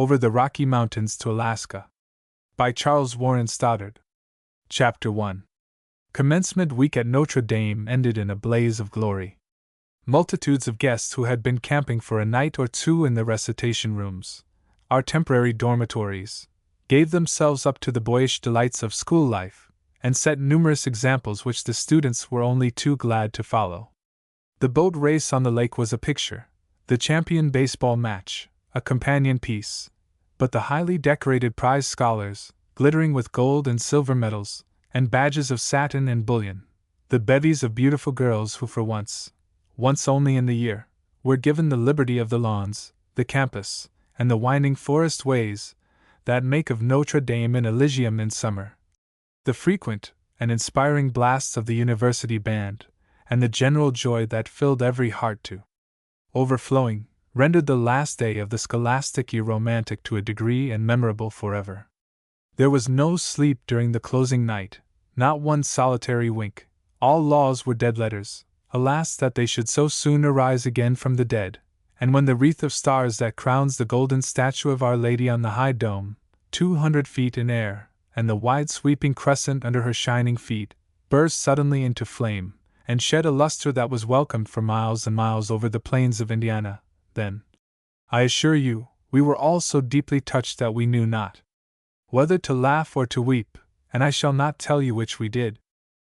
Over the Rocky Mountains to Alaska. By Charles Warren Stoddard. Chapter 1. Commencement week at Notre Dame ended in a blaze of glory. Multitudes of guests who had been camping for a night or two in the recitation rooms, our temporary dormitories, gave themselves up to the boyish delights of school life, and set numerous examples which the students were only too glad to follow. The boat race on the lake was a picture, the champion baseball match a companion piece, but the highly decorated prize scholars, glittering with gold and silver medals, and badges of satin and bullion, the bevies of beautiful girls who for once only in the year, were given the liberty of the lawns, the campus, and the winding forest ways that make of Notre Dame an Elysium in summer. The frequent and inspiring blasts of the university band, and the general joy that filled every heart to overflowing, rendered the last day of the scholastic year romantic to a degree and memorable forever. There was no sleep during the closing night, not one solitary wink. All laws were dead letters. Alas, that they should so soon arise again from the dead, and when the wreath of stars that crowns the golden statue of Our Lady on the high dome, 200 feet in air, and the wide sweeping crescent under her shining feet, burst suddenly into flame, and shed a luster that was welcomed for miles and miles over the plains of Indiana, then, I assure you, we were all so deeply touched that we knew not whether to laugh or to weep, and I shall not tell you which we did.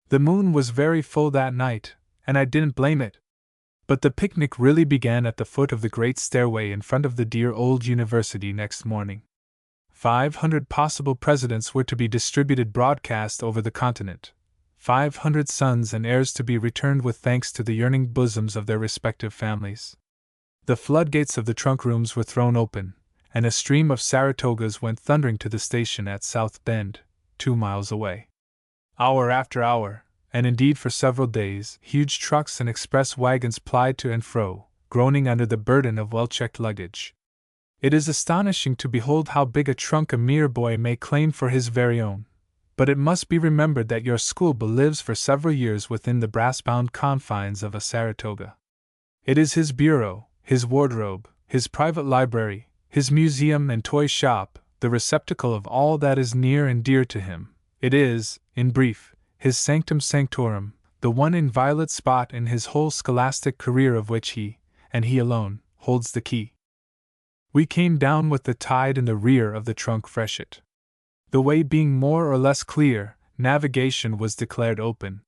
The moon was very full that night, and I didn't blame it. But the picnic really began at the foot of the great stairway in front of the dear old university next morning. 500 possible presidents were to be distributed broadcast over the continent, 500 sons and heirs to be returned with thanks to the yearning bosoms of their respective families. The floodgates of the trunk rooms were thrown open, and a stream of Saratogas went thundering to the station at South Bend, 2 miles away. Hour after hour, and indeed for several days, huge trucks and express wagons plied to and fro, groaning under the burden of well-checked luggage. It is astonishing to behold how big a trunk a mere boy may claim for his very own, but it must be remembered that your schoolboy lives for several years within the brass-bound confines of a Saratoga. It is his bureau, his wardrobe, his private library, his museum and toy shop, the receptacle of all that is near and dear to him. It is, in brief, his sanctum sanctorum, the one inviolate spot in his whole scholastic career of which he, and he alone, holds the key. We came down with the tide in the rear of the trunk freshet. The way being more or less clear, navigation was declared open.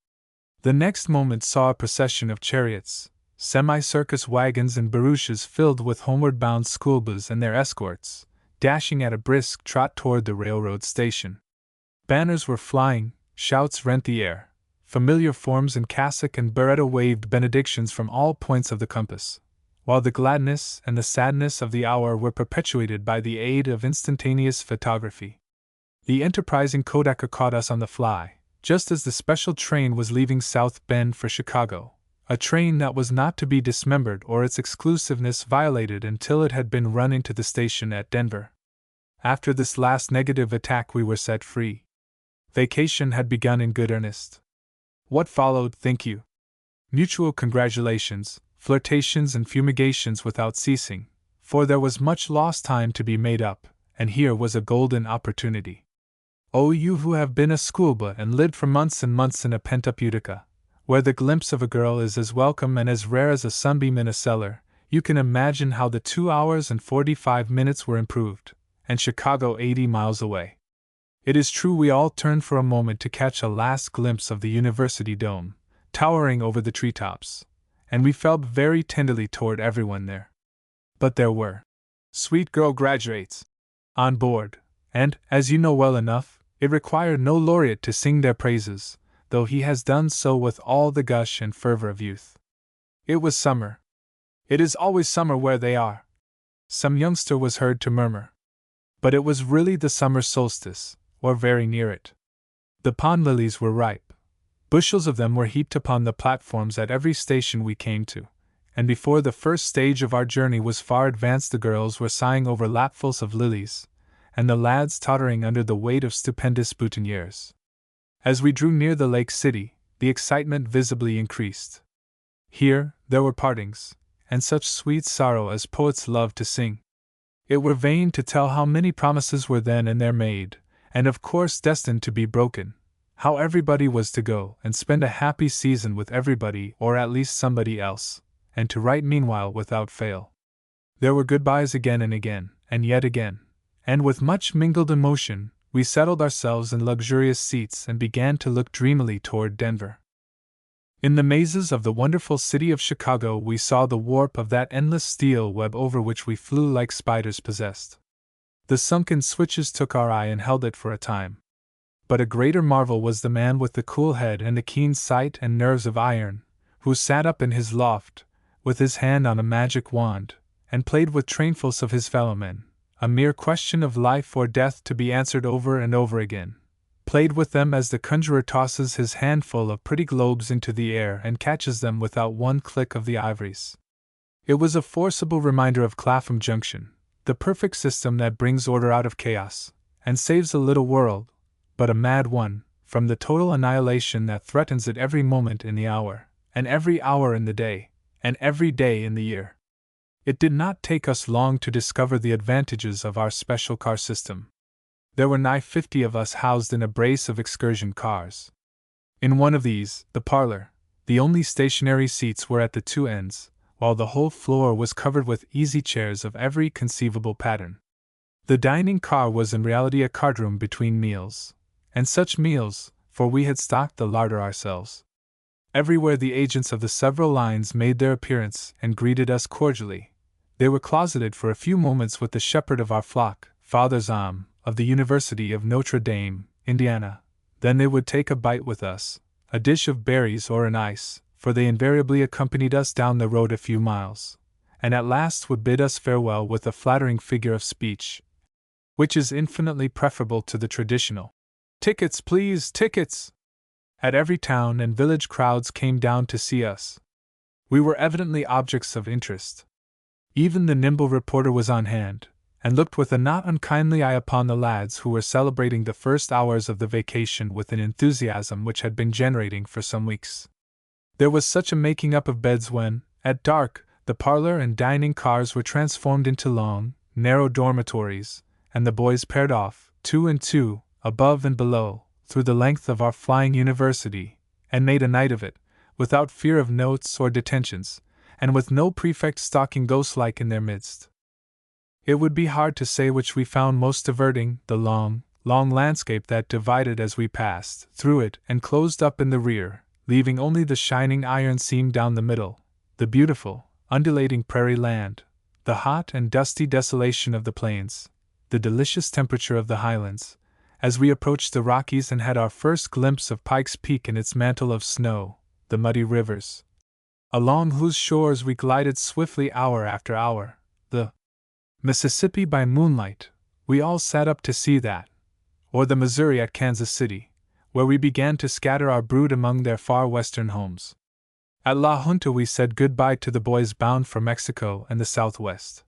The next moment saw a procession of chariots, semi-circus wagons and barouches filled with homeward-bound schoolboys and their escorts, dashing at a brisk trot toward the railroad station. Banners were flying, shouts rent the air, familiar forms in cassock and biretta waved benedictions from all points of the compass, while the gladness and the sadness of the hour were perpetuated by the aid of instantaneous photography. The enterprising Kodaker caught us on the fly, just as the special train was leaving South Bend for Chicago, a train that was not to be dismembered or its exclusiveness violated until it had been run into the station at Denver. After this last negative attack we were set free. Vacation had begun in good earnest. What followed, think you? Mutual congratulations, flirtations and fumigations without ceasing, for there was much lost time to be made up, and here was a golden opportunity. Oh, you who have been a schoolboy and lived for months and months in a pent-up Utica, where the glimpse of a girl is as welcome and as rare as a sunbeam in a cellar, you can imagine how the 2 hours and 45 minutes were improved, and Chicago 80 miles away. It is true we all turned for a moment to catch a last glimpse of the university dome, towering over the treetops, and we felt very tenderly toward everyone there. But there were sweet girl graduates on board, and, as you know well enough, it required no laureate to sing their praises, though he has done so with all the gush and fervor of youth. It was summer. It is always summer where they are, some youngster was heard to murmur. But it was really the summer solstice, or very near it. The pond lilies were ripe. Bushels of them were heaped upon the platforms at every station we came to, and before the first stage of our journey was far advanced the girls were sighing over lapfuls of lilies, and the lads tottering under the weight of stupendous boutonnieres. As we drew near the lake city, the excitement visibly increased. Here, there were partings, and such sweet sorrow as poets love to sing. It were vain to tell how many promises were then and there made, and of course destined to be broken, how everybody was to go and spend a happy season with everybody or at least somebody else, and to write meanwhile without fail. There were goodbyes again and again, and yet again, and with much mingled emotion, we settled ourselves in luxurious seats and began to look dreamily toward Denver. In the mazes of the wonderful city of Chicago we saw the warp of that endless steel web over which we flew like spiders possessed. The sunken switches took our eye and held it for a time. But a greater marvel was the man with the cool head and the keen sight and nerves of iron, who sat up in his loft, with his hand on a magic wand, and played with trainfuls of his fellowmen, a mere question of life or death to be answered over and over again. Played with them as the conjurer tosses his handful of pretty globes into the air and catches them without one click of the ivories. It was a forcible reminder of Clapham Junction, the perfect system that brings order out of chaos, and saves a little world, but a mad one, from the total annihilation that threatens it every moment in the hour, and every hour in the day, and every day in the year. It did not take us long to discover the advantages of our special car system. There were nigh 50 of us housed in a brace of excursion cars. In one of these, the parlor, the only stationary seats were at the two ends, while the whole floor was covered with easy chairs of every conceivable pattern. The dining car was in reality a cardroom between meals, and such meals, for we had stocked the larder ourselves. Everywhere the agents of the several lines made their appearance and greeted us cordially. They were closeted for a few moments with the shepherd of our flock, Father Zahm, of the University of Notre Dame, Indiana. Then they would take a bite with us, a dish of berries or an ice, for they invariably accompanied us down the road a few miles, and at last would bid us farewell with a flattering figure of speech, which is infinitely preferable to the traditional "Tickets, please, tickets!" At every town and village crowds came down to see us. We were evidently objects of interest. Even the nimble reporter was on hand, and looked with a not unkindly eye upon the lads who were celebrating the first hours of the vacation with an enthusiasm which had been generating for some weeks. There was such a making up of beds when, at dark, the parlor and dining cars were transformed into long, narrow dormitories, and the boys paired off, 2 and 2, above and below, through the length of our flying university, and made a night of it, without fear of notes or detentions, and with no prefect stalking ghost-like in their midst. It would be hard to say which we found most diverting, the long, long landscape that divided as we passed through it and closed up in the rear, leaving only the shining iron seam down the middle, the beautiful, undulating prairie land, the hot and dusty desolation of the plains, the delicious temperature of the highlands, as we approached the Rockies and had our first glimpse of Pike's Peak in its mantle of snow, the muddy rivers, along whose shores we glided swiftly hour after hour, the Mississippi by moonlight, we all sat up to see that, or the Missouri at Kansas City, where we began to scatter our brood among their far western homes. At La Junta we said goodbye to the boys bound for Mexico and the Southwest.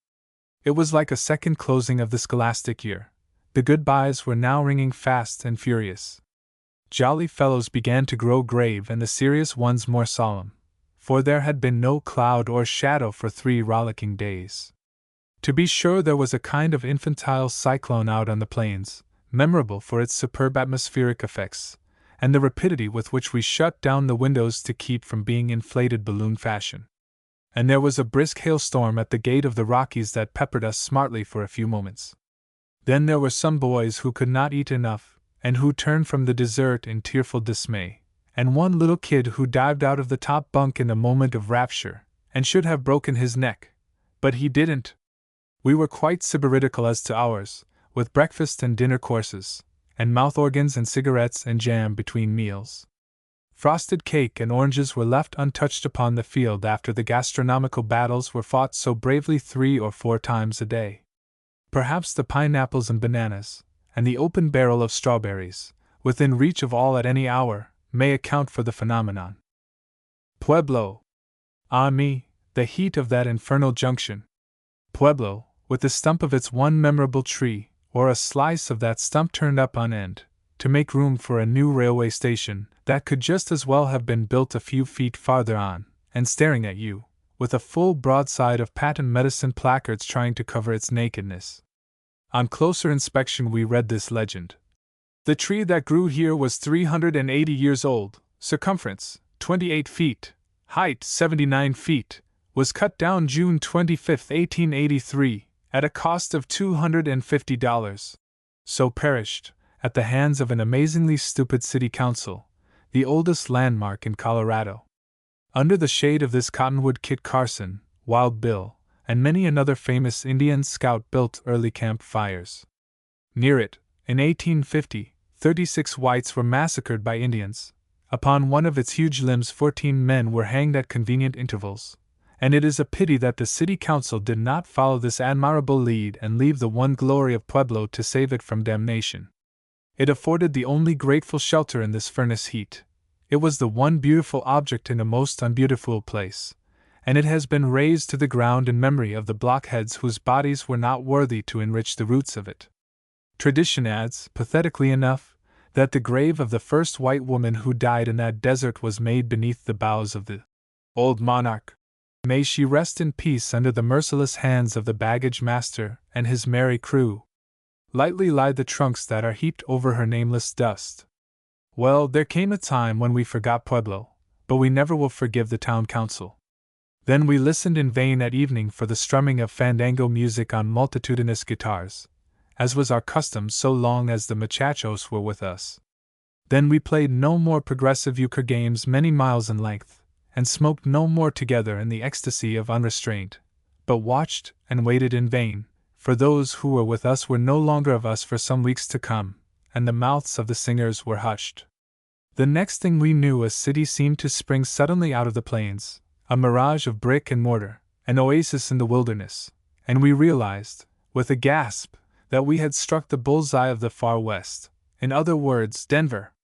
It was like a second closing of the scholastic year. The goodbyes were now ringing fast and furious. Jolly fellows began to grow grave and the serious ones more solemn, for there had been no cloud or shadow for 3 rollicking days. To be sure, there was a kind of infantile cyclone out on the plains, memorable for its superb atmospheric effects, and the rapidity with which we shut down the windows to keep from being inflated balloon fashion. And there was a brisk hailstorm at the gate of the Rockies that peppered us smartly for a few moments. Then there were some boys who could not eat enough, and who turned from the dessert in tearful dismay, and one little kid who dived out of the top bunk in a moment of rapture, and should have broken his neck, but he didn't. We were quite sybaritical as to ours, with breakfast and dinner courses, and mouth organs and cigarettes and jam between meals. Frosted cake and oranges were left untouched upon the field after the gastronomical battles were fought so bravely 3 or 4 times a day. Perhaps the pineapples and bananas, and the open barrel of strawberries, within reach of all at any hour, may account for the phenomenon. Pueblo! Ah me, the heat of that infernal junction! Pueblo, with the stump of its one memorable tree, or a slice of that stump turned up on end, to make room for a new railway station that could just as well have been built a few feet farther on, and staring at you, with a full broadside of patent medicine placards trying to cover its nakedness. On closer inspection, we read this legend. The tree that grew here was 380 years old, circumference 28 feet, height 79 feet, was cut down June 25, 1883, at a cost of $250. So perished, at the hands of an amazingly stupid city council, the oldest landmark in Colorado. Under the shade of this cottonwood, Kit Carson, Wild Bill, and many another famous Indian scout built early camp fires. Near it, in 1850, 36 whites were massacred by Indians. Upon one of its huge limbs 14 men were hanged at convenient intervals, and it is a pity that the city council did not follow this admirable lead and leave the one glory of Pueblo to save it from damnation. It afforded the only grateful shelter in this furnace heat. It was the one beautiful object in a most unbeautiful place, and it has been razed to the ground in memory of the blockheads whose bodies were not worthy to enrich the roots of it. Tradition adds, pathetically enough, that the grave of the first white woman who died in that desert was made beneath the boughs of the old monarch. May she rest in peace under the merciless hands of the baggage master and his merry crew. Lightly lie the trunks that are heaped over her nameless dust. Well, there came a time when we forgot Pueblo, but we never will forgive the town council. Then we listened in vain at evening for the strumming of fandango music on multitudinous guitars, as was our custom so long as the muchachos were with us. Then we played no more progressive euchre games many miles in length, and smoked no more together in the ecstasy of unrestraint, but watched and waited in vain, for those who were with us were no longer of us for some weeks to come, and the mouths of the singers were hushed. The next thing we knew, a city seemed to spring suddenly out of the plains, a mirage of brick and mortar, an oasis in the wilderness, and we realized, with a gasp, that we had struck the bull's-eye of the far west, in other words, Denver.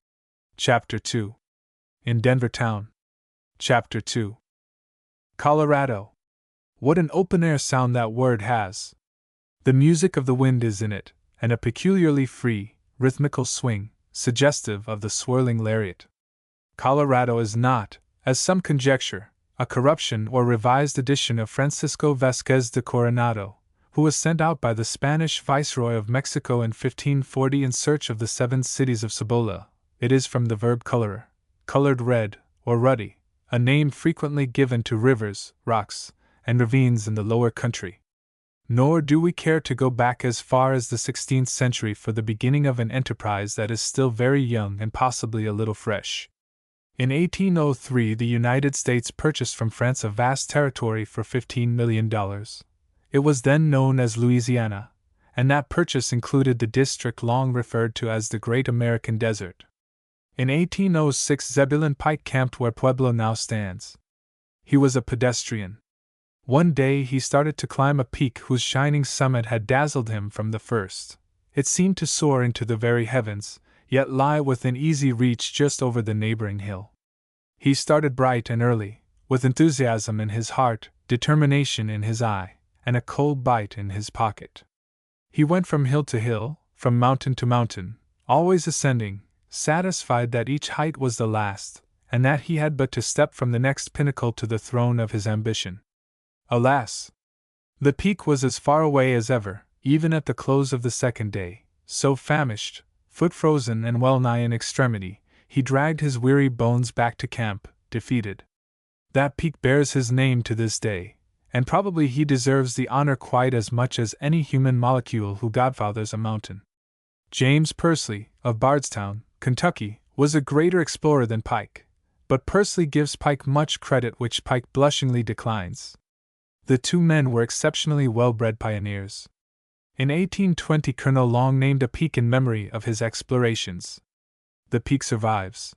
Chapter 2. In Denver Town. Chapter 2. Colorado. What an open-air sound that word has! The music of the wind is in it, and a peculiarly free, rhythmical swing, suggestive of the swirling lariat. Colorado is not, as some conjecture, a corruption or revised edition of Francisco Vázquez de Coronado, who was sent out by the Spanish Viceroy of Mexico in 1540 in search of the 7 cities of Cibola. It is from the verb colorer, colored red, or ruddy, a name frequently given to rivers, rocks, and ravines in the lower country. Nor do we care to go back as far as the 16th century for the beginning of an enterprise that is still very young and possibly a little fresh. In 1803, the United States purchased from France a vast territory for $15 million. It was then known as Louisiana, and that purchase included the district long referred to as the Great American Desert. In 1806, Zebulon Pike camped where Pueblo now stands. He was a pedestrian. One day he started to climb a peak whose shining summit had dazzled him from the first. It seemed to soar into the very heavens, yet lie within easy reach just over the neighboring hill. He started bright and early, with enthusiasm in his heart, determination in his eye, and a cold bite in his pocket. He went from hill to hill, from mountain to mountain, always ascending, satisfied that each height was the last, and that he had but to step from the next pinnacle to the throne of his ambition. Alas! The peak was as far away as ever, even at the close of the second day, so famished, foot-frozen and well-nigh in extremity, he dragged his weary bones back to camp, defeated. That peak bears his name to this day, and probably he deserves the honor quite as much as any human molecule who godfathers a mountain. James Pursley, of Bardstown, Kentucky, was a greater explorer than Pike, but Pursley gives Pike much credit which Pike blushingly declines. The two men were exceptionally well-bred pioneers. In 1820, Colonel Long named a peak in memory of his explorations. The peak survives.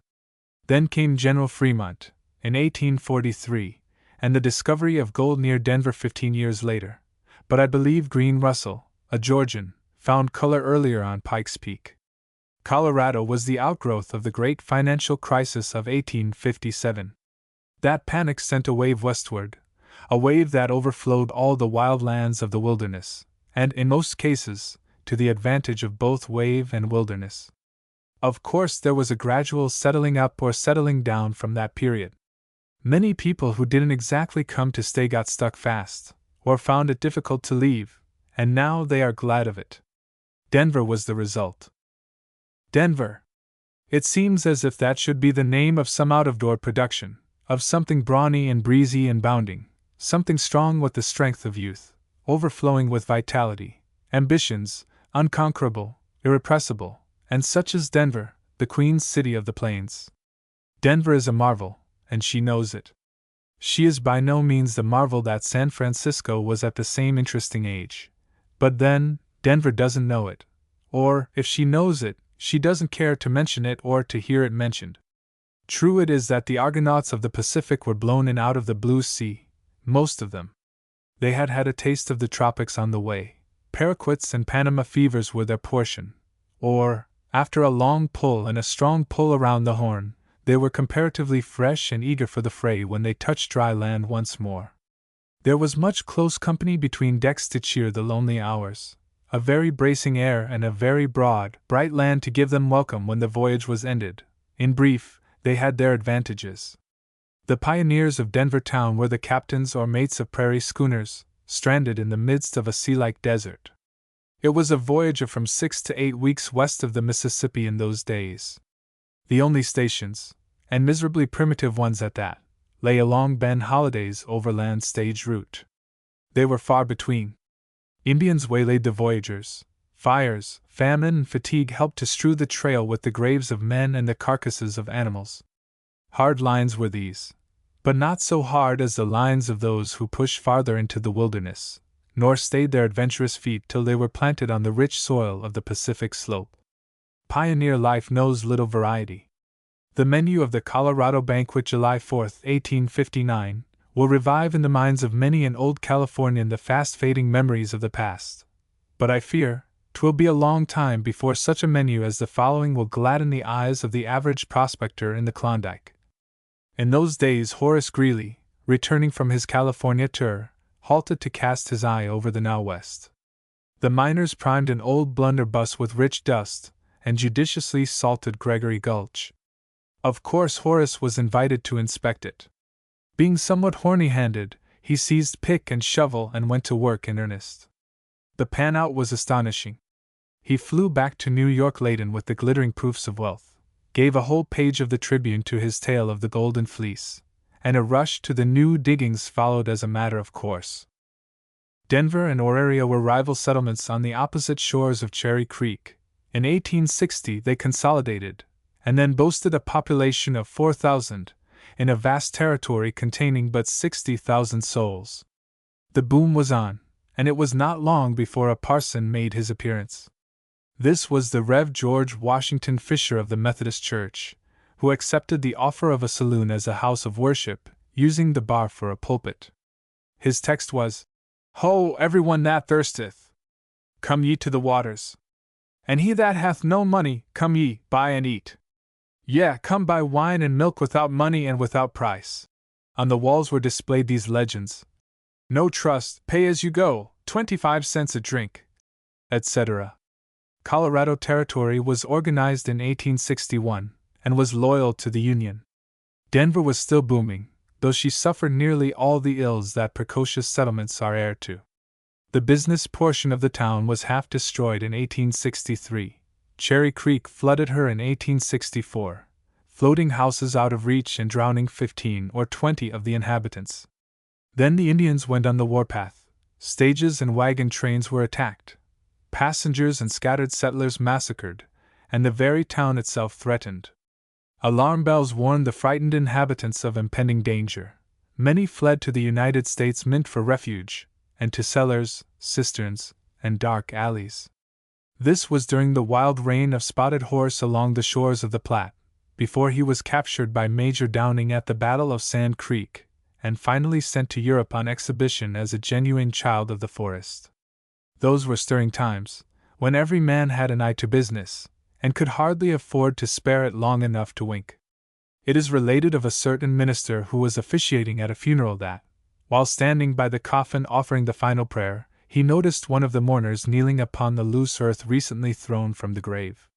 Then came General Fremont, in 1843, and the discovery of gold near Denver 15 years later, but I believe Green Russell, a Georgian, found color earlier on Pike's Peak. Colorado was the outgrowth of the great financial crisis of 1857. That panic sent a wave westward, a wave that overflowed all the wild lands of the wilderness, and, in most cases, to the advantage of both wave and wilderness. Of course, there was a gradual settling up or settling down from that period. Many people who didn't exactly come to stay got stuck fast, or found it difficult to leave, and now they are glad of it. Denver was the result. Denver. It seems as if that should be the name of some out-of-door production, of something brawny and breezy and bounding, something strong with the strength of youth, overflowing with vitality, ambitions, unconquerable, irrepressible, and such as Denver, the Queen City of the Plains. Denver is a marvel, and she knows it. She is by no means the marvel that San Francisco was at the same interesting age. But then, Denver doesn't know it. Or, if she knows it, she doesn't care to mention it or to hear it mentioned. True it is that the Argonauts of the Pacific were blown in out of the blue sea, most of them. They had had a taste of the tropics on the way. Paraquets and Panama fevers were their portion. Or, after a long pull and a strong pull around the Horn, they were comparatively fresh and eager for the fray when they touched dry land once more. There was much close company between decks to cheer the lonely hours, a very bracing air and a very broad, bright land to give them welcome when the voyage was ended. In brief, they had their advantages. The pioneers of Denver town were the captains or mates of prairie schooners, stranded in the midst of a sea-like desert. It was a voyage of from 6 to 8 weeks west of the Mississippi in those days. The only stations, and miserably primitive ones at that, lay along Ben Holliday's overland stage route. They were far between. Indians waylaid the voyagers. Fires, famine, and fatigue helped to strew the trail with the graves of men and the carcasses of animals. Hard lines were these, but not so hard as the lines of those who pushed farther into the wilderness, nor stayed their adventurous feet till they were planted on the rich soil of the Pacific slope. Pioneer life knows little variety. The menu of the Colorado banquet July 4, 1859, will revive in the minds of many an old Californian the fast-fading memories of the past. But I fear, 'twill be a long time before such a menu as the following will gladden the eyes of the average prospector in the Klondike. In those days Horace Greeley, returning from his California tour, halted to cast his eye over the now west. The miners primed an old blunderbuss with rich dust, and judiciously salted Gregory Gulch. Of course Horace was invited to inspect it. Being somewhat horny-handed, he seized pick and shovel and went to work in earnest. The pan-out was astonishing. He flew back to New York laden with the glittering proofs of wealth, gave a whole page of the Tribune to his tale of the Golden Fleece, and a rush to the new diggings followed as a matter of course. Denver and Auraria were rival settlements on the opposite shores of Cherry Creek. In 1860 they consolidated, and then boasted a population of 4,000, in a vast territory containing but 60,000 souls. The boom was on, and it was not long before a parson made his appearance. This was the Rev. George Washington Fisher of the Methodist Church, who accepted the offer of a saloon as a house of worship, using the bar for a pulpit. His text was, "Ho, everyone that thirsteth, come ye to the waters. And he that hath no money, come ye, buy and eat. Yea, come buy wine and milk without money and without price." On the walls were displayed these legends: "No trust, pay as you go, 25 cents a drink," etc. Colorado Territory was organized in 1861, and was loyal to the Union. Denver was still booming, though she suffered nearly all the ills that precocious settlements are heir to. The business portion of the town was half destroyed in 1863. Cherry Creek flooded her in 1864, floating houses out of reach and drowning 15 or 20 of the inhabitants. Then the Indians went on the warpath. Stages and wagon trains were attacked, passengers and scattered settlers massacred, and the very town itself threatened. Alarm bells warned the frightened inhabitants of impending danger. Many fled to the United States Mint for refuge, and to cellars, cisterns, and dark alleys. This was during the wild reign of Spotted Horse along the shores of the Platte, before he was captured by Major Downing at the Battle of Sand Creek, and finally sent to Europe on exhibition as a genuine child of the forest. Those were stirring times, when every man had an eye to business, and could hardly afford to spare it long enough to wink. It is related of a certain minister who was officiating at a funeral that, while standing by the coffin offering the final prayer, he noticed one of the mourners kneeling upon the loose earth recently thrown from the grave.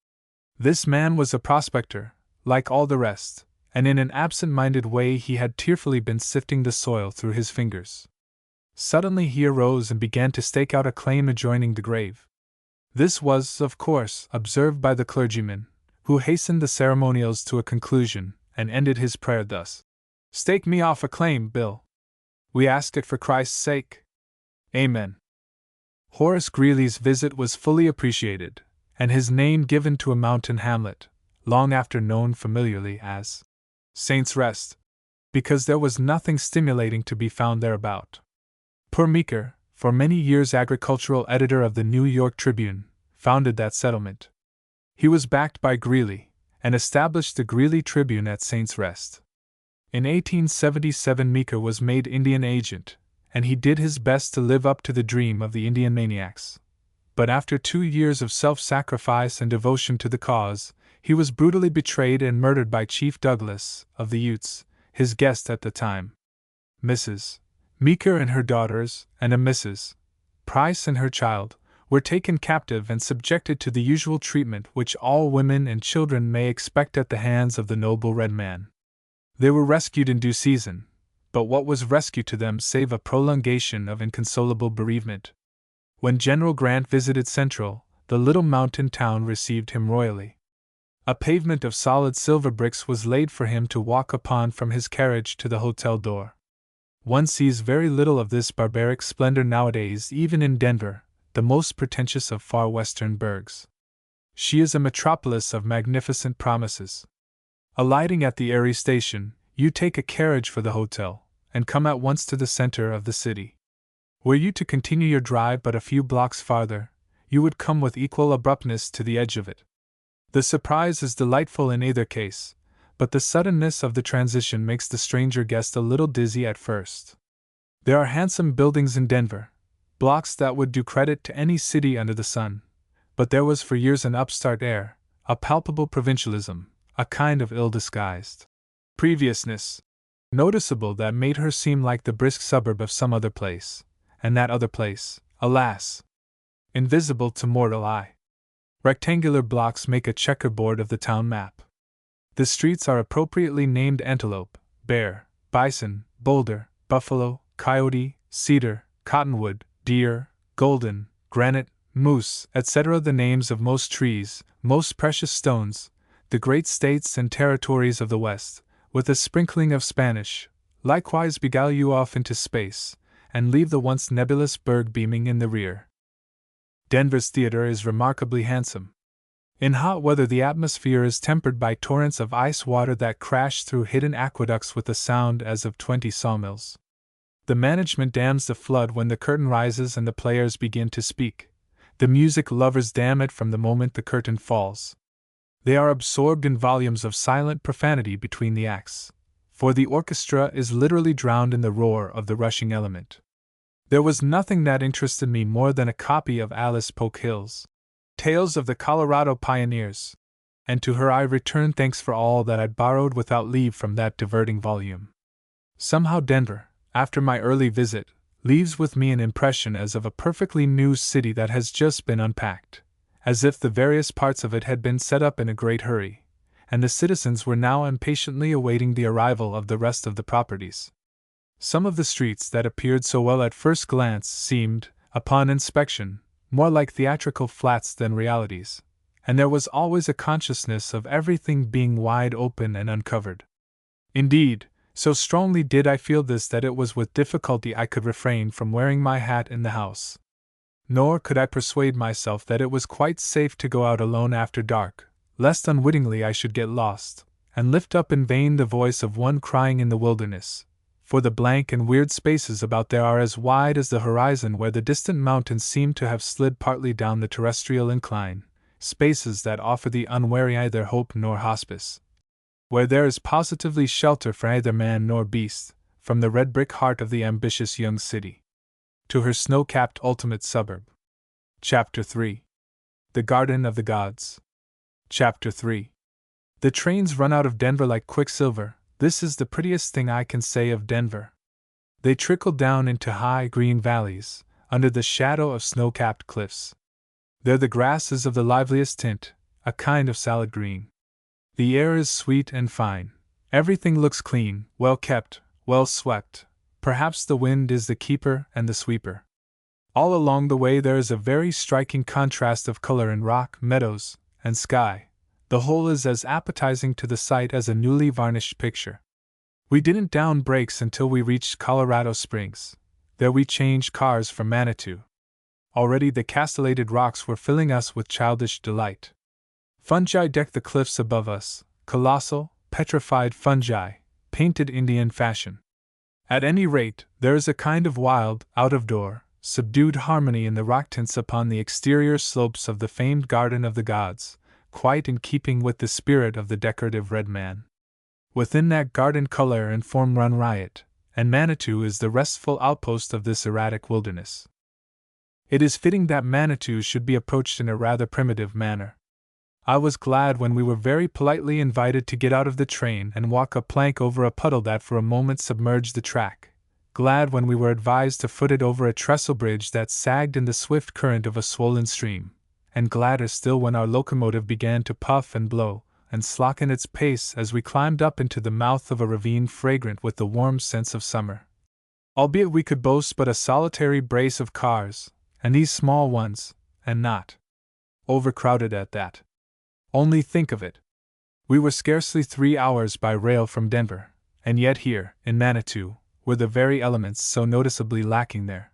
This man was a prospector, like all the rest, and in an absent-minded way he had tearfully been sifting the soil through his fingers. Suddenly he arose and began to stake out a claim adjoining the grave. This was, of course, observed by the clergyman, who hastened the ceremonials to a conclusion, and ended his prayer thus: "Stake me off a claim, Bill. We ask it for Christ's sake. Amen." Horace Greeley's visit was fully appreciated, and his name given to a mountain hamlet, long after known familiarly as Saints' Rest, because there was nothing stimulating to be found thereabout. Poor Meeker, for many years agricultural editor of the New York Tribune, founded that settlement. He was backed by Greeley, and established the Greeley Tribune at Saints' Rest. In 1877 Meeker was made Indian agent, and he did his best to live up to the dream of the Indian maniacs. But after 2 years of self-sacrifice and devotion to the cause, he was brutally betrayed and murdered by Chief Douglas, of the Utes, his guest at the time. Mrs. Meeker and her daughters, and a Mrs. Price and her child, were taken captive and subjected to the usual treatment which all women and children may expect at the hands of the noble red man. They were rescued in due season, but what was rescue to them save a prolongation of inconsolable bereavement? When General Grant visited Central, the little mountain town received him royally. A pavement of solid silver bricks was laid for him to walk upon from his carriage to the hotel door. One sees very little of this barbaric splendor nowadays, even in Denver, the most pretentious of far western burgs. She is a metropolis of magnificent promises. Alighting at the Erie station, you take a carriage for the hotel, and come at once to the center of the city. Were you to continue your drive but a few blocks farther, you would come with equal abruptness to the edge of it. The surprise is delightful in either case, but the suddenness of the transition makes the stranger guest a little dizzy at first. There are handsome buildings in Denver, blocks that would do credit to any city under the sun, but there was for years an upstart air, a palpable provincialism, a kind of ill-disguised previousness, noticeable, that made her seem like the brisk suburb of some other place, and that other place, alas, invisible to mortal eye. Rectangular blocks make a checkerboard of the town map. The streets are appropriately named Antelope, Bear, Bison, Boulder, Buffalo, Coyote, Cedar, Cottonwood, Deer, Golden, Granite, Moose, etc., the names of most trees, most precious stones, the great states and territories of the West, with a sprinkling of Spanish, likewise beguile you off into space, and leave the once nebulous berg beaming in the rear. Denver's theater is remarkably handsome. In hot weather the atmosphere is tempered by torrents of ice water that crash through hidden aqueducts with a sound as of 20 sawmills. The management dams the flood when the curtain rises and the players begin to speak. The music lovers dam it from the moment the curtain falls. They are absorbed in volumes of silent profanity between the acts, for the orchestra is literally drowned in the roar of the rushing element. There was nothing that interested me more than a copy of Alice Polk Hill's Tales of the Colorado Pioneers, and to her I return thanks for all that I borrowed without leave from that diverting volume. Somehow Denver, after my early visit, leaves with me an impression as of a perfectly new city that has just been unpacked, as if the various parts of it had been set up in a great hurry, and the citizens were now impatiently awaiting the arrival of the rest of the properties. Some of the streets that appeared so well at first glance seemed, upon inspection, more like theatrical flats than realities, and there was always a consciousness of everything being wide open and uncovered. Indeed, so strongly did I feel this that it was with difficulty I could refrain from wearing my hat in the house. Nor could I persuade myself that it was quite safe to go out alone after dark, lest unwittingly I should get lost, and lift up in vain the voice of one crying in the wilderness, for the blank and weird spaces about there are as wide as the horizon where the distant mountains seem to have slid partly down the terrestrial incline, spaces that offer the unwary either hope nor hospice, where there is positively shelter for either man nor beast, from the red brick heart of the ambitious young city to her snow-capped ultimate suburb. Chapter 3. The Garden of the Gods. Chapter 3. The trains run out of Denver like quicksilver. This is the prettiest thing I can say of Denver. They trickle down into high green valleys, under the shadow of snow-capped cliffs. There the grass is of the liveliest tint, a kind of salad green. The air is sweet and fine, Everything looks clean, well kept, well swept. Perhaps the wind is the keeper and the sweeper. All along the way there is a very striking contrast of color in rock, meadows, and sky. The whole is as appetizing to the sight as a newly varnished picture. We didn't down brakes until we reached Colorado Springs. There we changed cars for Manitou. Already the castellated rocks were filling us with childish delight. Fungi decked the cliffs above us, colossal, petrified fungi, painted Indian fashion. At any rate, there is a kind of wild, out-of-door, subdued harmony in the rock tints upon the exterior slopes of the famed Garden of the Gods, quite in keeping with the spirit of the decorative red man. Within that garden color and form run riot, and Manitou is the restful outpost of this erratic wilderness. It is fitting that Manitou should be approached in a rather primitive manner. I was glad when we were very politely invited to get out of the train and walk a plank over a puddle that for a moment submerged the track, glad when we were advised to foot it over a trestle bridge that sagged in the swift current of a swollen stream, and gladder still when our locomotive began to puff and blow and slacken its pace as we climbed up into the mouth of a ravine fragrant with the warm scents of summer. Albeit we could boast but a solitary brace of cars, and these small ones, and not overcrowded at that. Only think of it. We were scarcely 3 hours by rail from Denver, and yet here, in Manitou, were the very elements so noticeably lacking there.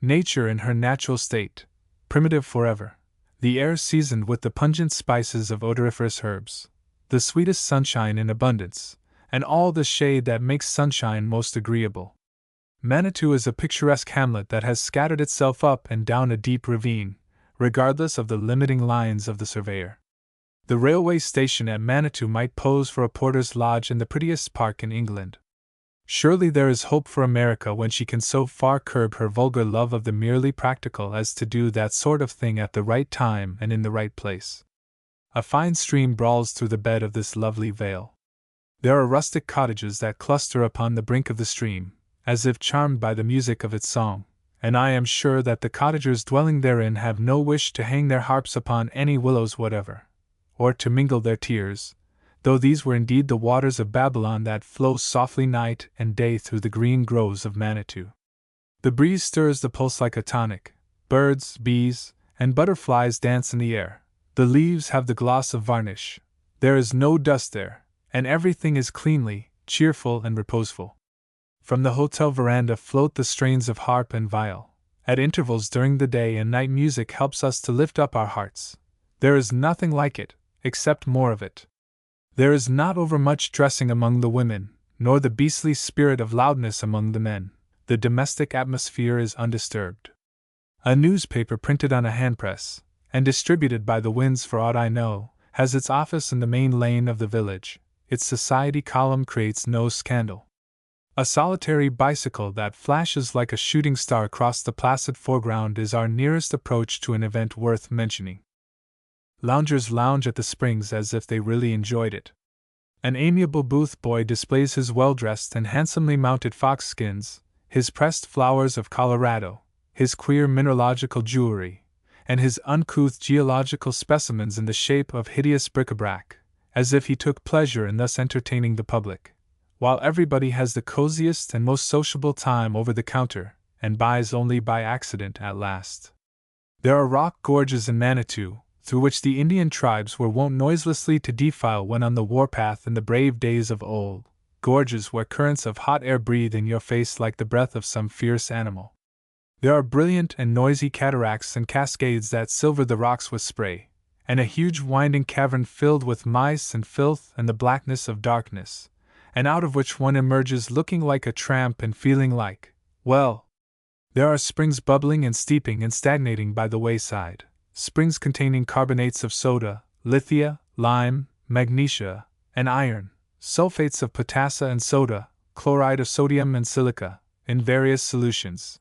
Nature in her natural state, primitive forever, the air seasoned with the pungent spices of odoriferous herbs, the sweetest sunshine in abundance, and all the shade that makes sunshine most agreeable. Manitou is a picturesque hamlet that has scattered itself up and down a deep ravine, regardless of the limiting lines of the surveyor. The railway station at Manitou might pose for a porter's lodge in the prettiest park in England. Surely there is hope for America when she can so far curb her vulgar love of the merely practical as to do that sort of thing at the right time and in the right place. A fine stream brawls through the bed of this lovely vale. There are rustic cottages that cluster upon the brink of the stream, as if charmed by the music of its song, and I am sure that the cottagers dwelling therein have no wish to hang their harps upon any willows whatever, or to mingle their tears, though these were indeed the waters of Babylon that flow softly night and day through the green groves of Manitou. The breeze stirs the pulse like a tonic, birds, bees, and butterflies dance in the air, the leaves have the gloss of varnish, there is no dust there, and everything is cleanly, cheerful, and reposeful. From the hotel veranda float the strains of harp and viol. At intervals during the day and night music helps us to lift up our hearts. There is nothing like it, except more of it. There is not overmuch dressing among the women, nor the beastly spirit of loudness among the men. The domestic atmosphere is undisturbed. A newspaper printed on a handpress, and distributed by the winds for aught I know, has its office in the main lane of the village. Its society column creates no scandal. A solitary bicycle that flashes like a shooting star across the placid foreground is our nearest approach to an event worth mentioning. Loungers lounge at the springs as if they really enjoyed it. An amiable booth boy displays his well-dressed and handsomely mounted fox skins, his pressed flowers of Colorado, his queer mineralogical jewelry, and his uncouth geological specimens in the shape of hideous bric-a-brac, as if he took pleasure in thus entertaining the public, while everybody has the coziest and most sociable time over the counter, and buys only by accident at last. There are rock gorges in Manitou, through which the Indian tribes were wont noiselessly to defile when on the warpath in the brave days of old, gorges where currents of hot air breathe in your face like the breath of some fierce animal. There are brilliant and noisy cataracts and cascades that silver the rocks with spray, and a huge winding cavern filled with mice and filth and the blackness of darkness, and out of which one emerges looking like a tramp and feeling like, well, there are springs bubbling and steeping and stagnating by the wayside. Springs containing carbonates of soda, lithia, lime, magnesia, and iron, sulfates of potassa and soda, chloride of sodium and silica, in various solutions.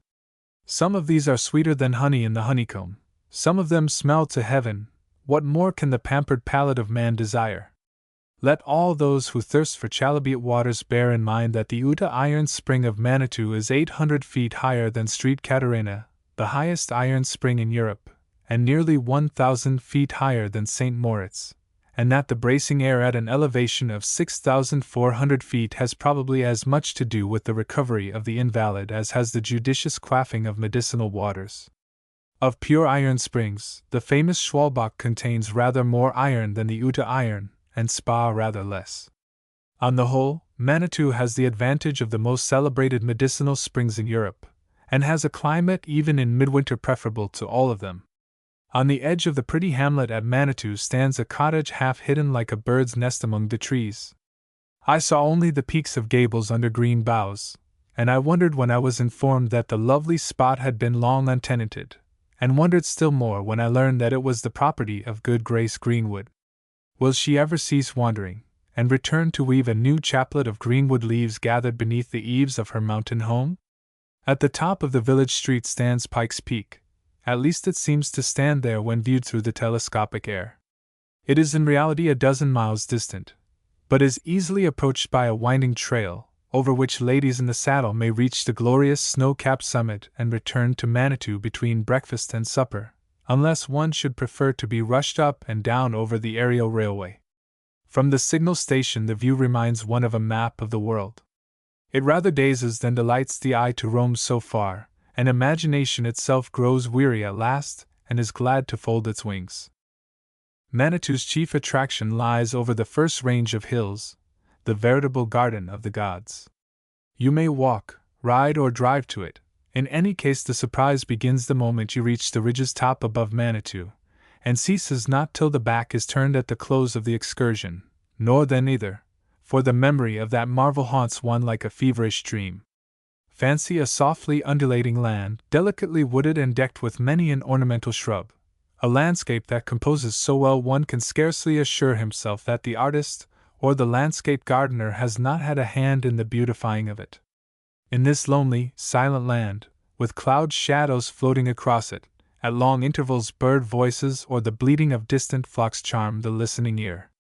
Some of these are sweeter than honey in the honeycomb, some of them smell to heaven. What more can the pampered palate of man desire? Let all those who thirst for chalybeate waters bear in mind that the Uta Iron Spring of Manitou is 800 feet higher than Street Catarina, the highest iron spring in Europe, and nearly 1,000 feet higher than St. Moritz, and that the bracing air at an elevation of 6,400 feet has probably as much to do with the recovery of the invalid as has the judicious quaffing of medicinal waters. Of pure iron springs, the famous Schwalbach contains rather more iron than the Utah iron, and Spa rather less. On the whole, Manitou has the advantage of the most celebrated medicinal springs in Europe, and has a climate even in midwinter preferable to all of them. On the edge of the pretty hamlet at Manitou stands a cottage half hidden like a bird's nest among the trees. I saw only the peaks of gables under green boughs, and I wondered when I was informed that the lovely spot had been long untenanted, and wondered still more when I learned that it was the property of good Grace Greenwood. Will she ever cease wandering, and return to weave a new chaplet of greenwood leaves gathered beneath the eaves of her mountain home? At the top of the village street stands Pike's Peak. At least it seems to stand there when viewed through the telescopic air. It is in reality a dozen miles distant, but is easily approached by a winding trail, over which ladies in the saddle may reach the glorious snow-capped summit and return to Manitou between breakfast and supper, unless one should prefer to be rushed up and down over the aerial railway. From the signal station the view reminds one of a map of the world. It rather dazes than delights the eye to roam so far, and imagination itself grows weary at last and is glad to fold its wings. Manitou's chief attraction lies over the first range of hills, the veritable garden of the gods. You may walk, ride, or drive to it. In any case, the surprise begins the moment you reach the ridge's top above Manitou, and ceases not till the back is turned at the close of the excursion, nor then either, for the memory of that marvel haunts one like a feverish dream. Fancy a softly undulating land, delicately wooded and decked with many an ornamental shrub, a landscape that composes so well one can scarcely assure himself that the artist or the landscape gardener has not had a hand in the beautifying of it. In this lonely, silent land, with cloud shadows floating across it, at long intervals bird voices or the bleating of distant flocks charm the listening ear.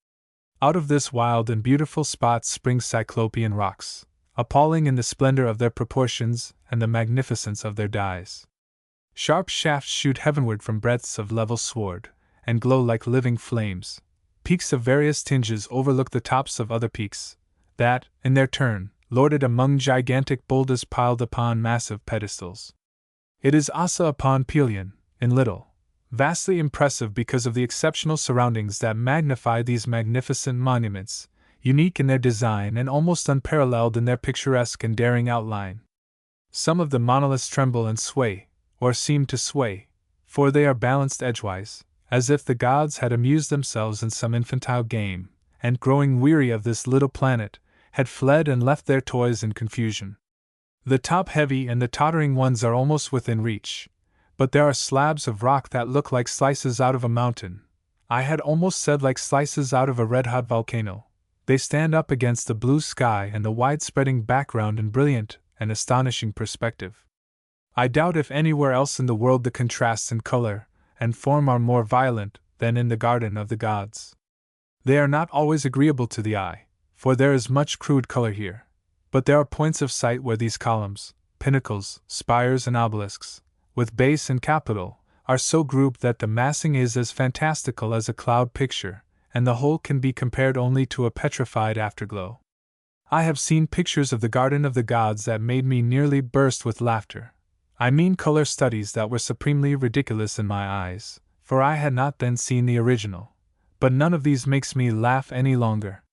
Out of this wild and beautiful spot spring cyclopean rocks, appalling in the splendor of their proportions and the magnificence of their dyes. Sharp shafts shoot heavenward from breadths of level sward, and glow like living flames. Peaks of various tinges overlook the tops of other peaks, that, in their turn, lord it among gigantic boulders piled upon massive pedestals. It is Asa upon Pelion, in little, vastly impressive because of the exceptional surroundings that magnify these magnificent monuments, unique in their design and almost unparalleled in their picturesque and daring outline. Some of the monoliths tremble and sway, or seem to sway, for they are balanced edgewise, as if the gods had amused themselves in some infantile game, and growing weary of this little planet, had fled and left their toys in confusion. The top-heavy and the tottering ones are almost within reach, but there are slabs of rock that look like slices out of a mountain. I had almost said like slices out of a red-hot volcano. They stand up against the blue sky and the wide-spreading background in brilliant and astonishing perspective. I doubt if anywhere else in the world the contrasts in color and form are more violent than in the garden of the gods. They are not always agreeable to the eye, for there is much crude color here, but there are points of sight where these columns, pinnacles, spires, and obelisks, with base and capital, are so grouped that the massing is as fantastical as a cloud picture, and the whole can be compared only to a petrified afterglow. I have seen pictures of the garden of the gods that made me nearly burst with laughter. I mean color studies that were supremely ridiculous in my eyes, for I had not then seen the original. But none of these makes me laugh any longer.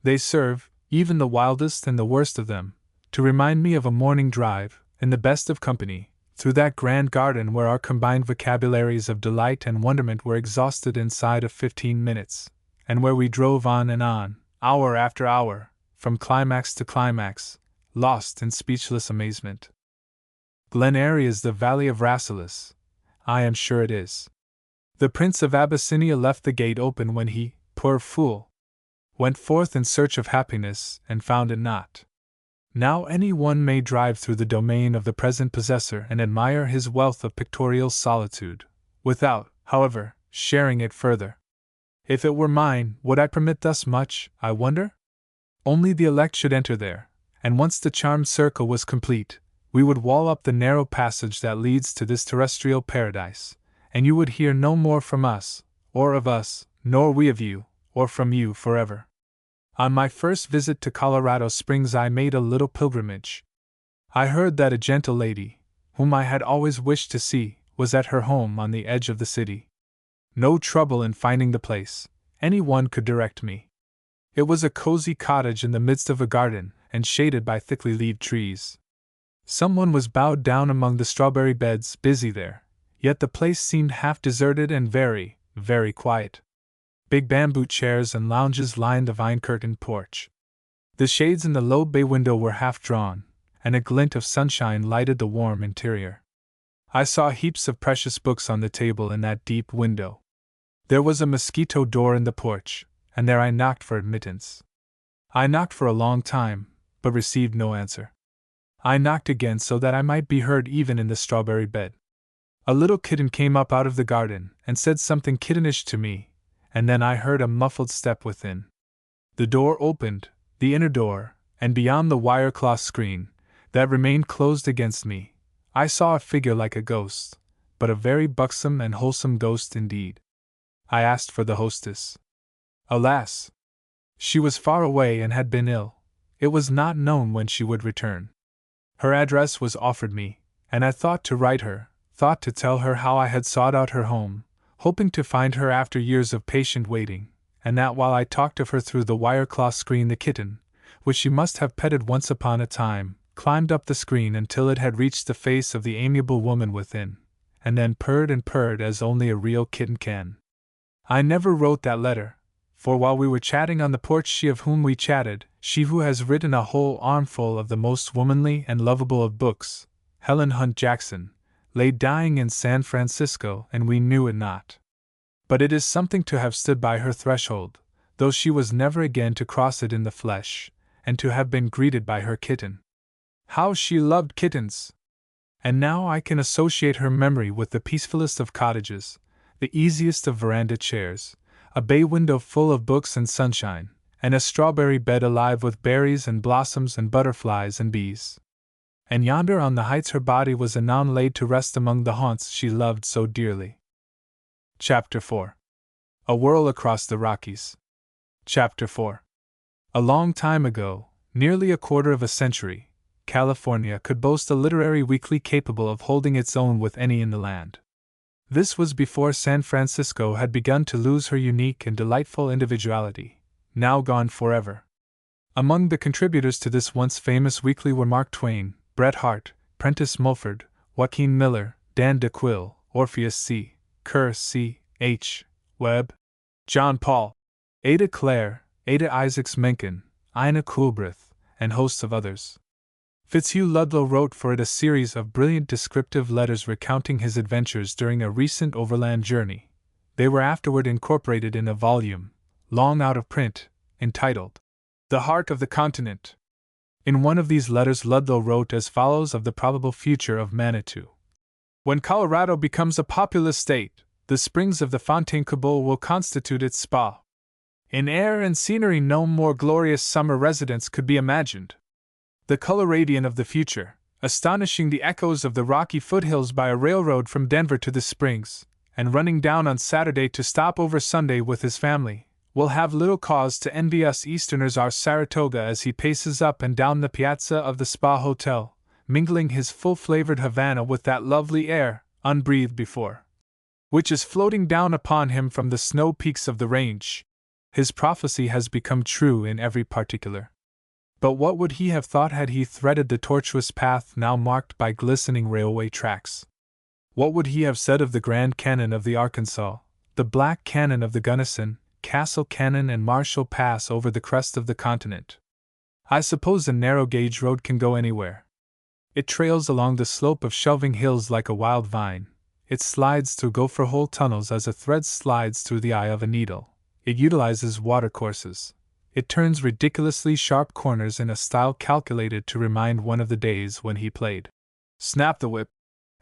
They serve, even the wildest and the worst of them, to remind me of a morning drive, in the best of company, through that grand garden where our combined vocabularies of delight and wonderment were exhausted inside of 15 minutes, and where we drove on and on, hour after hour, from climax to climax, lost in speechless amazement. Glen Eyre is the valley of Rasselas. I am sure it is. The Prince of Abyssinia left the gate open when he, poor fool, went forth in search of happiness and found it not. Now any one may drive through the domain of the present possessor and admire his wealth of pictorial solitude, without, however, sharing it further. If it were mine, would I permit thus much, I wonder? Only the elect should enter there, and once the charmed circle was complete, we would wall up the narrow passage that leads to this terrestrial paradise, and you would hear no more from us, or of us, nor we of you, or from you forever. On my first visit to Colorado Springs, I made a little pilgrimage. I heard that a gentle lady, whom I had always wished to see, was at her home on the edge of the city. No trouble in finding the place, any one could direct me. It was a cozy cottage in the midst of a garden, and shaded by thickly leaved trees. Someone was bowed down among the strawberry beds, busy there, yet the place seemed half deserted and very, very quiet. Big bamboo chairs and lounges lined the vine-curtained porch. The shades in the low bay window were half drawn, and a glint of sunshine lighted the warm interior. I saw heaps of precious books on the table in that deep window. There was a mosquito door in the porch, and there I knocked for admittance. I knocked for a long time, but received no answer. I knocked again so that I might be heard even in the strawberry bed. A little kitten came up out of the garden and said something kittenish to me, and then I heard a muffled step within. The door opened, the inner door, and beyond the wire-cloth screen, that remained closed against me, I saw a figure like a ghost, but a very buxom and wholesome ghost indeed. I asked for the hostess. Alas! She was far away and had been ill. It was not known when she would return. Her address was offered me, and I thought to write her, thought to tell her how I had sought out her home, hoping to find her after years of patient waiting, and that while I talked of her through the wire-cloth screen, the kitten, which she must have petted once upon a time, climbed up the screen until it had reached the face of the amiable woman within, and then purred and purred as only a real kitten can. I never wrote that letter, for while we were chatting on the porch, she of whom we chatted, she who has written a whole armful of the most womanly and lovable of books, Helen Hunt Jackson, lay dying in San Francisco, and we knew it not. But it is something to have stood by her threshold, though she was never again to cross it in the flesh, and to have been greeted by her kitten. How she loved kittens! And now I can associate her memory with the peacefulest of cottages, the easiest of veranda chairs, a bay window full of books and sunshine, and a strawberry bed alive with berries and blossoms and butterflies and bees. And yonder on the heights her body was anon laid to rest among the haunts she loved so dearly. Chapter 4. A Whirl Across the Rockies. Chapter 4. A long time ago, nearly a quarter of a century, California could boast a literary weekly capable of holding its own with any in the land. This was before San Francisco had begun to lose her unique and delightful individuality, now gone forever. Among the contributors to this once famous weekly were Mark Twain, Bret Harte, Prentice Mulford, Joaquin Miller, Dan DeQuille, Orpheus C. Kerr C. H. Webb, John Paul, Ada Clare, Ada Isaacs Mencken, Ina Coolbrith, and hosts of others. Fitzhugh Ludlow wrote for it a series of brilliant descriptive letters recounting his adventures during a recent overland journey. They were afterward incorporated in a volume, long out of print, entitled The Heart of the Continent. In one of these letters Ludlow wrote as follows of the probable future of Manitou. When Colorado becomes a populous state, the springs of the Fontainebleau will constitute its spa. In air and scenery no more glorious summer residence could be imagined. The color radiant of the future, astonishing the echoes of the rocky foothills by a railroad from Denver to the Springs, and running down on Saturday to stop over Sunday with his family, will have little cause to envy us Easterners our Saratoga as he paces up and down the piazza of the Spa Hotel, mingling his full-flavored Havana with that lovely air, unbreathed before, which is floating down upon him from the snow peaks of the range. His prophecy has become true in every particular. But what would he have thought had he threaded the tortuous path now marked by glistening railway tracks? What would he have said of the Grand Canyon of the Arkansas, the Black Canyon of the Gunnison, Castle Canyon and Marshall Pass over the crest of the continent? I suppose a narrow-gauge road can go anywhere. It trails along the slope of shelving hills like a wild vine. It slides through gopher-hole tunnels as a thread slides through the eye of a needle. It utilizes watercourses. It turns ridiculously sharp corners in a style calculated to remind one of the days when he played Snap the Whip,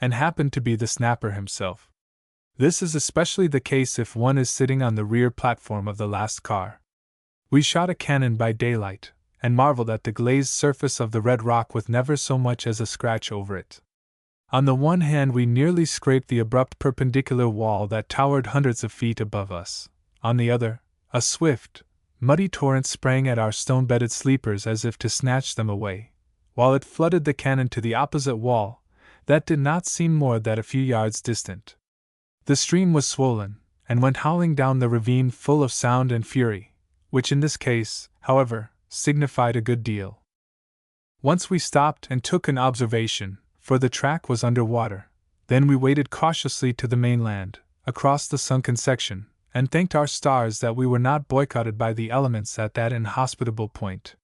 and happened to be the snapper himself. This is especially the case if one is sitting on the rear platform of the last car. We shot a cannon by daylight, and marveled at the glazed surface of the red rock with never so much as a scratch over it. On the one hand we nearly scraped the abrupt perpendicular wall that towered hundreds of feet above us. On the other, A swift, muddy torrent sprang at our stone-bedded sleepers as if to snatch them away, while it flooded the cannon to the opposite wall, that did not seem more than a few yards distant. The stream was swollen, and went howling down the ravine full of sound and fury, which in this case, however, signified a good deal. Once we stopped and took an observation, for the track was under water. Then we waded cautiously to the mainland, across the sunken section, and thanked our stars that we were not boycotted by the elements at that inhospitable point.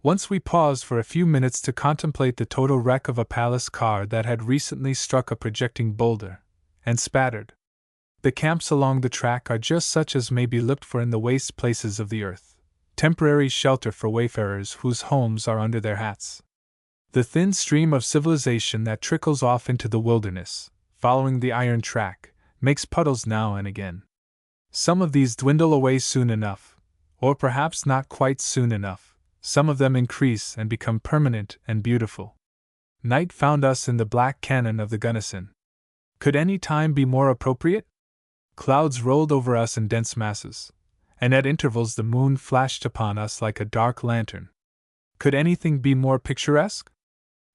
Once we paused for a few minutes to contemplate the total wreck of a palace car that had recently struck a projecting boulder, and spattered. The camps along the track are just such as may be looked for in the waste places of the earth, temporary shelter for wayfarers whose homes are under their hats. The thin stream of civilization that trickles off into the wilderness, following the iron track, makes puddles now and again. Some of these dwindle away soon enough, or perhaps not quite soon enough. Some of them increase and become permanent and beautiful. Night found us in the black cannon of the Gunnison. Could any time be more appropriate? Clouds rolled over us in dense masses, and at intervals the moon flashed upon us like a dark lantern. Could anything be more picturesque?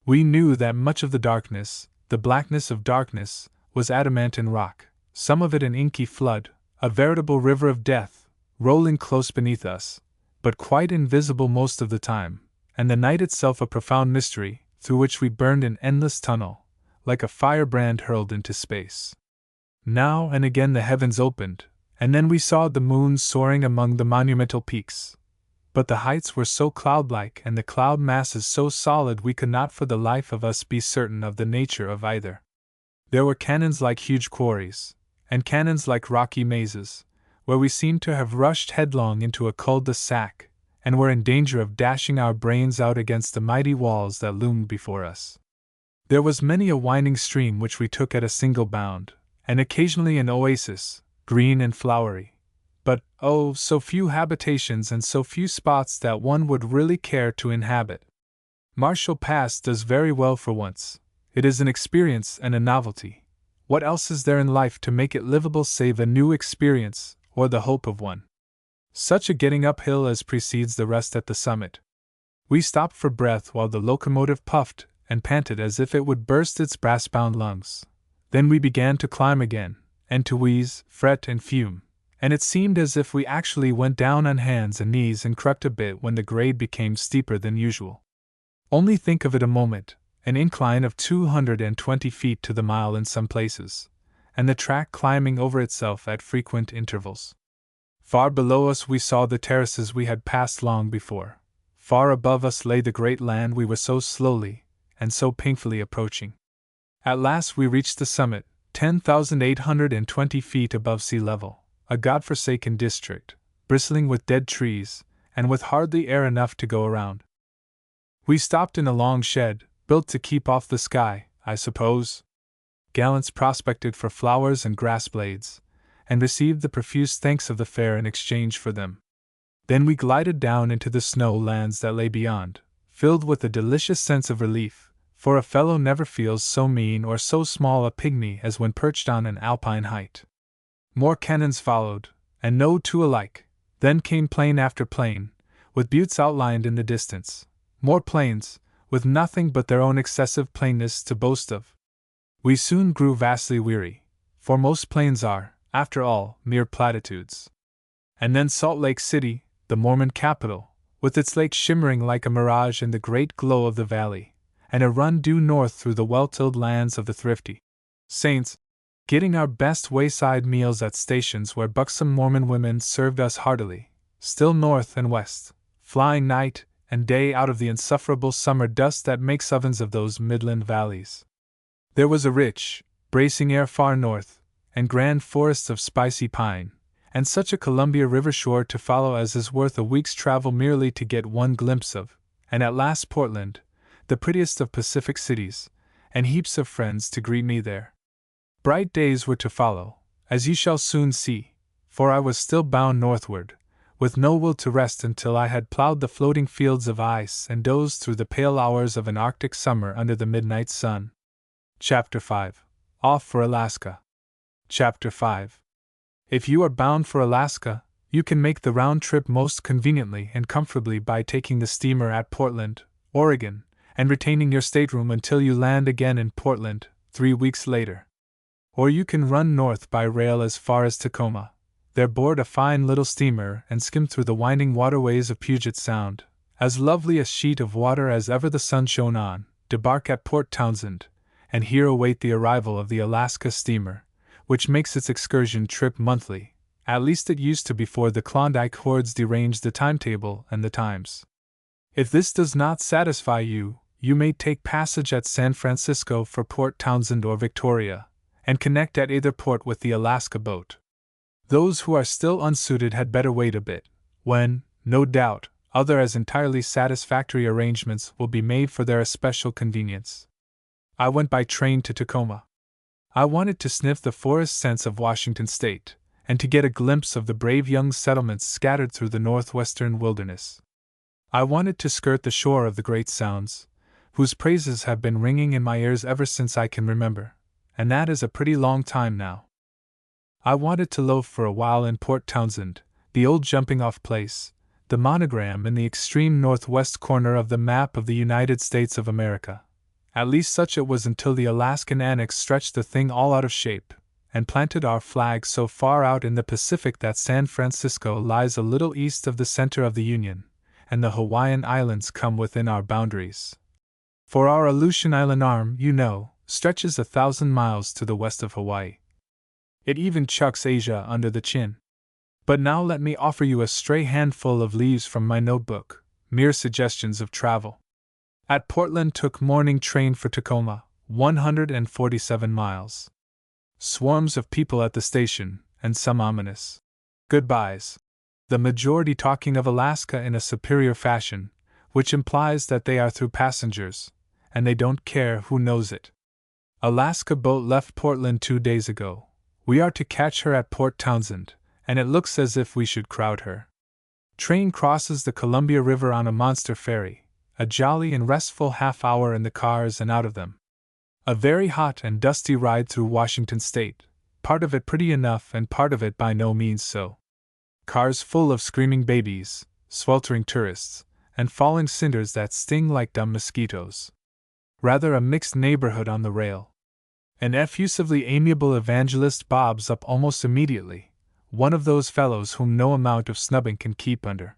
We knew that much of the darkness, the blackness of darkness, was adamantine rock, some of it an inky flood, a veritable river of death, rolling close beneath us, but quite invisible most of the time, and the night itself a profound mystery, through which we burned an endless tunnel, like a firebrand hurled into space. Now and again the heavens opened, and then we saw the moon soaring among the monumental peaks. But the heights were so cloud-like and the cloud masses so solid we could not for the life of us be certain of the nature of either. There were canyons like huge quarries, and canyons like rocky mazes, where we seemed to have rushed headlong into a cul-de-sac, and were in danger of dashing our brains out against the mighty walls that loomed before us. There was many a winding stream which we took at a single bound, and occasionally an oasis, green and flowery. But, oh, so few habitations and so few spots that one would really care to inhabit. Marshall Pass does very well for once. It is an experience and a novelty. What else is there in life to make it livable save a new experience, or the hope of one? Such a getting uphill as precedes the rest at the summit. We stopped for breath while the locomotive puffed and panted as if it would burst its brass-bound lungs. Then we began to climb again, and to wheeze, fret, and fume, and it seemed as if we actually went down on hands and knees and crept a bit when the grade became steeper than usual. Only think of it a moment, an incline of 220 feet to the mile in some places, and the track climbing over itself at frequent intervals. Far below us we saw the terraces we had passed long before. Far above us lay the great land we were so slowly and so painfully approaching. At last we reached the summit, 10,820 feet above sea level, a god-forsaken district, bristling with dead trees, and with hardly air enough to go around. We stopped in a long shed, built to keep off the sky, I suppose. Gallants prospected for flowers and grass blades, and received the profuse thanks of the fair in exchange for them. Then we glided down into the snow lands that lay beyond, filled with a delicious sense of relief, for a fellow never feels so mean or so small a pygmy as when perched on an alpine height. More cannons followed, and no two alike. Then came plain after plain, with buttes outlined in the distance. More plains, with nothing but their own excessive plainness to boast of. We soon grew vastly weary, for most plains are, after all, mere platitudes. And then Salt Lake City, the Mormon capital, with its lake shimmering like a mirage in the great glow of the valley, and a run due north through the well-tilled lands of the thrifty saints, getting our best wayside meals at stations where buxom Mormon women served us heartily, still north and west, flying night and day out of the insufferable summer dust that makes ovens of those midland valleys. There was a rich, bracing air far north, and grand forests of spicy pine, and such a Columbia River shore to follow as is worth a week's travel merely to get one glimpse of, and at last Portland, the prettiest of Pacific cities, and heaps of friends to greet me there. Bright days were to follow, as you shall soon see, for I was still bound northward, with no will to rest until I had plowed the floating fields of ice and dozed through the pale hours of an Arctic summer under the midnight sun. Chapter 5. Off for Alaska. Chapter 5. If you are bound for Alaska, You can make the round trip most conveniently and comfortably by taking the steamer at Portland, Oregon, and retaining your stateroom until you land again in Portland 3 weeks later. Or you can run north by rail as far as Tacoma, there board a fine little steamer and skim through the winding waterways of Puget Sound, as lovely a sheet of water as ever the sun shone on, debark at Port Townsend, and here await the arrival of the Alaska steamer, which makes its excursion trip monthly. At least it used to before the Klondike hordes deranged the timetable and the times. If this does not satisfy you, you may take passage at San Francisco for Port Townsend or Victoria, and connect at either port with the Alaska boat. Those who are still unsuited had better wait a bit, when, no doubt, other as entirely satisfactory arrangements will be made for their especial convenience. I went by train to Tacoma. I wanted to sniff the forest scents of Washington State, and to get a glimpse of the brave young settlements scattered through the northwestern wilderness. I wanted to skirt the shore of the great sounds, whose praises have been ringing in my ears ever since I can remember, and that is a pretty long time now. I wanted to loaf for a while in Port Townsend, the old jumping-off place, the monogram in the extreme northwest corner of the map of the United States of America. At least such it was until the Alaskan annex stretched the thing all out of shape, and planted our flag so far out in the Pacific that San Francisco lies a little east of the center of the Union, and the Hawaiian Islands come within our boundaries. For our Aleutian Island arm, you know, stretches 1,000 miles to the west of Hawaii. It even chucks Asia under the chin. But now let me offer you a stray handful of leaves from my notebook, mere suggestions of travel. At Portland took morning train for Tacoma, 147 miles. Swarms of people at the station, and some ominous goodbyes. The majority talking of Alaska in a superior fashion, which implies that they are through passengers, and they don't care who knows it. Alaska boat left Portland 2 days ago. We are to catch her at Port Townsend, and it looks as if we should crowd her. Train crosses the Columbia River on a monster ferry, a jolly and restful half-hour in the cars and out of them. A very hot and dusty ride through Washington State, part of it pretty enough and part of it by no means so. Cars full of screaming babies, sweltering tourists, and falling cinders that sting like dumb mosquitoes. Rather a mixed neighborhood on the rail. An effusively amiable evangelist bobs up almost immediately, one of those fellows whom no amount of snubbing can keep under.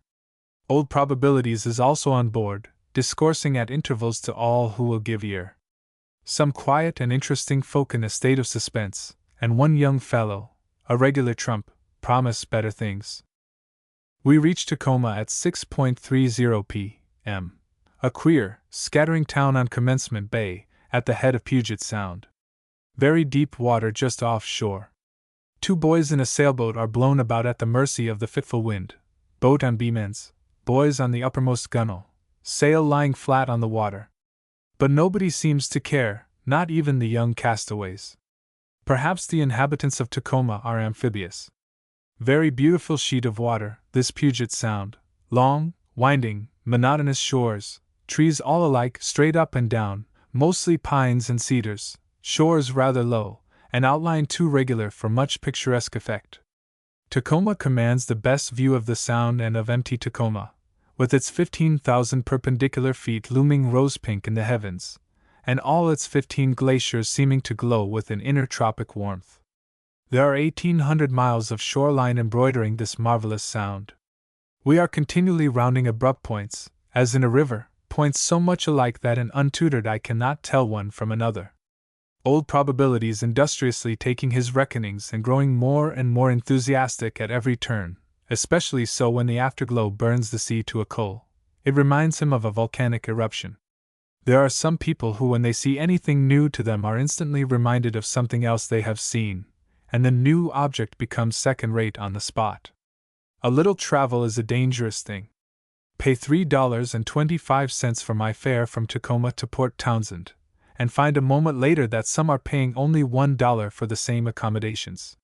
Old Probabilities is also on board, discoursing at intervals to all who will give ear. Some quiet and interesting folk in a state of suspense, and one young fellow, a regular trump, promise better things. We reached Tacoma at 6:30 p.m., a queer, scattering town on Commencement Bay, at the head of Puget Sound. Very deep water just offshore. 2 boys in a sailboat are blown about at the mercy of the fitful wind, boat on beam ends, boys on the uppermost gunwale, sail lying flat on the water. But nobody seems to care, not even the young castaways. Perhaps the inhabitants of Tacoma are amphibious. Very beautiful sheet of water, this Puget Sound. Long, winding, monotonous shores, trees all alike straight up and down, mostly pines and cedars, shores rather low, and outline too regular for much picturesque effect. Tacoma commands the best view of the Sound and of empty Tacoma, with its 15,000 perpendicular feet looming rose-pink in the heavens, and all its 15 glaciers seeming to glow with an inner tropic warmth. There are 1,800 miles of shoreline embroidering this marvelous Sound. We are continually rounding abrupt points, as in a river, points so much alike that an untutored eye cannot tell one from another. Old Probabilities industriously taking his reckonings and growing more and more enthusiastic at every turn, especially so when the afterglow burns the sea to a coal. It reminds him of a volcanic eruption. There are some people who, when they see anything new to them, are instantly reminded of something else they have seen, and the new object becomes second-rate on the spot. A little travel is a dangerous thing. Pay $3.25 for my fare from Tacoma to Port Townsend, and find a moment later that some are paying only $1 for the same accommodations.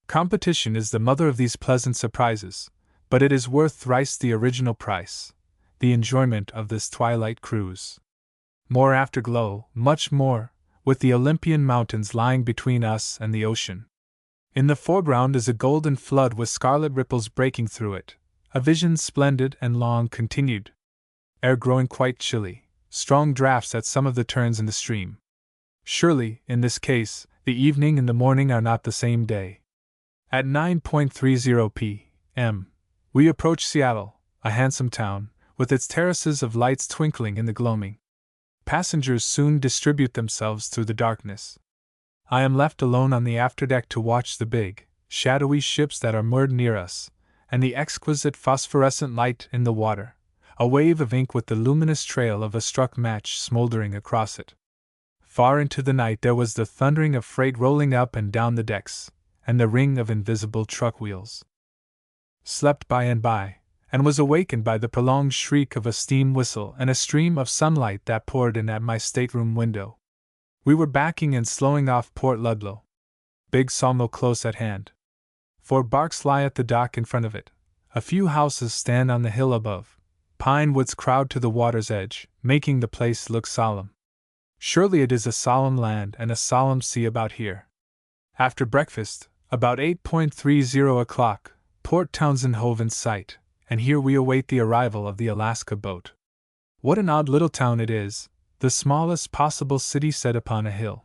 Competition is the mother of these pleasant surprises, but it is worth thrice the original price, the enjoyment of this twilight cruise. More afterglow, much more, with the Olympian mountains lying between us and the ocean. In the foreground is a golden flood with scarlet ripples breaking through it, a vision splendid and long continued. Air growing quite chilly, strong draughts at some of the turns in the stream. Surely, in this case, the evening and the morning are not the same day. At 9:30 p.m., we approach Seattle, a handsome town, with its terraces of lights twinkling in the gloaming. Passengers soon distribute themselves through the darkness. I am left alone on the afterdeck to watch the big, shadowy ships that are moored near us, and the exquisite phosphorescent light in the water, a wave of ink with the luminous trail of a struck match smoldering across it. Far into the night there was the thundering of freight rolling up and down the decks, and the ring of invisible truck wheels. Slept by, and was awakened by the prolonged shriek of a steam whistle and a stream of sunlight that poured in at my stateroom window. We were backing and slowing off Port Ludlow. Big sawmill close at hand. 4 barks lie at the dock in front of it. A few houses stand on the hill above. Pine woods crowd to the water's edge, making the place look solemn. Surely it is a solemn land and a solemn sea about here. After breakfast, about 8:30 o'clock, Port Townsend hove in sight, and here we await the arrival of the Alaska boat. What an odd little town it is, the smallest possible city set upon a hill.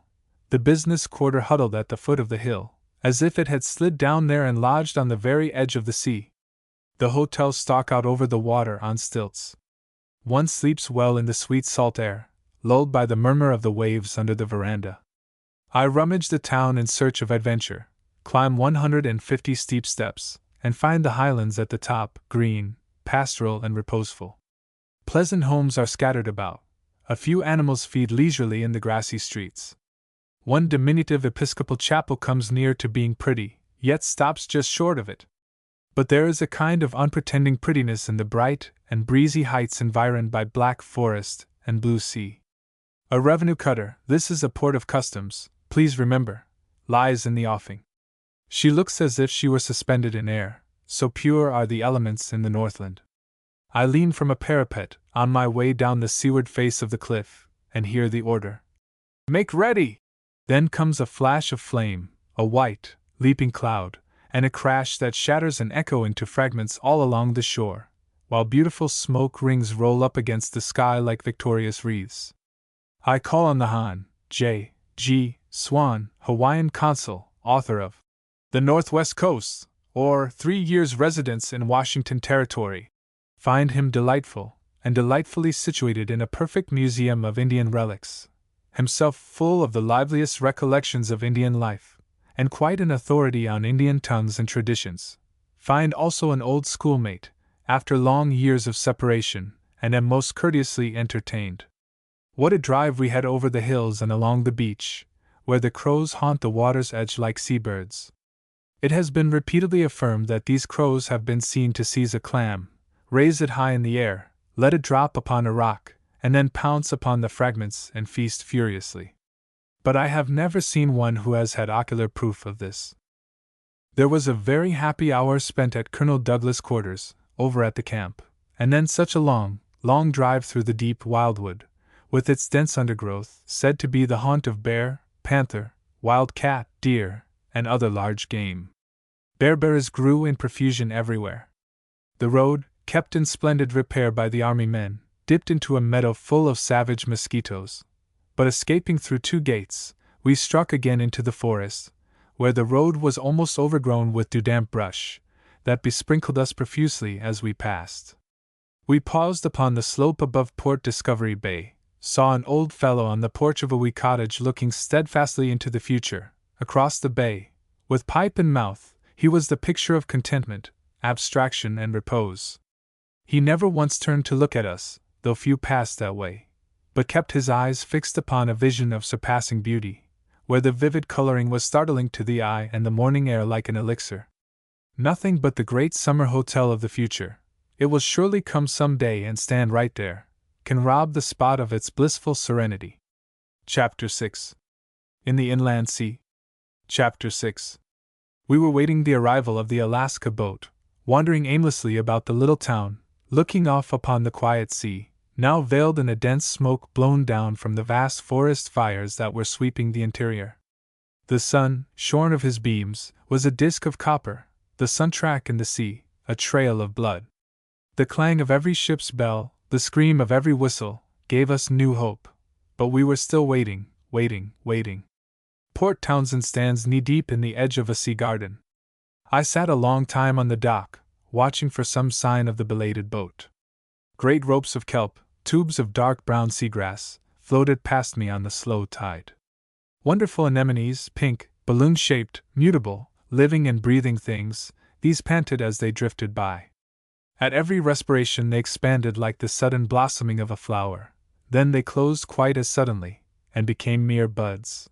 The business quarter huddled at the foot of the hill, as if it had slid down there and lodged on the very edge of the sea. The hotels stalk out over the water on stilts. One sleeps well in the sweet salt air, lulled by the murmur of the waves under the veranda. I rummage the town in search of adventure, climb 150 steep steps, and find the highlands at the top, green, pastoral, and reposeful. Pleasant homes are scattered about. A few animals feed leisurely in the grassy streets. One diminutive Episcopal chapel comes near to being pretty, yet stops just short of it. But there is a kind of unpretending prettiness in the bright and breezy heights environed by black forest and blue sea. A revenue cutter, this is a port of customs, please remember, lies in the offing. She looks as if she were suspended in air, so pure are the elements in the Northland. I lean from a parapet, on my way down the seaward face of the cliff, and hear the order. Make ready! Then comes a flash of flame, a white, leaping cloud, and a crash that shatters and echo into fragments all along the shore, while beautiful smoke rings roll up against the sky like victorious wreaths. I call on the Hon. J. G. Swan, Hawaiian consul, author of The Northwest Coast, or 3 Years' Residence in Washington Territory. Find him delightful, and delightfully situated in a perfect museum of Indian relics, himself full of the liveliest recollections of Indian life, and quite an authority on Indian tongues and traditions. Find also an old schoolmate, after long years of separation, and am most courteously entertained. What a drive we had over the hills and along the beach, where the crows haunt the water's edge like seabirds. It has been repeatedly affirmed that these crows have been seen to seize a clam, raise it high in the air, let it drop upon a rock, and then pounce upon the fragments and feast furiously. But I have never seen one who has had ocular proof of this. There was a very happy hour spent at Colonel Douglas' quarters, over at the camp, and then such a long, long drive through the deep wildwood, with its dense undergrowth, said to be the haunt of bear, panther, wild cat, deer, and other large game. Bearberries grew in profusion everywhere. The road, kept in splendid repair by the army men, dipped into a meadow full of savage mosquitoes, but escaping through 2 gates, we struck again into the forest, where the road was almost overgrown with dewdamp brush, that besprinkled us profusely as we passed. We paused upon the slope above Port Discovery Bay, saw an old fellow on the porch of a wee cottage looking steadfastly into the future, across the bay, with pipe in mouth. He was the picture of contentment, abstraction, and repose. He never once turned to look at us, though few passed that way, but kept his eyes fixed upon a vision of surpassing beauty, where the vivid coloring was startling to the eye and the morning air like an elixir. Nothing but the great summer hotel of the future, it will surely come some day and stand right there, can rob the spot of its blissful serenity. Chapter 6. In the Inland Sea. Chapter 6. We were waiting the arrival of the Alaska boat, wandering aimlessly about the little town, looking off upon the quiet sea, now veiled in a dense smoke blown down from the vast forest fires that were sweeping the interior. The sun, shorn of his beams, was a disk of copper, the sun track in the sea, a trail of blood. The clang of every ship's bell, the scream of every whistle, gave us new hope. But we were still waiting. Port Townsend stands knee-deep in the edge of a sea garden. I sat a long time on the dock, watching for some sign of the belated boat. Great ropes of kelp, tubes of dark brown seagrass, floated past me on the slow tide. Wonderful anemones, pink, balloon-shaped, mutable, living and breathing things, these panted as they drifted by. At every respiration they expanded like the sudden blossoming of a flower, then they closed quite as suddenly, and became mere buds.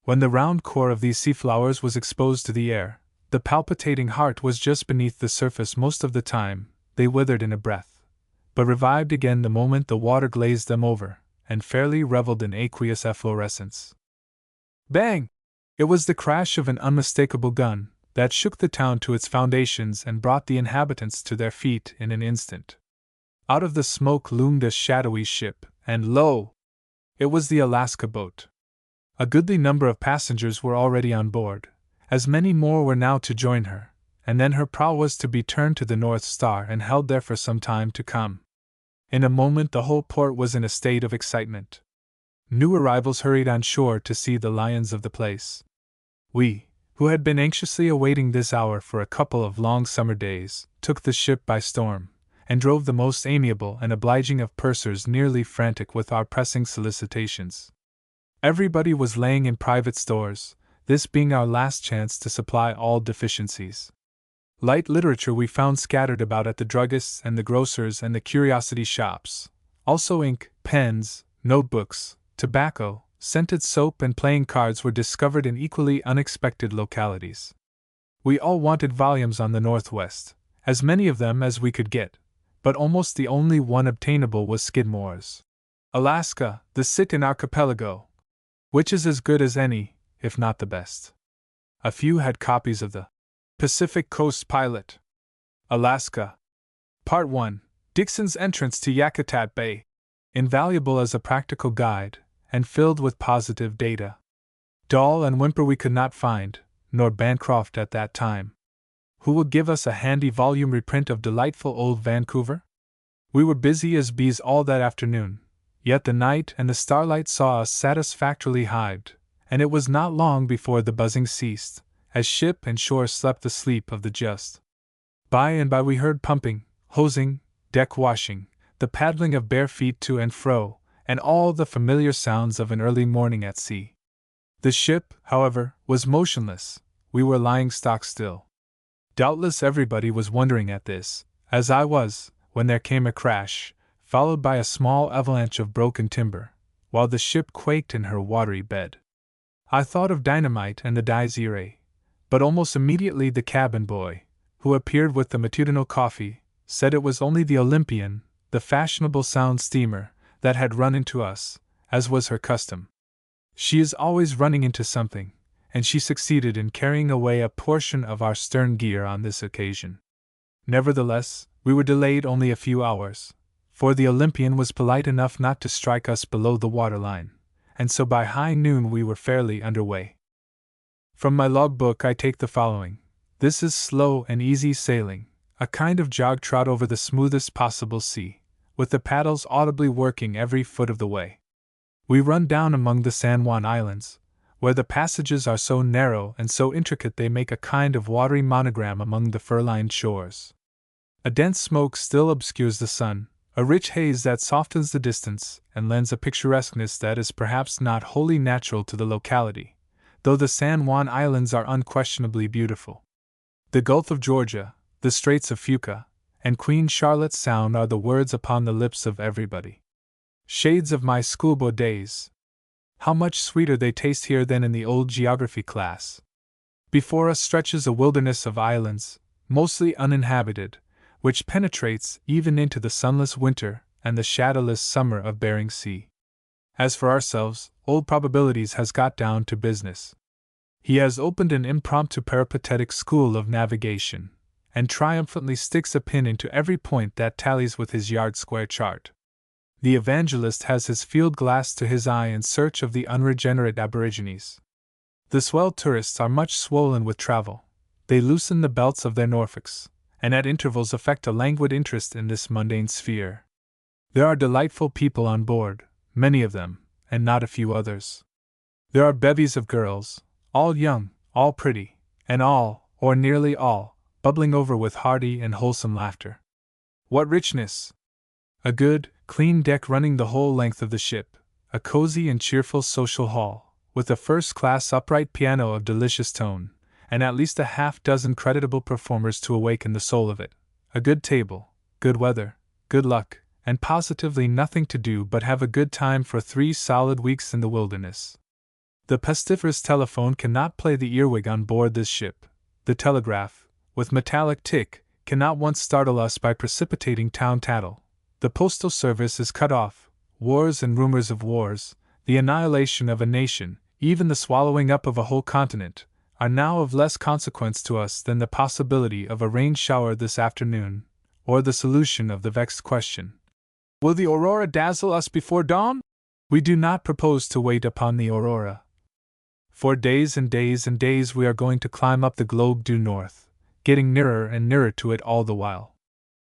When the round core of these sea flowers was exposed to the air, the palpitating heart was just beneath the surface most of the time, they withered in a breath, but revived again the moment the water glazed them over, and fairly reveled in aqueous efflorescence. Bang! It was the crash of an unmistakable gun that shook the town to its foundations and brought the inhabitants to their feet in an instant. Out of the smoke loomed a shadowy ship, and lo! It was the Alaska boat. A goodly number of passengers were already on board, as many more were now to join her, and then her prow was to be turned to the North Star and held there for some time to come. In a moment the whole port was in a state of excitement. New arrivals hurried on shore to see the lions of the place. We, who had been anxiously awaiting this hour for a couple of long summer days, took the ship by storm, and drove the most amiable and obliging of pursers nearly frantic with our pressing solicitations. Everybody was laying in private stores, this being our last chance to supply all deficiencies. Light literature we found scattered about at the druggists and the grocers and the curiosity shops, also ink, pens, notebooks, tobacco, scented soap and playing cards were discovered in equally unexpected localities. We all wanted volumes on the Northwest, as many of them as we could get, but almost the only one obtainable was Skidmore's Alaska, the Sit-in Archipelago, which is as good as any, if not the best. A few had copies of the Pacific Coast Pilot. Alaska. Part 1. Dixon's Entrance to Yakutat Bay. Invaluable as a practical guide, and filled with positive data. Dahl and Whymper we could not find, nor Bancroft at that time. Who would give us a handy volume reprint of delightful old Vancouver? We were busy as bees all that afternoon, yet the night and the starlight saw us satisfactorily hived, and it was not long before the buzzing ceased, as ship and shore slept the sleep of the just. By and by we heard pumping, hosing, deck washing, the paddling of bare feet to and fro, and all the familiar sounds of an early morning at sea. The ship, however, was motionless, we were lying stock still. Doubtless everybody was wondering at this, as I was, when there came a crash, followed by a small avalanche of broken timber, while the ship quaked in her watery bed. I thought of dynamite and the dies irae, but almost immediately the cabin boy, who appeared with the matutinal coffee, said it was only the Olympian, the fashionable sound steamer, that had run into us, as was her custom. She is always running into something, and she succeeded in carrying away a portion of our stern gear on this occasion. Nevertheless, we were delayed only a few hours, for the Olympian was polite enough not to strike us below the waterline, and so by high noon we were fairly under way. From my logbook I take the following. This is slow and easy sailing, a kind of jog-trot over the smoothest possible sea, with the paddles audibly working every foot of the way. We run down among the San Juan Islands, where the passages are so narrow and so intricate they make a kind of watery monogram among the fur-lined shores. A dense smoke still obscures the sun, a rich haze that softens the distance and lends a picturesqueness that is perhaps not wholly natural to the locality, though the San Juan Islands are unquestionably beautiful. The Gulf of Georgia, the Straits of Fuca, and Queen Charlotte's Sound are the words upon the lips of everybody. Shades of my schoolboy days! How much sweeter they taste here than in the old geography class. Before us stretches a wilderness of islands, mostly uninhabited, which penetrates even into the sunless winter and the shadowless summer of Bering Sea. As for ourselves, Old Probabilities has got down to business. He has opened an impromptu peripatetic school of navigation, and triumphantly sticks a pin into every point that tallies with his yard-square chart. The evangelist has his field glass to his eye in search of the unregenerate aborigines. The swell tourists are much swollen with travel. They loosen the belts of their Norfolks, and at intervals affect a languid interest in this mundane sphere. There are delightful people on board, many of them, and not a few others. There are bevies of girls, all young, all pretty, and all, or nearly all, bubbling over with hearty and wholesome laughter. What richness! A good, clean deck running the whole length of the ship, a cozy and cheerful social hall, with a first-class upright piano of delicious tone, and at least a half-dozen creditable performers to awaken the soul of it, a good table, good weather, good luck, and positively nothing to do but have a good time for 3 solid weeks in the wilderness. The pestiferous telephone cannot play the earwig on board this ship. The telegraph, with metallic tick, cannot once startle us by precipitating town tattle. The postal service is cut off. Wars and rumors of wars, the annihilation of a nation, even the swallowing up of a whole continent, are now of less consequence to us than the possibility of a rain shower this afternoon, or the solution of the vexed question: will the aurora dazzle us before dawn? We do not propose to wait upon the aurora. For days and days and days we are going to climb up the globe due north, getting nearer and nearer to it all the while.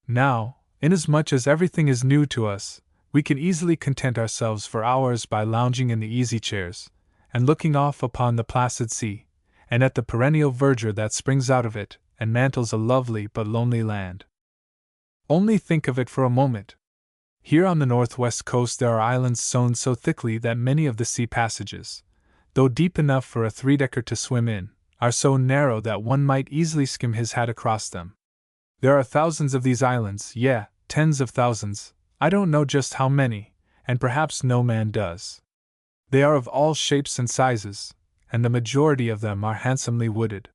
Now, inasmuch as everything is new to us, we can easily content ourselves for hours by lounging in the easy chairs, and looking off upon the placid sea, and at the perennial verdure that springs out of it, and mantles a lovely but lonely land. Only think of it for a moment. Here on the northwest coast there are islands sown so thickly that many of the sea passages, though deep enough for a 3-decker to swim in, are so narrow that one might easily skim his hat across them. There are thousands of these islands, tens of thousands, I don't know just how many, and perhaps no man does. They are of all shapes and sizes, and the majority of them are handsomely wooded.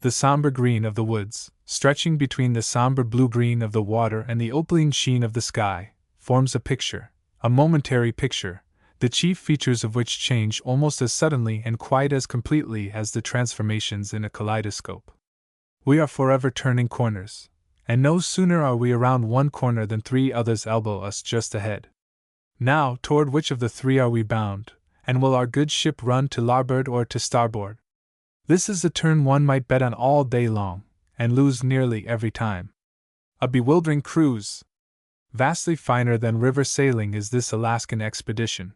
The somber green of the woods, stretching between the somber blue-green of the water and the opaline sheen of the sky, forms a picture, a momentary picture, the chief features of which change almost as suddenly and quite as completely as the transformations in a kaleidoscope. We are forever turning corners, and no sooner are we around one corner than 3 others elbow us just ahead. Now, toward which of the 3 are we bound, and will our good ship run to larboard or to starboard? This is a turn one might bet on all day long, and lose nearly every time. A bewildering cruise! Vastly finer than river sailing is this Alaskan expedition.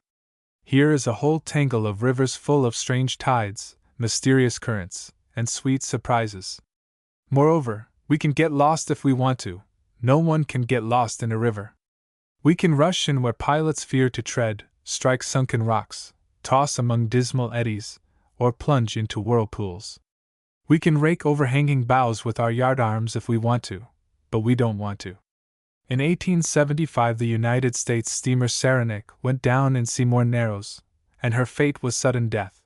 Here is a whole tangle of rivers full of strange tides, mysterious currents, and sweet surprises. Moreover, we can get lost if we want to. No one can get lost in a river. We can rush in where pilots fear to tread, strike sunken rocks, toss among dismal eddies, or plunge into whirlpools. We can rake overhanging boughs with our yardarms if we want to, but we don't want to. In 1875 the United States steamer Saranac went down in Seymour Narrows, and her fate was sudden death.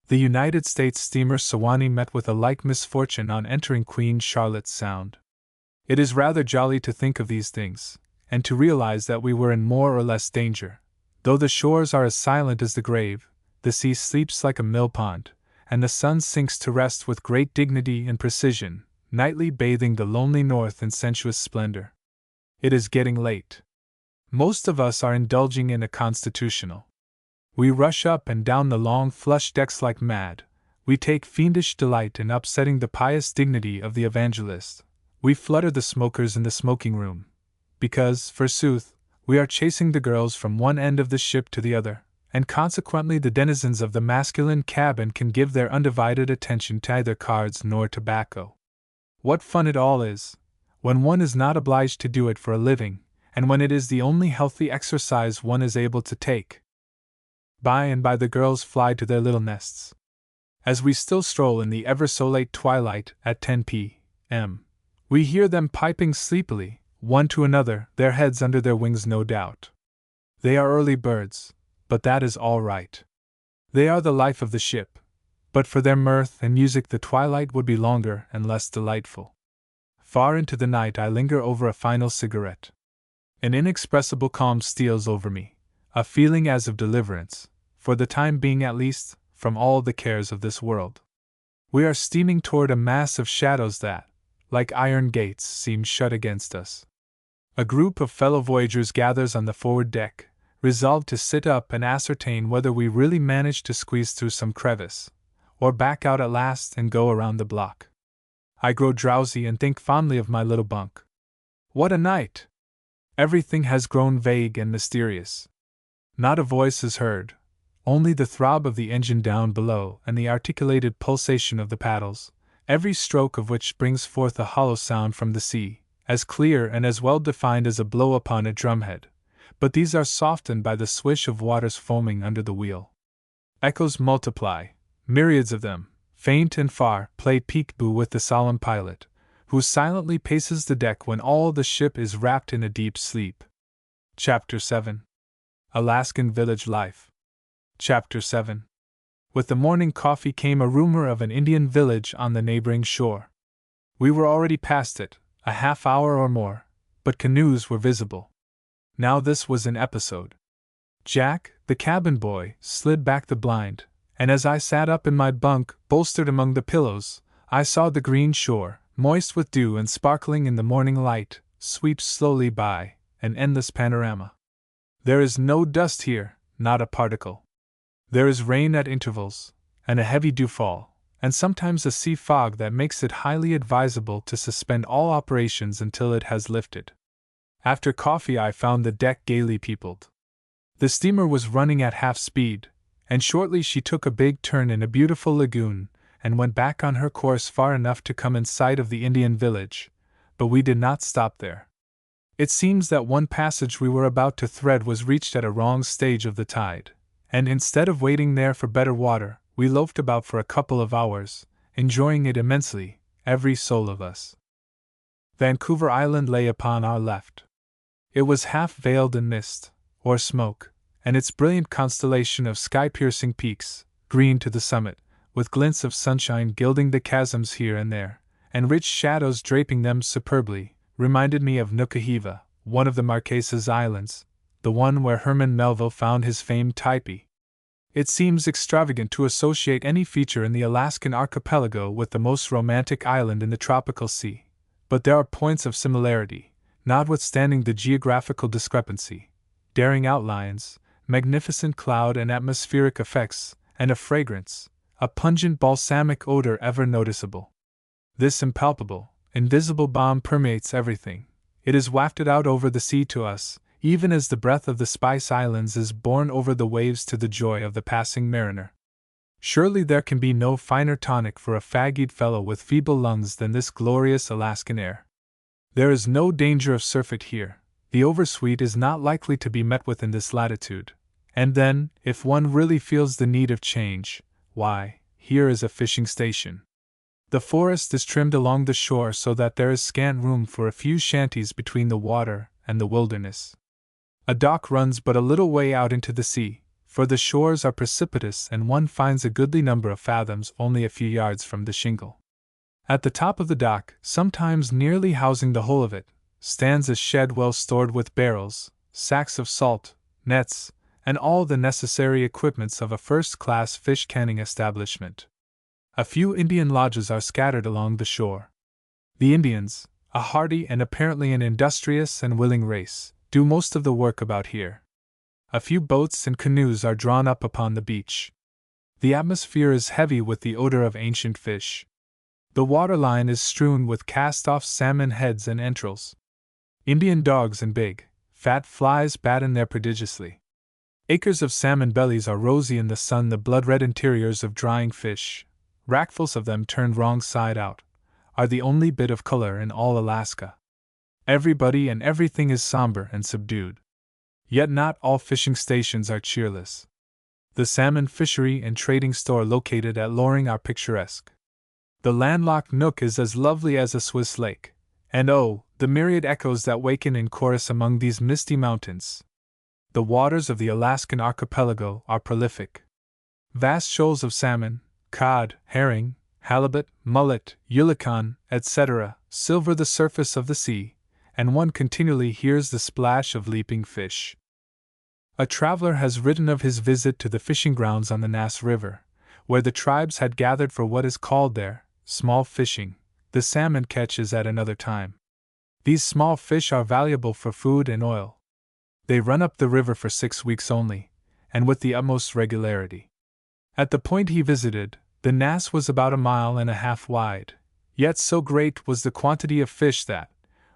The United States steamer Sewanee met with a like misfortune on entering Queen Charlotte's Sound. It is rather jolly to think of these things, and to realize that we were in more or less danger. Though the shores are as silent as the grave, the sea sleeps like a mill-pond, and the sun sinks to rest with great dignity and precision, nightly bathing the lonely north in sensuous splendor. It is getting late. Most of us are indulging in a constitutional. We rush up and down the long flush decks like mad. We take fiendish delight in upsetting the pious dignity of the evangelist. We flutter the smokers in the smoking room, because, forsooth, we are chasing the girls from one end of the ship to the other, and consequently the denizens of the masculine cabin can give their undivided attention to either cards nor tobacco. What fun it all is, when one is not obliged to do it for a living, and when it is the only healthy exercise one is able to take. By and by the girls fly to their little nests. As we still stroll in the ever so late twilight at 10 p.m., we hear them piping sleepily, one to another, their heads under their wings no doubt. They are early birds, but that is all right. They are the life of the ship. But for their mirth and music the twilight would be longer and less delightful. Far into the night I linger over a final cigarette. An inexpressible calm steals over me, a feeling as of deliverance, for the time being at least, from all the cares of this world. We are steaming toward a mass of shadows that, like iron gates, seem shut against us. A group of fellow voyagers gathers on the forward deck, resolved to sit up and ascertain whether we really manage to squeeze through some crevice, or back out at last and go around the block. I grow drowsy and think fondly of my little bunk. What a night! Everything has grown vague and mysterious. Not a voice is heard, only the throb of the engine down below and the articulated pulsation of the paddles, every stroke of which brings forth a hollow sound from the sea, as clear and as well defined as a blow upon a drumhead, but these are softened by the swish of waters foaming under the wheel. Echoes multiply, myriads of them, faint and far, play peek-boo with the solemn pilot, who silently paces the deck when all the ship is wrapped in a deep sleep. Chapter 7. Alaskan Village Life. Chapter 7. With the morning coffee came a rumor of an Indian village on the neighboring shore. We were already past it, a half hour or more, but canoes were visible. Now this was an episode. Jack, the cabin boy, slid back the blind, and as I sat up in my bunk, bolstered among the pillows, I saw the green shore, moist with dew and sparkling in the morning light, sweep slowly by, an endless panorama. There is no dust here, not a particle. There is rain at intervals, and a heavy dewfall, and sometimes a sea fog that makes it highly advisable to suspend all operations until it has lifted. After coffee I found the deck gaily peopled. The steamer was running at half speed, and shortly she took a big turn in a beautiful lagoon, and went back on her course far enough to come in sight of the Indian village, but we did not stop there. It seems that one passage we were about to thread was reached at a wrong stage of the tide, and instead of waiting there for better water, we loafed about for a couple of hours, enjoying it immensely, every soul of us. Vancouver Island lay upon our left. It was half veiled in mist, or smoke, and its brilliant constellation of sky-piercing peaks, green to the summit, with glints of sunshine gilding the chasms here and there, and rich shadows draping them superbly, reminded me of Nukuhiva, one of the Marquesas Islands, the one where Herman Melville found his famed taipi. It seems extravagant to associate any feature in the Alaskan archipelago with the most romantic island in the tropical sea, but there are points of similarity, notwithstanding the geographical discrepancy: daring outlines, magnificent cloud and atmospheric effects, and a fragrance, a pungent balsamic odor ever noticeable. This impalpable, invisible balm permeates everything. It is wafted out over the sea to us, even as the breath of the Spice Islands is borne over the waves to the joy of the passing mariner. Surely there can be no finer tonic for a fagged fellow with feeble lungs than this glorious Alaskan air. There is no danger of surfeit here. The oversweet is not likely to be met with in this latitude. And then, if one really feels the need of change, why, here is a fishing station. The forest is trimmed along the shore so that there is scant room for a few shanties between the water and the wilderness. A dock runs but a little way out into the sea, for the shores are precipitous and one finds a goodly number of fathoms only a few yards from the shingle. At the top of the dock, sometimes nearly housing the whole of it, stands a shed well stored with barrels, sacks of salt, nets, and all the necessary equipments of a first-class fish canning establishment. A few Indian lodges are scattered along the shore. The Indians, a hardy and apparently an industrious and willing race, do most of the work about here. A few boats and canoes are drawn up upon the beach. The atmosphere is heavy with the odor of ancient fish. The waterline is strewn with cast-off salmon heads and entrails. Indian dogs and big, fat flies batten there prodigiously. Acres of salmon bellies are rosy in the sun, the blood-red interiors of drying fish, rackfuls of them turned wrong side out, are the only bit of color in all Alaska. Everybody and everything is somber and subdued. Yet not all fishing stations are cheerless. The salmon fishery and trading store located at Loring are picturesque. The landlocked nook is as lovely as a Swiss lake, and oh, the myriad echoes that waken in chorus among these misty mountains. The waters of the Alaskan archipelago are prolific. Vast shoals of salmon, cod, herring, halibut, mullet, eulachon, etc., silver the surface of the sea, and one continually hears the splash of leaping fish. A traveler has written of his visit to the fishing grounds on the Nass River, where the tribes had gathered for what is called there small fishing. The salmon catch is at another time. These small fish are valuable for food and oil. They run up the river for 6 weeks only, and with the utmost regularity. At the point he visited, The nass was about 1.5 miles wide, yet so great was the quantity of fish that,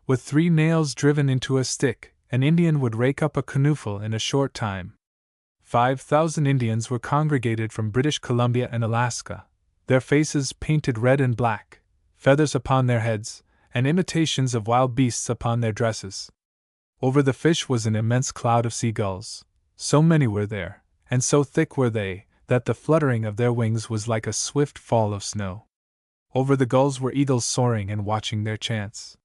with 3 nails driven into a stick, an Indian would rake up a canoeful in a short time. 5,000 Indians were congregated from British Columbia and Alaska, their faces painted red and black, feathers upon their heads, and imitations of wild beasts upon their dresses. Over the fish was an immense cloud of seagulls. So many were there, and so thick were they, that the fluttering of their wings was like a swift fall of snow. Over the gulls were eagles soaring and watching their chance.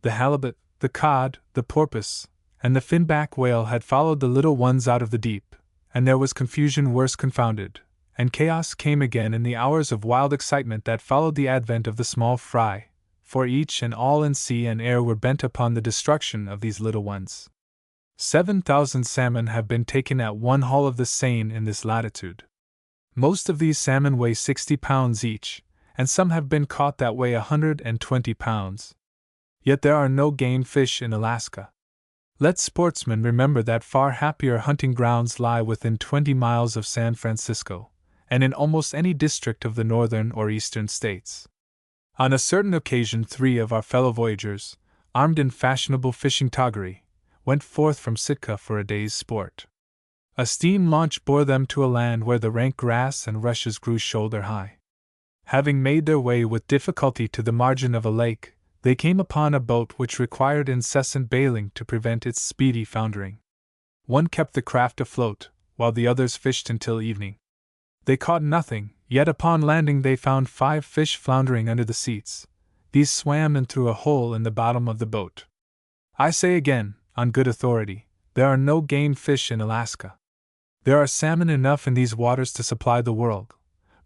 The halibut, the cod, the porpoise, and the finback whale had followed the little ones out of the deep, and there was confusion worse confounded, and chaos came again in the hours of wild excitement that followed the advent of the small fry, for each and all in sea and air were bent upon the destruction of these little ones. 7,000 salmon have been taken at one haul of the Seine in this latitude. Most of these salmon weigh 60 pounds each, and some have been caught that weigh 120 pounds. Yet there are no game fish in Alaska. Let sportsmen remember that far happier hunting grounds lie within 20 miles of San Francisco, and in almost any district of the northern or eastern states. On a certain occasion 3 of our fellow voyagers, armed in fashionable fishing toggery, went forth from Sitka for a day's sport. A steam launch bore them to a land where the rank grass and rushes grew shoulder high. Having made their way with difficulty to the margin of a lake, they came upon a boat which required incessant bailing to prevent its speedy foundering. One kept the craft afloat, while the others fished until evening. They caught nothing, yet upon landing they found 5 fish floundering under the seats. These swam in through a hole in the bottom of the boat. I say again, on good authority, there are no game fish in Alaska. There are salmon enough in these waters to supply the world,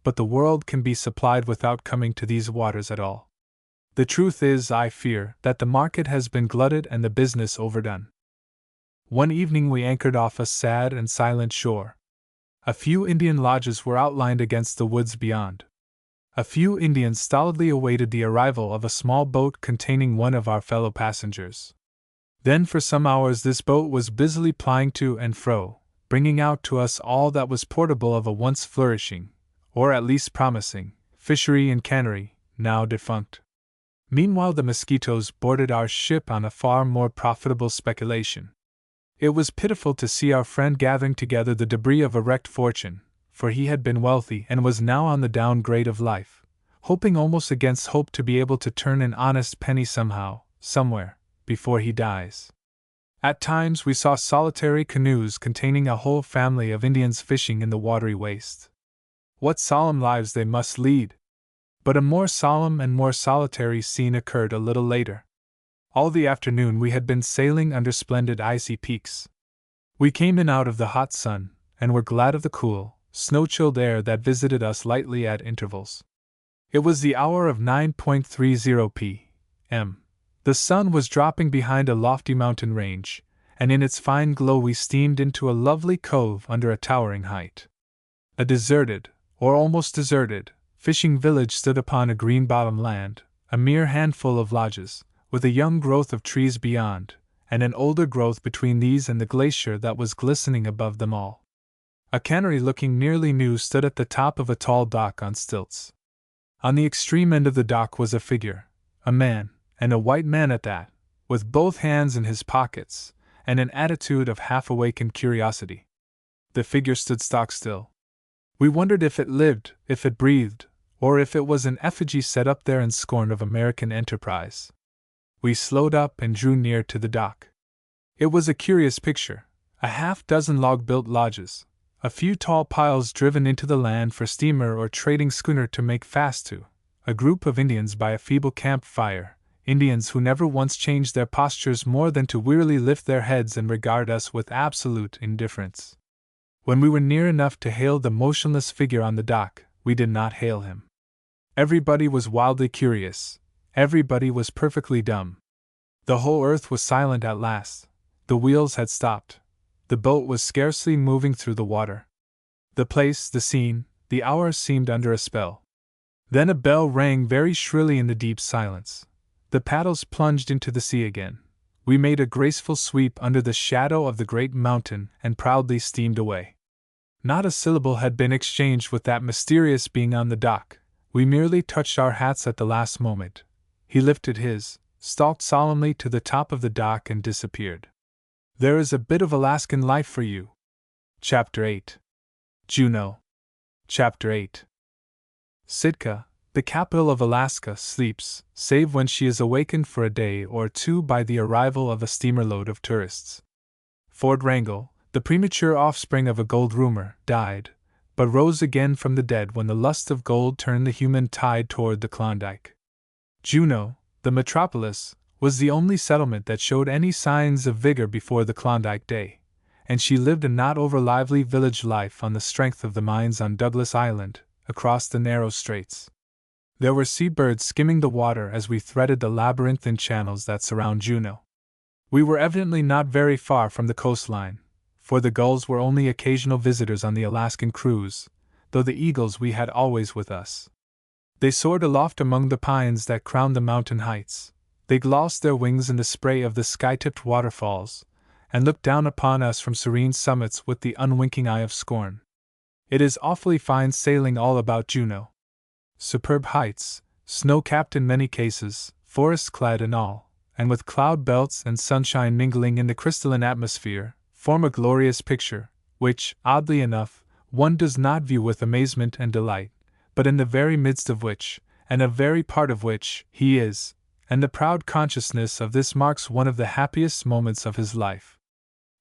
but the world can be supplied without coming to these waters at all. The truth is, I fear, that the market has been glutted and the business overdone. One evening we anchored off a sad and silent shore. A few Indian lodges were outlined against the woods beyond. A few Indians stolidly awaited the arrival of a small boat containing one of our fellow passengers. Then for some hours this boat was busily plying to and fro, bringing out to us all that was portable of a once flourishing, or at least promising, fishery and cannery, now defunct. Meanwhile the mosquitoes boarded our ship on a far more profitable speculation. It was pitiful to see our friend gathering together the debris of a wrecked fortune, for he had been wealthy and was now on the downgrade of life, hoping almost against hope to be able to turn an honest penny somehow, somewhere, before he dies. At times we saw solitary canoes containing a whole family of Indians fishing in the watery waste. What solemn lives they must lead! But a more solemn and more solitary scene occurred a little later. All the afternoon we had been sailing under splendid icy peaks. We came in out of the hot sun, and were glad of the cool, snow-chilled air that visited us lightly at intervals. It was the hour of 9:30 p.m. The sun was dropping behind a lofty mountain range, and in its fine glow we steamed into a lovely cove under a towering height. A deserted, or almost deserted, fishing village stood upon a green bottom land, a mere handful of lodges, with a young growth of trees beyond, and an older growth between these and the glacier that was glistening above them all. A cannery looking nearly new stood at the top of a tall dock on stilts. On the extreme end of the dock was a figure, a man, and a white man at that, with both hands in his pockets, and an attitude of half-awakened curiosity. The figure stood stock still. We wondered if it lived, if it breathed, or if it was an effigy set up there in scorn of American enterprise. We slowed up and drew near to the dock. It was a curious picture, a half-dozen log-built lodges, a few tall piles driven into the land for steamer or trading schooner to make fast to, a group of Indians by a feeble camp-fire, Indians who never once changed their postures more than to wearily lift their heads and regard us with absolute indifference. When we were near enough to hail the motionless figure on the dock, we did not hail him. Everybody was wildly curious. Everybody was perfectly dumb. The whole earth was silent at last. The wheels had stopped. The boat was scarcely moving through the water. The place, the scene, the hours seemed under a spell. Then a bell rang very shrilly in the deep silence. The paddles plunged into the sea again. We made a graceful sweep under the shadow of the great mountain and proudly steamed away. Not a syllable had been exchanged with that mysterious being on the dock. We merely touched our hats at the last moment. He lifted his, stalked solemnly to the top of the dock and disappeared. There is a bit of Alaskan life for you. Chapter 8. Juneau. Chapter 8. Sitka, the capital of Alaska, sleeps, save when she is awakened for a day or two by the arrival of a steamer-load of tourists. Fort Wrangell, the premature offspring of a gold rumor, died, but rose again from the dead when the lust of gold turned the human tide toward the Klondike. Juneau, the metropolis, was the only settlement that showed any signs of vigor before the Klondike day, and she lived a not over-lively village life on the strength of the mines on Douglas Island, across the narrow straits. There were seabirds skimming the water as we threaded the labyrinthine channels that surround Juneau. We were evidently not very far from the coastline, for the gulls were only occasional visitors on the Alaskan cruise, though the eagles we had always with us. They soared aloft among the pines that crowned the mountain heights. They glossed their wings in the spray of the sky-tipped waterfalls, and looked down upon us from serene summits with the unwinking eye of scorn. It is awfully fine sailing all about Juneau. Superb heights, snow-capped in many cases, forest-clad in all, and with cloud belts and sunshine mingling in the crystalline atmosphere, form a glorious picture, which, oddly enough, one does not view with amazement and delight, but in the very midst of which, and a very part of which, he is, and the proud consciousness of this marks one of the happiest moments of his life.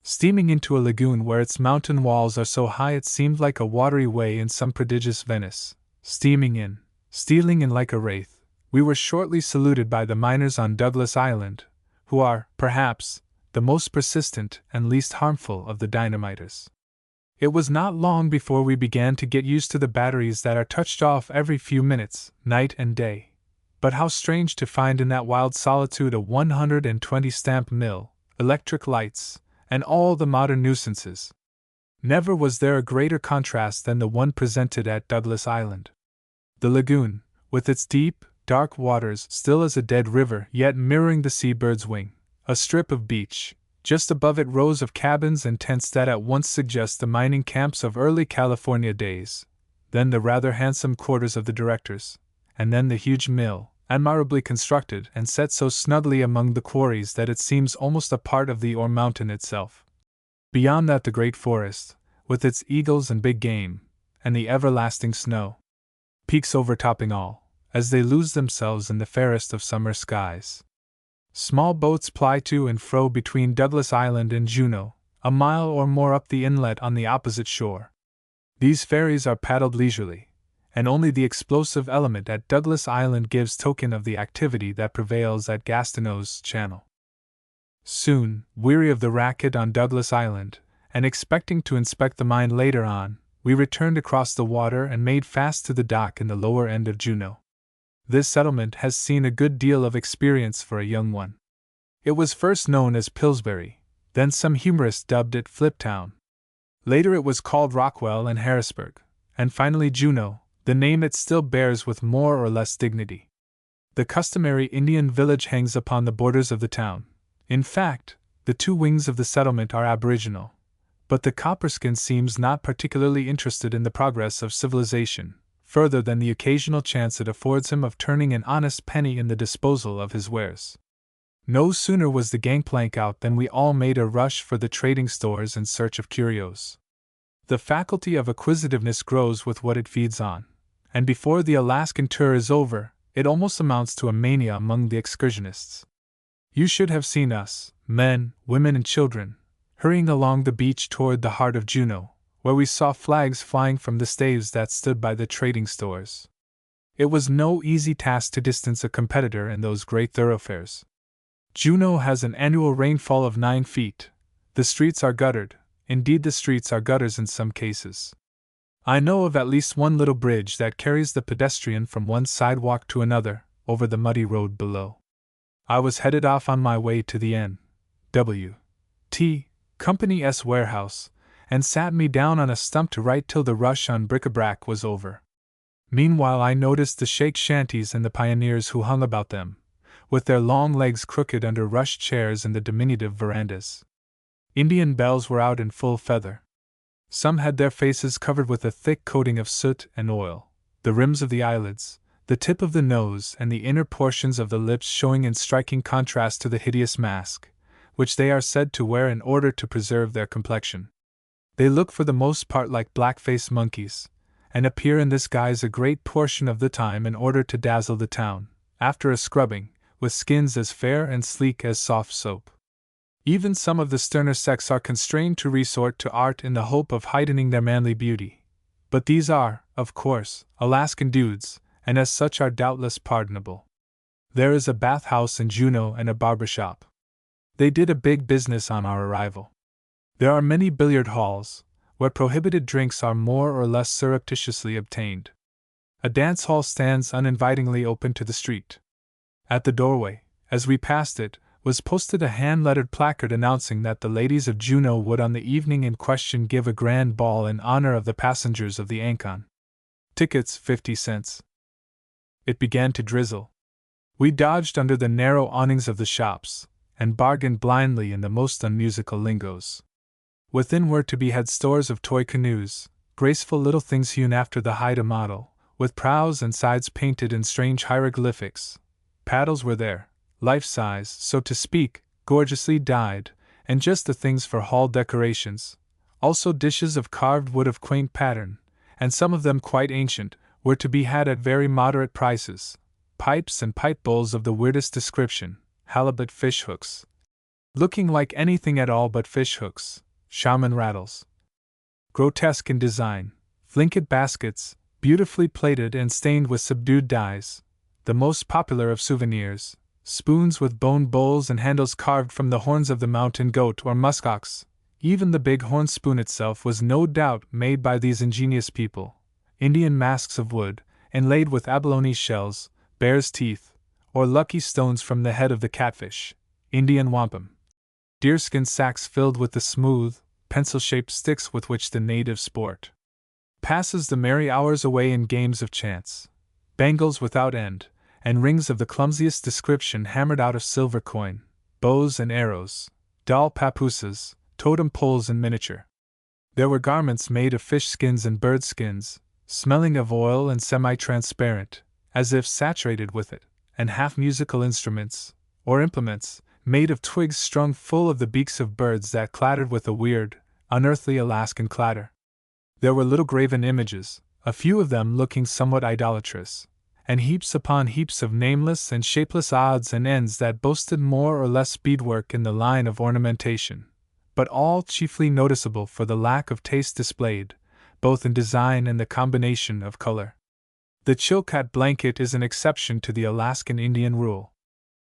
Steaming into a lagoon where its mountain walls are so high it seemed like a watery way in some prodigious Venice, stealing in like a wraith, we were shortly saluted by the miners on Douglas Island, who are, perhaps, the most persistent and least harmful of the dynamiters. It was not long before we began to get used to the batteries that are touched off every few minutes, night and day. But how strange to find in that wild solitude a 120 stamp mill, electric lights, and all the modern nuisances. Never was there a greater contrast than the one presented at Douglas Island. The lagoon, with its deep, dark waters still as a dead river yet mirroring the seabird's wing, a strip of beach, just above it rows of cabins and tents that at once suggest the mining camps of early California days, then the rather handsome quarters of the directors, and then the huge mill, admirably constructed and set so snugly among the quarries that it seems almost a part of the ore mountain itself. Beyond that the great forest, with its eagles and big game, and the everlasting snow. Peaks overtopping all, as they lose themselves in the fairest of summer skies. Small boats ply to and fro between Douglas Island and Juneau, a mile or more up the inlet on the opposite shore. These ferries are paddled leisurely, and only the explosive element at Douglas Island gives token of the activity that prevails at Gastineau's Channel. Soon, weary of the racket on Douglas Island, and expecting to inspect the mine later on, we returned across the water and made fast to the dock in the lower end of Juneau. This settlement has seen a good deal of experience for a young one. It was first known as Pillsbury, then some humorists dubbed it Fliptown. Later it was called Rockwell and Harrisburg, and finally Juneau, the name it still bears with more or less dignity. The customary Indian village hangs upon the borders of the town. In fact, the two wings of the settlement are aboriginal, but the copperskin seems not particularly interested in the progress of civilization, further than the occasional chance it affords him of turning an honest penny in the disposal of his wares. No sooner was the gangplank out than we all made a rush for the trading stores in search of curios. The faculty of acquisitiveness grows with what it feeds on, and before the Alaskan tour is over, it almost amounts to a mania among the excursionists. You should have seen us, men, women, and children, hurrying along the beach toward the heart of Juneau, where we saw flags flying from the staves that stood by the trading stores. It was no easy task to distance a competitor in those great thoroughfares. Juneau has an annual rainfall of 9 feet. The streets are guttered, indeed the streets are gutters in some cases. I know of at least one little bridge that carries the pedestrian from one sidewalk to another, over the muddy road below. I was headed off on my way to the N.W.T. Company S warehouse, and sat me down on a stump to write till the rush on bric-a-brac was over. Meanwhile I noticed the shake shanties and the pioneers who hung about them, with their long legs crooked under rush chairs in the diminutive verandas. Indian belles were out in full feather. Some had their faces covered with a thick coating of soot and oil, the rims of the eyelids, the tip of the nose, and the inner portions of the lips showing in striking contrast to the hideous mask, which they are said to wear in order to preserve their complexion. They look for the most part like black-faced monkeys, and appear in this guise a great portion of the time in order to dazzle the town, after a scrubbing, with skins as fair and sleek as soft soap. Even some of the sterner sex are constrained to resort to art in the hope of heightening their manly beauty. But these are, of course, Alaskan dudes, and as such are doubtless pardonable. There is a bathhouse in Juneau and a barber shop. They did a big business on our arrival. There are many billiard halls, where prohibited drinks are more or less surreptitiously obtained. A dance hall stands uninvitingly open to the street. At the doorway, as we passed it, was posted a hand-lettered placard announcing that the ladies of Juneau would on the evening in question give a grand ball in honor of the passengers of the Ancon. Tickets 50 cents. It began to drizzle. We dodged under the narrow awnings of the shops, and bargained blindly in the most unmusical lingos. Within were to be had stores of toy canoes, graceful little things hewn after the Haida model, with prows and sides painted in strange hieroglyphics. Paddles were there, life-size, so to speak, gorgeously dyed, and just the things for hall decorations. Also dishes of carved wood of quaint pattern, and some of them quite ancient, were to be had at very moderate prices. Pipes and pipe bowls of the weirdest description, halibut fish hooks, looking like anything at all but fish hooks, shaman rattles, grotesque in design, flinket baskets, beautifully plated and stained with subdued dyes, the most popular of souvenirs, spoons with bone bowls and handles carved from the horns of the mountain goat or muskox. Even the big horn spoon itself was no doubt made by these ingenious people. Indian masks of wood, inlaid with abalone shells, bear's teeth, or lucky stones from the head of the catfish, Indian wampum. Deerskin sacks filled with the smooth, pencil-shaped sticks with which the natives sport. Passes the merry hours away in games of chance. Bangles without end, and rings of the clumsiest description hammered out of silver coin, bows and arrows, doll papooses, totem poles in miniature. There were garments made of fish skins and bird skins, smelling of oil and semi-transparent, as if saturated with it, and half-musical instruments, or implements, made of twigs strung full of the beaks of birds that clattered with a weird, unearthly Alaskan clatter. There were little graven images, a few of them looking somewhat idolatrous, and heaps upon heaps of nameless and shapeless odds and ends that boasted more or less beadwork in the line of ornamentation, but all chiefly noticeable for the lack of taste displayed, both in design and the combination of color. The Chilkat blanket is an exception to the Alaskan Indian rule.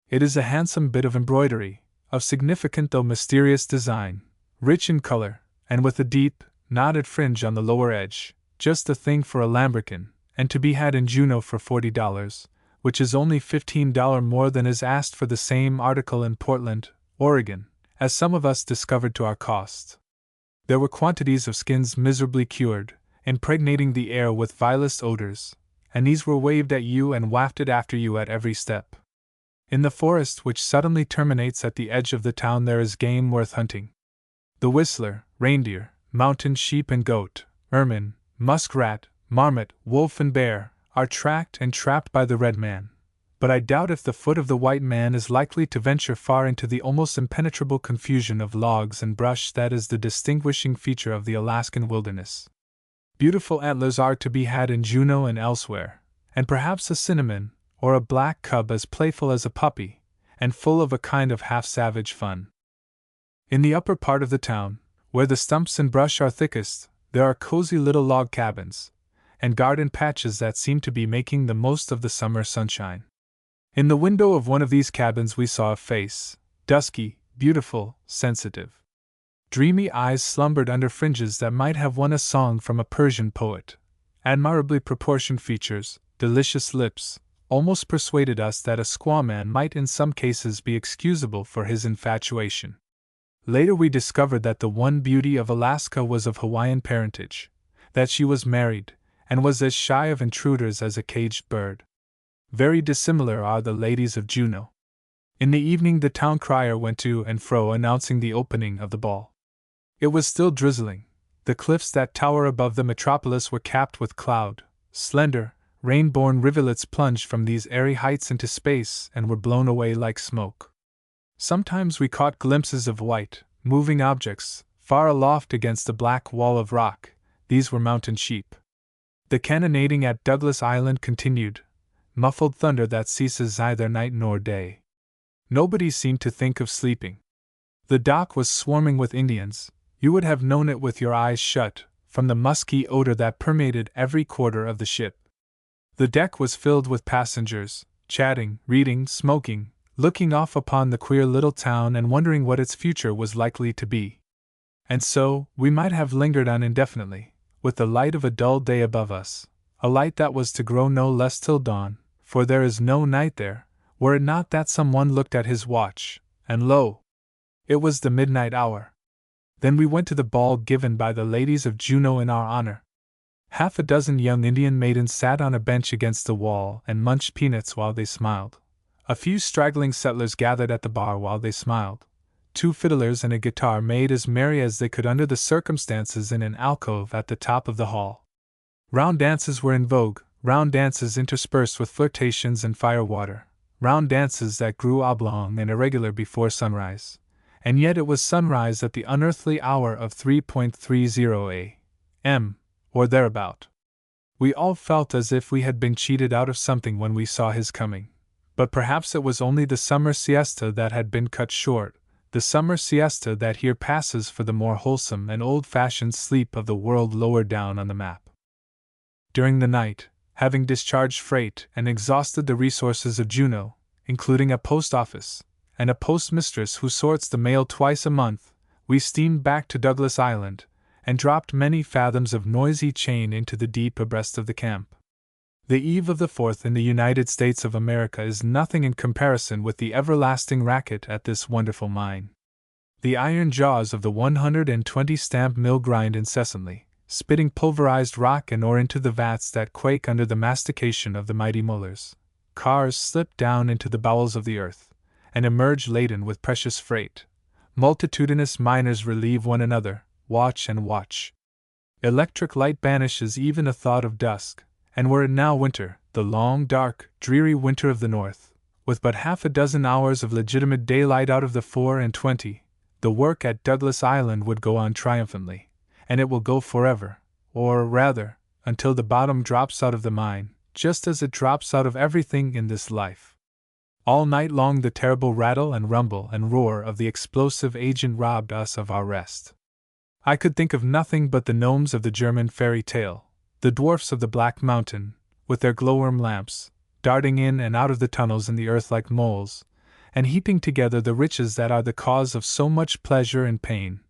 It is a handsome bit of embroidery, of significant though mysterious design, rich in color, and with a deep, knotted fringe on the lower edge, just the thing for a lambrequin, and to be had in Juneau for $40, which is only $15 more than is asked for the same article in Portland, Oregon, as some of us discovered to our cost. There were quantities of skins miserably cured, impregnating the air with vilest odors, and these were waved at you and wafted after you at every step. In the forest which suddenly terminates at the edge of the town there is game worth hunting. The whistler, reindeer, mountain sheep and goat, ermine, muskrat, marmot, wolf and bear, are tracked and trapped by the red man, but I doubt if the foot of the white man is likely to venture far into the almost impenetrable confusion of logs and brush that is the distinguishing feature of the Alaskan wilderness. Beautiful antlers are to be had in Juneau and elsewhere, and perhaps a cinnamon, or a black cub as playful as a puppy, and full of a kind of half-savage fun. In the upper part of the town, where the stumps and brush are thickest, there are cozy little log cabins, and garden patches that seem to be making the most of the summer sunshine. In the window of one of these cabins we saw a face, dusky, beautiful, sensitive. Dreamy eyes slumbered under fringes that might have won a song from a Persian poet. Admirably proportioned features, delicious lips, almost persuaded us that a squaw man might in some cases be excusable for his infatuation. Later we discovered that the one beauty of Alaska was of Hawaiian parentage, that she was married, and was as shy of intruders as a caged bird. Very dissimilar are the ladies of Juneau. In the evening the town crier went to and fro announcing the opening of the ball. It was still drizzling, The cliffs that tower above the metropolis were capped with cloud. Slender, rain-born rivulets plunged from these airy heights into space and were blown away like smoke. Sometimes we caught glimpses of white, moving objects, far aloft against the black wall of rock. These were mountain sheep. The cannonading at Douglas Island continued, muffled thunder that ceases neither night nor day. Nobody seemed to think of sleeping. The dock was swarming with Indians. You would have known it with your eyes shut, from the musky odor that permeated every quarter of the ship. The deck was filled with passengers, chatting, reading, smoking, looking off upon the queer little town and wondering what its future was likely to be. And so, we might have lingered on indefinitely, with the light of a dull day above us, a light that was to grow no less till dawn, for there is no night there, were it not that someone looked at his watch, and lo! It was the midnight hour. Then we went to the ball given by the ladies of Juneau in our honor. Half a dozen young Indian maidens sat on a bench against the wall and munched peanuts while they smiled. A few straggling settlers gathered at the bar while they smiled. 2 fiddlers and a guitar made as merry as they could under the circumstances in an alcove at the top of the hall. Round dances were in vogue, round dances interspersed with flirtations and firewater, round dances that grew oblong and irregular before sunrise. And yet it was sunrise at the unearthly hour of 3:30 a.m., or thereabout. We all felt as if we had been cheated out of something when we saw his coming. But perhaps it was only the summer siesta that had been cut short, the summer siesta that here passes for the more wholesome and old-fashioned sleep of the world lower down on the map. During the night, having discharged freight and exhausted the resources of Juneau, including a post office, and a postmistress who sorts the mail twice a month, we steamed back to Douglas Island, and dropped many fathoms of noisy chain into the deep abreast of the camp. The eve of the 4th in the United States of America is nothing in comparison with the everlasting racket at this wonderful mine. The iron jaws of the 120 stamp mill grind incessantly, spitting pulverized rock and ore into the vats that quake under the mastication of the mighty molars. Cars slip down into the bowels of the earth, and emerge laden with precious freight. Multitudinous miners relieve one another, watch and watch. Electric light banishes even a thought of dusk, and were it now winter, the long, dark, dreary winter of the north, with but half a dozen hours of legitimate daylight out of the 24, the work at Douglas Island would go on triumphantly, and it will go forever, or rather, until the bottom drops out of the mine, just as it drops out of everything in this life. All night long the terrible rattle and rumble and roar of the explosive agent robbed us of our rest. I could think of nothing but the gnomes of the German fairy tale, the dwarfs of the Black Mountain, with their glowworm lamps, darting in and out of the tunnels in the earth like moles, and heaping together the riches that are the cause of so much pleasure and pain,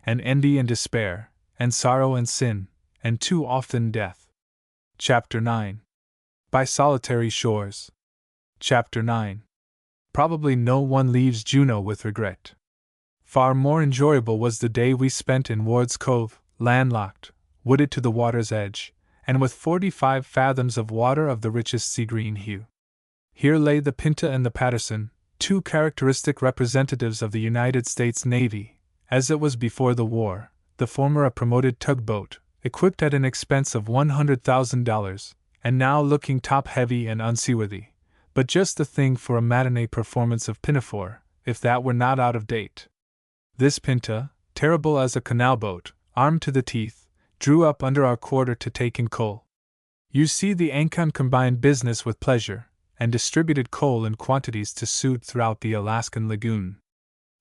and envy and despair, and sorrow and sin, and too often death. Chapter 9. By Solitary Shores. Chapter 9. Probably no one leaves Juneau with regret. Far more enjoyable was the day we spent in Ward's Cove, landlocked, wooded to the water's edge, and with 45 fathoms of water of the richest sea-green hue. Here lay the Pinta and the Patterson, 2 characteristic representatives of the United States Navy, as it was before the war, the former a promoted tugboat, equipped at an expense of $100,000, and now looking top-heavy and unseaworthy, but just the thing for a matinee performance of Pinafore, if that were not out of date. This Pinta, terrible as a canal boat, armed to the teeth, drew up under our quarter to take in coal. You see, the Ancon combined business with pleasure, and distributed coal in quantities to suit throughout the Alaskan lagoon.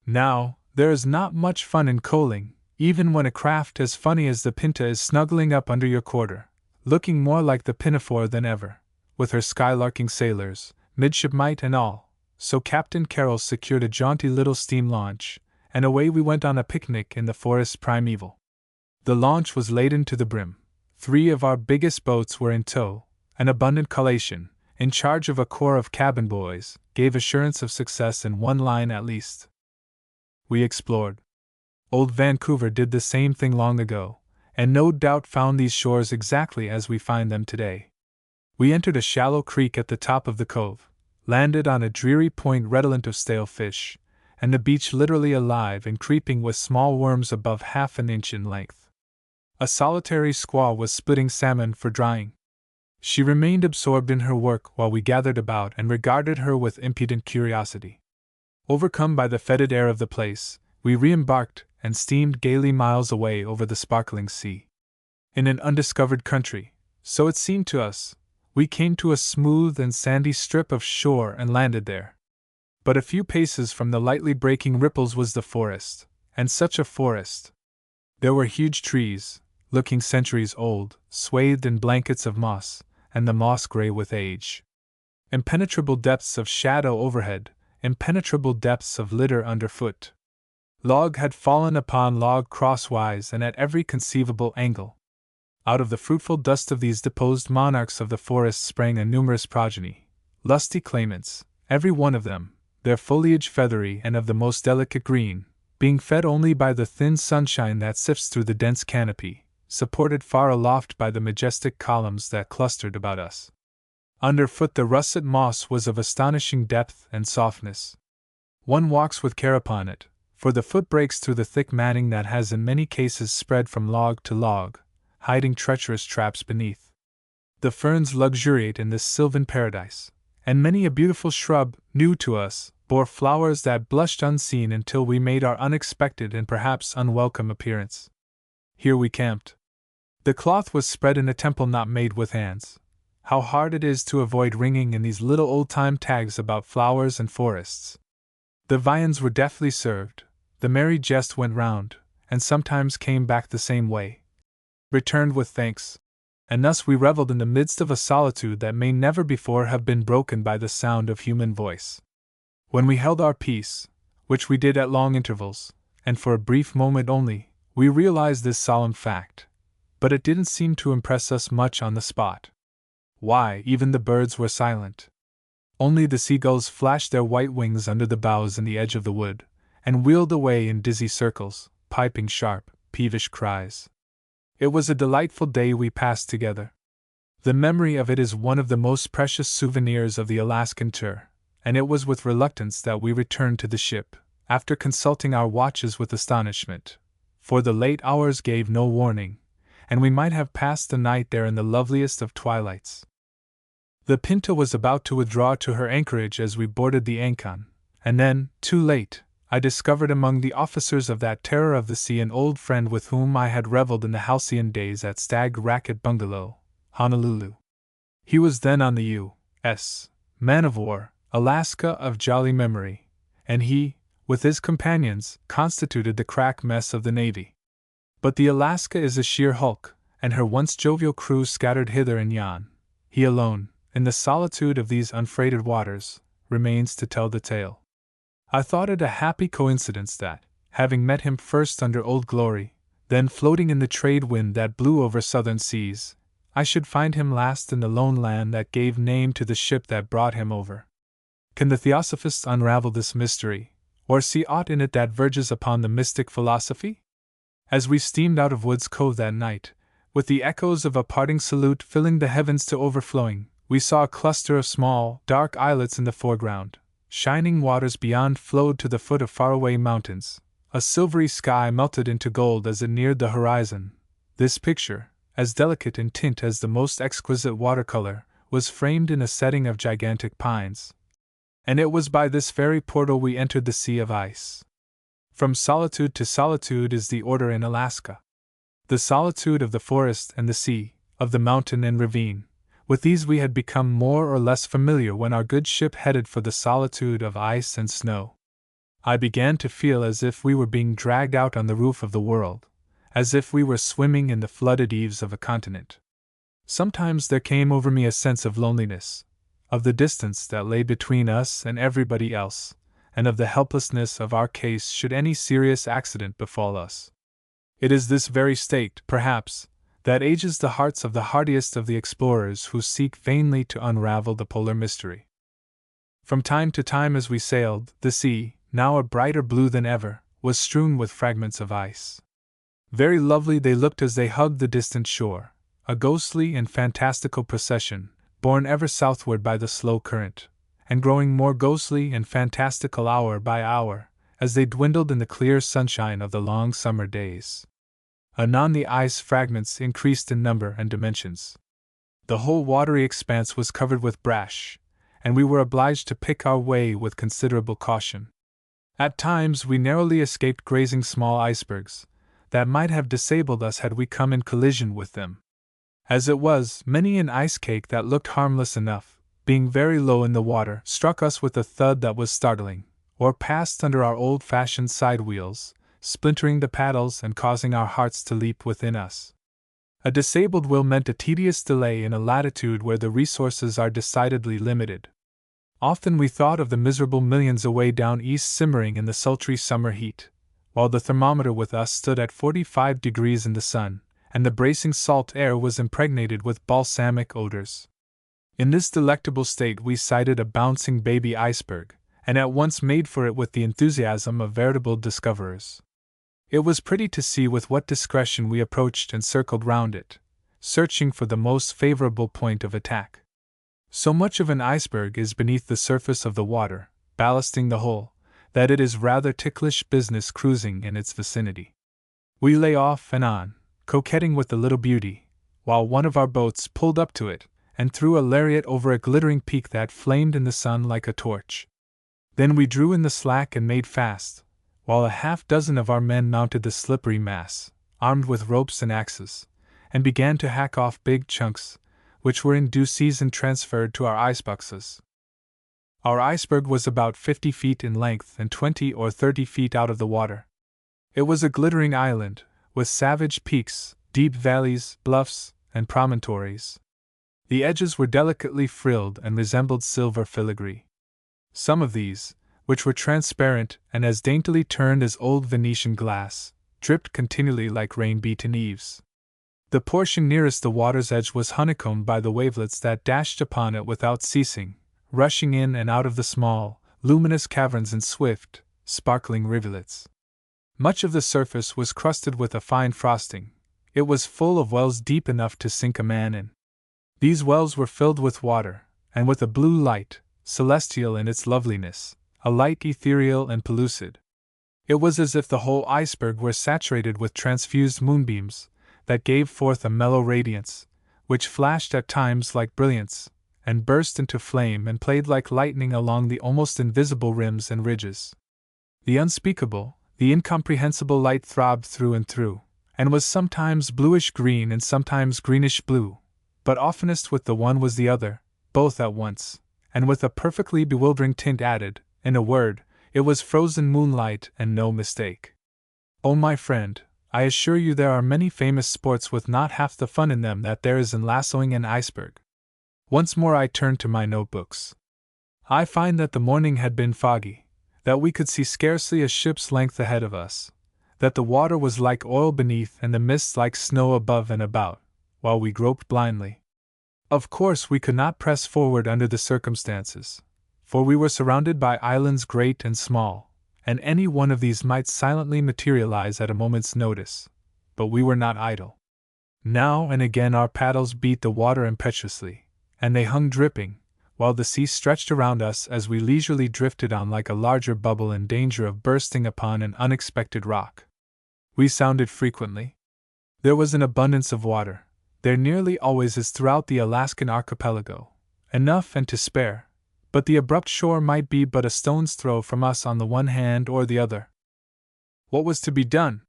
Now, there is not much fun in coaling, even when a craft as funny as the Pinta is snuggling up under your quarter, looking more like the Pinafore than ever, with her skylarking sailors, midshipmite and all. So Captain Carroll secured a jaunty little steam launch, and away we went on a picnic in the forest primeval. The launch was laden to the brim. 3 of our biggest boats were in tow. An abundant collation, in charge of a corps of cabin boys, gave assurance of success in one line at least. We explored. Old Vancouver did the same thing long ago, and no doubt found these shores exactly as we find them today. We entered a shallow creek at the top of the cove, landed on a dreary point redolent of stale fish, and the beach literally alive and creeping with small worms above half an inch in length. A solitary squaw was splitting salmon for drying. She remained absorbed in her work while we gathered about and regarded her with impudent curiosity. Overcome by the fetid air of the place, we re-embarked and steamed gaily miles away over the sparkling sea. In an undiscovered country, so it seemed to us, we came to a smooth and sandy strip of shore and landed there. But a few paces from the lightly breaking ripples was the forest, and such a forest! There were huge trees, looking centuries old, swathed in blankets of moss, and the moss gray with age. Impenetrable depths of shadow overhead, impenetrable depths of litter underfoot. Log had fallen upon log crosswise and at every conceivable angle. Out of the fruitful dust of these deposed monarchs of the forest sprang a numerous progeny, lusty claimants, every one of them, their foliage feathery and of the most delicate green, being fed only by the thin sunshine that sifts through the dense canopy, supported far aloft by the majestic columns that clustered about us. Underfoot the russet moss was of astonishing depth and softness. One walks with care upon it, for the foot breaks through the thick matting that has in many cases spread from log to log, hiding treacherous traps beneath. The ferns luxuriate in this sylvan paradise, and many a beautiful shrub, new to us, bore flowers that blushed unseen until we made our unexpected and perhaps unwelcome appearance. Here we camped. The cloth was spread in a temple not made with hands. How hard it is to avoid ringing in these little old-time tags about flowers and forests. The viands were deftly served, the merry jest went round, and sometimes came back the same way, returned with thanks, and thus we reveled in the midst of a solitude that may never before have been broken by the sound of human voice. When we held our peace, which we did at long intervals, and for a brief moment only, we realized this solemn fact, but it didn't seem to impress us much on the spot. Why, even the birds were silent. Only the seagulls flashed their white wings under the boughs in the edge of the wood, and wheeled away in dizzy circles, piping sharp, peevish cries. It was a delightful day we passed together. The memory of it is one of the most precious souvenirs of the Alaskan tour, and it was with reluctance that we returned to the ship, after consulting our watches with astonishment, for the late hours gave no warning, and we might have passed the night there in the loveliest of twilights. The Pinta was about to withdraw to her anchorage as we boarded the Ancon, and then, too late, I discovered among the officers of that terror of the sea an old friend with whom I had reveled in the halcyon days at Stag Racket Bungalow, Honolulu. He was then on the U.S. man of war, Alaska of jolly memory, and he, with his companions, constituted the crack mess of the Navy. But the Alaska is a sheer hulk, and her once jovial crew scattered hither and yon. He alone, in the solitude of these unfreighted waters, remains to tell the tale. I thought it a happy coincidence that, having met him first under Old Glory, then floating in the trade wind that blew over southern seas, I should find him last in the lone land that gave name to the ship that brought him over. Can the Theosophists unravel this mystery, or see aught in it that verges upon the mystic philosophy? As we steamed out of Woods Cove that night, with the echoes of a parting salute filling the heavens to overflowing, we saw a cluster of small, dark islets in the foreground. Shining waters beyond flowed to the foot of faraway mountains. A silvery sky melted into gold as it neared the horizon. This picture, as delicate in tint as the most exquisite watercolor, was framed in a setting of gigantic pines. And it was by this very portal we entered the sea of ice. From solitude to solitude is the order in Alaska. The solitude of the forest and the sea, of the mountain and ravine. With these we had become more or less familiar when our good ship headed for the solitude of ice and snow. I began to feel as if we were being dragged out on the roof of the world, as if we were swimming in the flooded eaves of a continent. Sometimes there came over me a sense of loneliness, of the distance that lay between us and everybody else, and of the helplessness of our case should any serious accident befall us. It is this very state, perhaps, that ages the hearts of the hardiest of the explorers who seek vainly to unravel the polar mystery. From time to time as we sailed, the sea, now a brighter blue than ever, was strewn with fragments of ice. Very lovely they looked as they hugged the distant shore, a ghostly and fantastical procession, borne ever southward by the slow current, and growing more ghostly and fantastical hour by hour, as they dwindled in the clear sunshine of the long summer days. Anon the ice fragments increased in number and dimensions. The whole watery expanse was covered with brash, and we were obliged to pick our way with considerable caution. At times we narrowly escaped grazing small icebergs that might have disabled us had we come in collision with them. As it was, many an ice cake that looked harmless enough, being very low in the water, struck us with a thud that was startling, or passed under our old-fashioned side wheels, splintering the paddles and causing our hearts to leap within us. A disabled wheel meant a tedious delay in a latitude where the resources are decidedly limited. Often we thought of the miserable millions away down east simmering in the sultry summer heat, while the thermometer with us stood at 45 degrees in the sun, and the bracing salt air was impregnated with balsamic odors. In this delectable state we sighted a bouncing baby iceberg, and at once made for it with the enthusiasm of veritable discoverers. It was pretty to see with what discretion we approached and circled round it, searching for the most favorable point of attack. So much of an iceberg is beneath the surface of the water, ballasting the whole, that it is rather ticklish business cruising in its vicinity. We lay off and on, coquetting with the little beauty, while one of our boats pulled up to it, and threw a lariat over a glittering peak that flamed in the sun like a torch. Then we drew in the slack and made fast, while a half-dozen of our men mounted the slippery mass, armed with ropes and axes, and began to hack off big chunks, which were in due season transferred to our iceboxes. Our iceberg was about 50 feet in length and 20 or 30 feet out of the water. It was a glittering island, with savage peaks, deep valleys, bluffs, and promontories. The edges were delicately frilled and resembled silver filigree. Some of these, which were transparent and as daintily turned as old Venetian glass, dripped continually like rain-beaten eaves. The portion nearest the water's edge was honeycombed by the wavelets that dashed upon it without ceasing, rushing in and out of the small, luminous caverns in swift, sparkling rivulets. Much of the surface was crusted with a fine frosting. It was full of wells deep enough to sink a man in. These wells were filled with water, and with a blue light, celestial in its loveliness, a light ethereal and pellucid. It was as if the whole iceberg were saturated with transfused moonbeams, that gave forth a mellow radiance, which flashed at times like brilliance, and burst into flame and played like lightning along the almost invisible rims and ridges. The unspeakable, the incomprehensible light throbbed through and through, and was sometimes bluish-green and sometimes greenish-blue, but oftenest with the one was the other, both at once, and with a perfectly bewildering tint added. In a word, it was frozen moonlight and no mistake. Oh, my friend, I assure you there are many famous sports with not half the fun in them that there is in lassoing an iceberg. Once more I turned to my notebooks. I find that the morning had been foggy, that we could see scarcely a ship's length ahead of us, that the water was like oil beneath and the mist like snow above and about, while we groped blindly. Of course we could not press forward under the circumstances, for we were surrounded by islands great and small, and any one of these might silently materialize at a moment's notice, but we were not idle. Now and again our paddles beat the water impetuously, and they hung dripping, while the sea stretched around us as we leisurely drifted on like a larger bubble in danger of bursting upon an unexpected rock. We sounded frequently. There was an abundance of water, there nearly always is throughout the Alaskan archipelago, enough and to spare, but the abrupt shore might be but a stone's throw from us on the one hand or the other. What was to be done?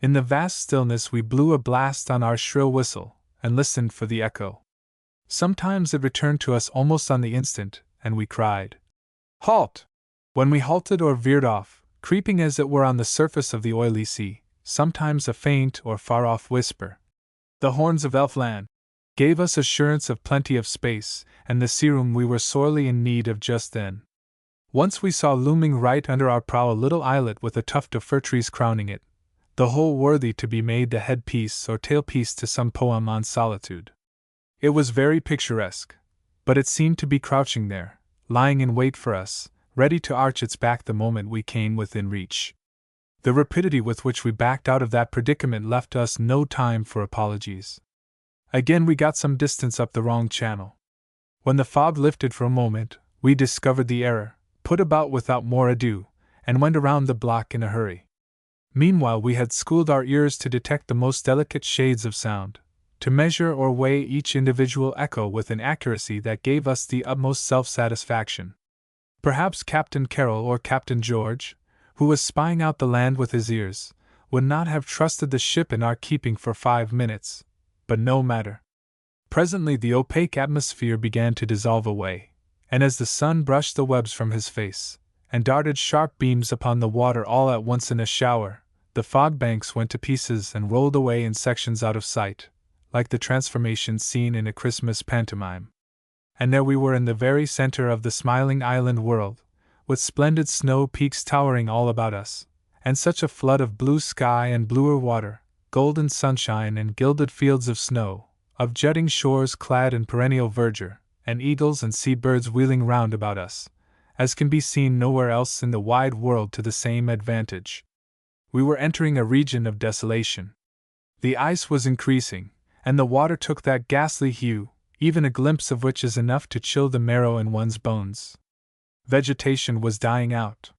In the vast stillness we blew a blast on our shrill whistle, and listened for the echo. Sometimes it returned to us almost on the instant, and we cried, "Halt!" When we halted or veered off, creeping as it were on the surface of the oily sea, sometimes a faint or far-off whisper, "The horns of Elfland," gave us assurance of plenty of space, and the sea-room we were sorely in need of just then. Once we saw looming right under our prow a little islet with a tuft of fir trees crowning it, the whole worthy to be made the head-piece or tail-piece to some poem on solitude. It was very picturesque, but it seemed to be crouching there, lying in wait for us, ready to arch its back the moment we came within reach. The rapidity with which we backed out of that predicament left us no time for apologies. Again we got some distance up the wrong channel. When the fog lifted for a moment, we discovered the error, put about without more ado, and went around the block in a hurry. Meanwhile, we had schooled our ears to detect the most delicate shades of sound, to measure or weigh each individual echo with an accuracy that gave us the utmost self-satisfaction. Perhaps Captain Carroll or Captain George, who was spying out the land with his ears, would not have trusted the ship in our keeping for 5 minutes, but no matter. Presently the opaque atmosphere began to dissolve away, and as the sun brushed the webs from his face, and darted sharp beams upon the water all at once in a shower, the fog banks went to pieces and rolled away in sections out of sight, like the transformation scene in a Christmas pantomime. And there we were in the very center of the smiling island world, with splendid snow peaks towering all about us, and such a flood of blue sky and bluer water, golden sunshine and gilded fields of snow, of jutting shores clad in perennial verdure, and eagles and sea-birds wheeling round about us, as can be seen nowhere else in the wide world to the same advantage. We were entering a region of desolation. The ice was increasing, and the water took that ghastly hue, even a glimpse of which is enough to chill the marrow in one's bones. Vegetation was dying out.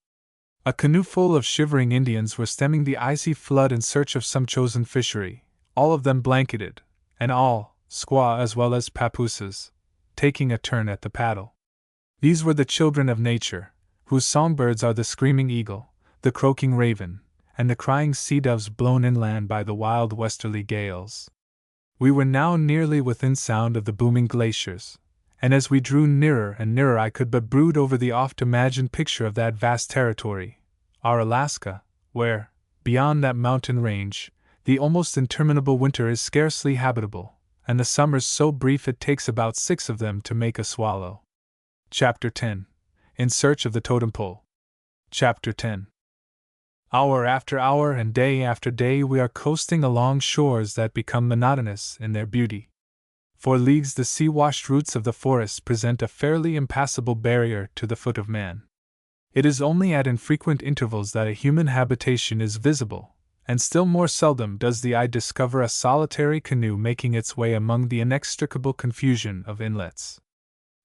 A canoe full of shivering Indians were stemming the icy flood in search of some chosen fishery, all of them blanketed, and all, squaw as well as papooses, taking a turn at the paddle. These were the children of nature, whose songbirds are the screaming eagle, the croaking raven, and the crying sea doves blown inland by the wild westerly gales. We were now nearly within sound of the booming glaciers, and as we drew nearer and nearer I could but brood over the oft-imagined picture of that vast territory, our Alaska, where, beyond that mountain range, the almost interminable winter is scarcely habitable, and the summers so brief it takes about 6 of them to make a swallow. Chapter 10. In Search of the Totem Pole. Chapter 10. Hour after hour and day after day we are coasting along shores that become monotonous in their beauty. For leagues the sea-washed roots of the forest present a fairly impassable barrier to the foot of man. It is only at infrequent intervals that a human habitation is visible, and still more seldom does the eye discover a solitary canoe making its way among the inextricable confusion of inlets.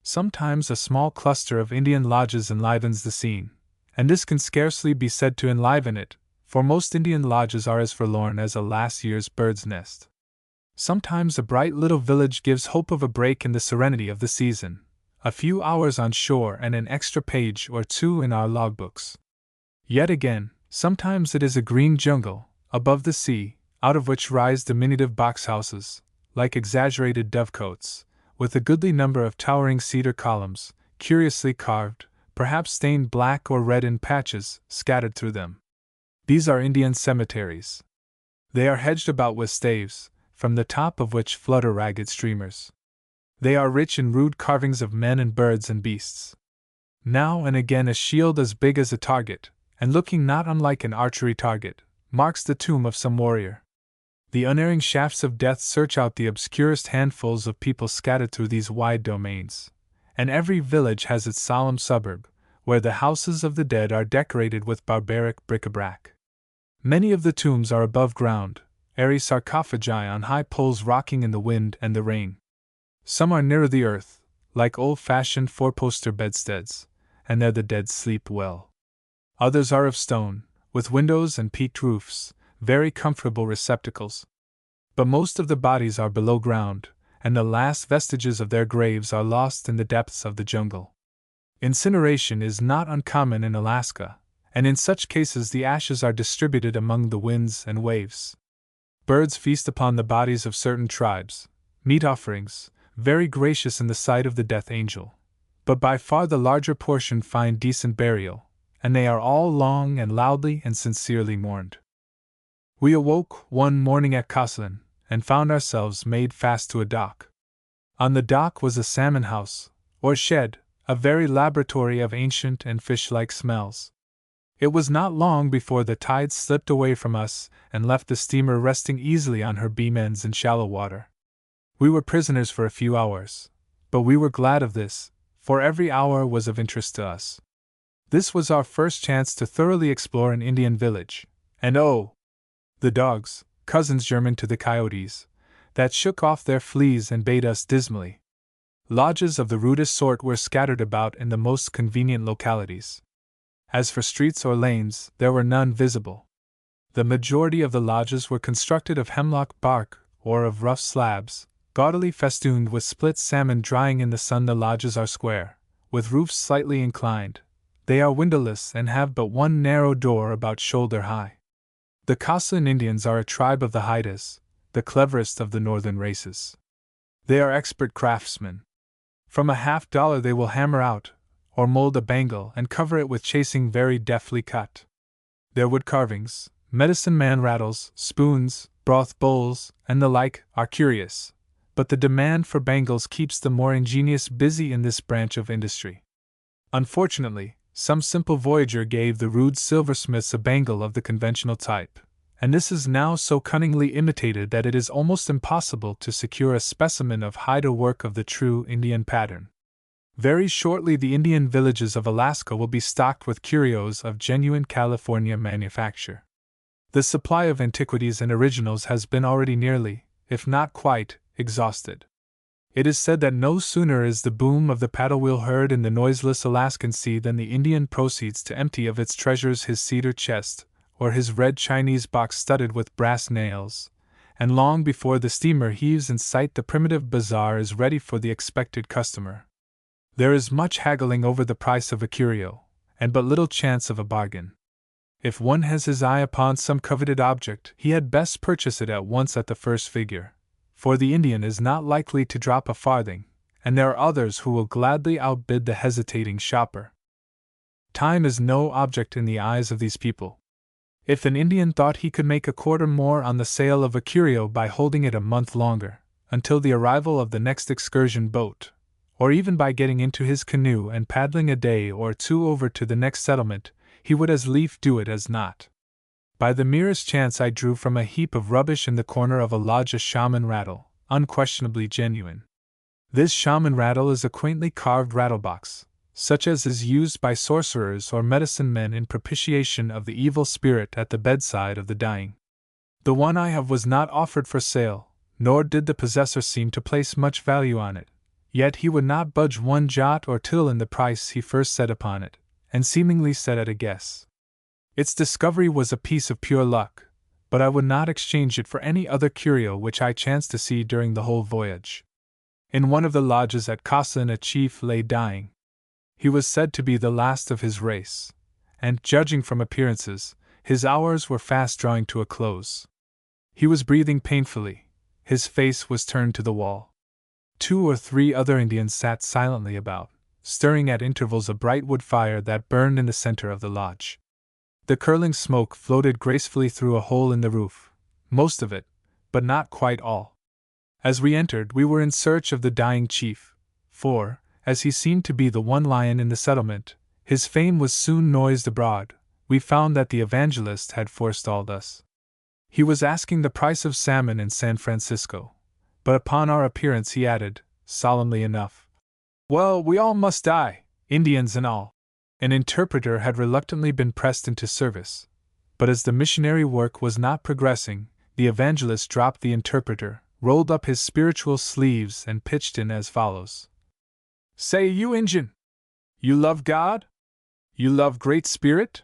Sometimes a small cluster of Indian lodges enlivens the scene, and this can scarcely be said to enliven it, for most Indian lodges are as forlorn as a last year's bird's nest. Sometimes a bright little village gives hope of a break in the serenity of the season, a few hours on shore and an extra page or 2 in our logbooks. Yet again, sometimes it is a green jungle, above the sea, out of which rise diminutive box-houses, like exaggerated dovecotes, with a goodly number of towering cedar columns, curiously carved, perhaps stained black or red in patches, scattered through them. These are Indian cemeteries. They are hedged about with staves, from the top of which flutter ragged streamers. They are rich in rude carvings of men and birds and beasts. Now and again a shield as big as a target, and looking not unlike an archery target, marks the tomb of some warrior. The unerring shafts of death search out the obscurest handfuls of people scattered through these wide domains, and every village has its solemn suburb, where the houses of the dead are decorated with barbaric bric-a-brac. Many of the tombs are above ground, airy sarcophagi on high poles rocking in the wind and the rain. Some are nearer the earth, like old-fashioned four-poster bedsteads, and there the dead sleep well. Others are of stone, with windows and peaked roofs, very comfortable receptacles. But most of the bodies are below ground, and the last vestiges of their graves are lost in the depths of the jungle. Incineration is not uncommon in Alaska, and in such cases the ashes are distributed among the winds and waves. Birds feast upon the bodies of certain tribes, meat offerings, very gracious in the sight of the death angel, but by far the larger portion find decent burial, and they are all long and loudly and sincerely mourned. We awoke one morning at Coslin, and found ourselves made fast to a dock. On the dock was a salmon house, or shed, a very laboratory of ancient and fish-like smells. It was not long before the tide slipped away from us and left the steamer resting easily on her beam ends in shallow water. We were prisoners for a few hours, but we were glad of this, for every hour was of interest to us. This was our first chance to thoroughly explore an Indian village, and oh! The dogs, cousins German to the coyotes, that shook off their fleas and bayed us dismally. Lodges of the rudest sort were scattered about in the most convenient localities. As for streets or lanes, there were none visible. The majority of the lodges were constructed of hemlock bark or of rough slabs, gaudily festooned with split salmon drying in the sun. The lodges are square, with roofs slightly inclined. They are windowless and have but one narrow door about shoulder high. The Khoslan Indians are a tribe of the Haidas, the cleverest of the northern races. They are expert craftsmen. From $50 they will hammer out, or mold a bangle and cover it with chasing very deftly cut. Their wood carvings, medicine man rattles, spoons, broth bowls, and the like, are curious, but the demand for bangles keeps the more ingenious busy in this branch of industry. Unfortunately, some simple voyager gave the rude silversmiths a bangle of the conventional type, and this is now so cunningly imitated that it is almost impossible to secure a specimen of Haida work of the true Indian pattern. Very shortly the Indian villages of Alaska will be stocked with curios of genuine California manufacture. The supply of antiquities and originals has been already nearly, if not quite, exhausted. It is said that no sooner is the boom of the paddle wheel heard in the noiseless Alaskan sea than the Indian proceeds to empty of its treasures his cedar chest, or his red Chinese box studded with brass nails, and long before the steamer heaves in sight the primitive bazaar is ready for the expected customer. There is much haggling over the price of a curio, and but little chance of a bargain. If one has his eye upon some coveted object, he had best purchase it at once at the first figure, for the Indian is not likely to drop a farthing, and there are others who will gladly outbid the hesitating shopper. Time is no object in the eyes of these people. If an Indian thought he could make a quarter more on the sale of a curio by holding it a month longer, until the arrival of the next excursion boat, or even by getting into his canoe and paddling a day or two over to the next settlement, he would as lief do it as not. By the merest chance I drew from a heap of rubbish in the corner of a lodge a shaman rattle, unquestionably genuine. This shaman rattle is a quaintly carved rattlebox, such as is used by sorcerers or medicine men in propitiation of the evil spirit at the bedside of the dying. The one I have was not offered for sale, nor did the possessor seem to place much value on it, yet he would not budge one jot or tittle in the price he first set upon it, and seemingly set at a guess. Its discovery was a piece of pure luck, but I would not exchange it for any other curio which I chanced to see during the whole voyage. In one of the lodges at Khoslan a chief lay dying. He was said to be the last of his race, and, judging from appearances, his hours were fast drawing to a close. He was breathing painfully, his face was turned to the wall. 2 or 3 other Indians sat silently about, stirring at intervals a bright wood fire that burned in the center of the lodge. The curling smoke floated gracefully through a hole in the roof, most of it, but not quite all. As we entered, we were in search of the dying chief, for, as he seemed to be the one lion in the settlement, his fame was soon noised abroad. We found that the evangelist had forestalled us. He was asking the price of salmon in San Francisco, but upon our appearance he added, solemnly enough, "Well, we all must die, Indians and all." An interpreter had reluctantly been pressed into service, but as the missionary work was not progressing, the evangelist dropped the interpreter, rolled up his spiritual sleeves, and pitched in as follows: "Say, you Injun, you love God? You love Great Spirit?"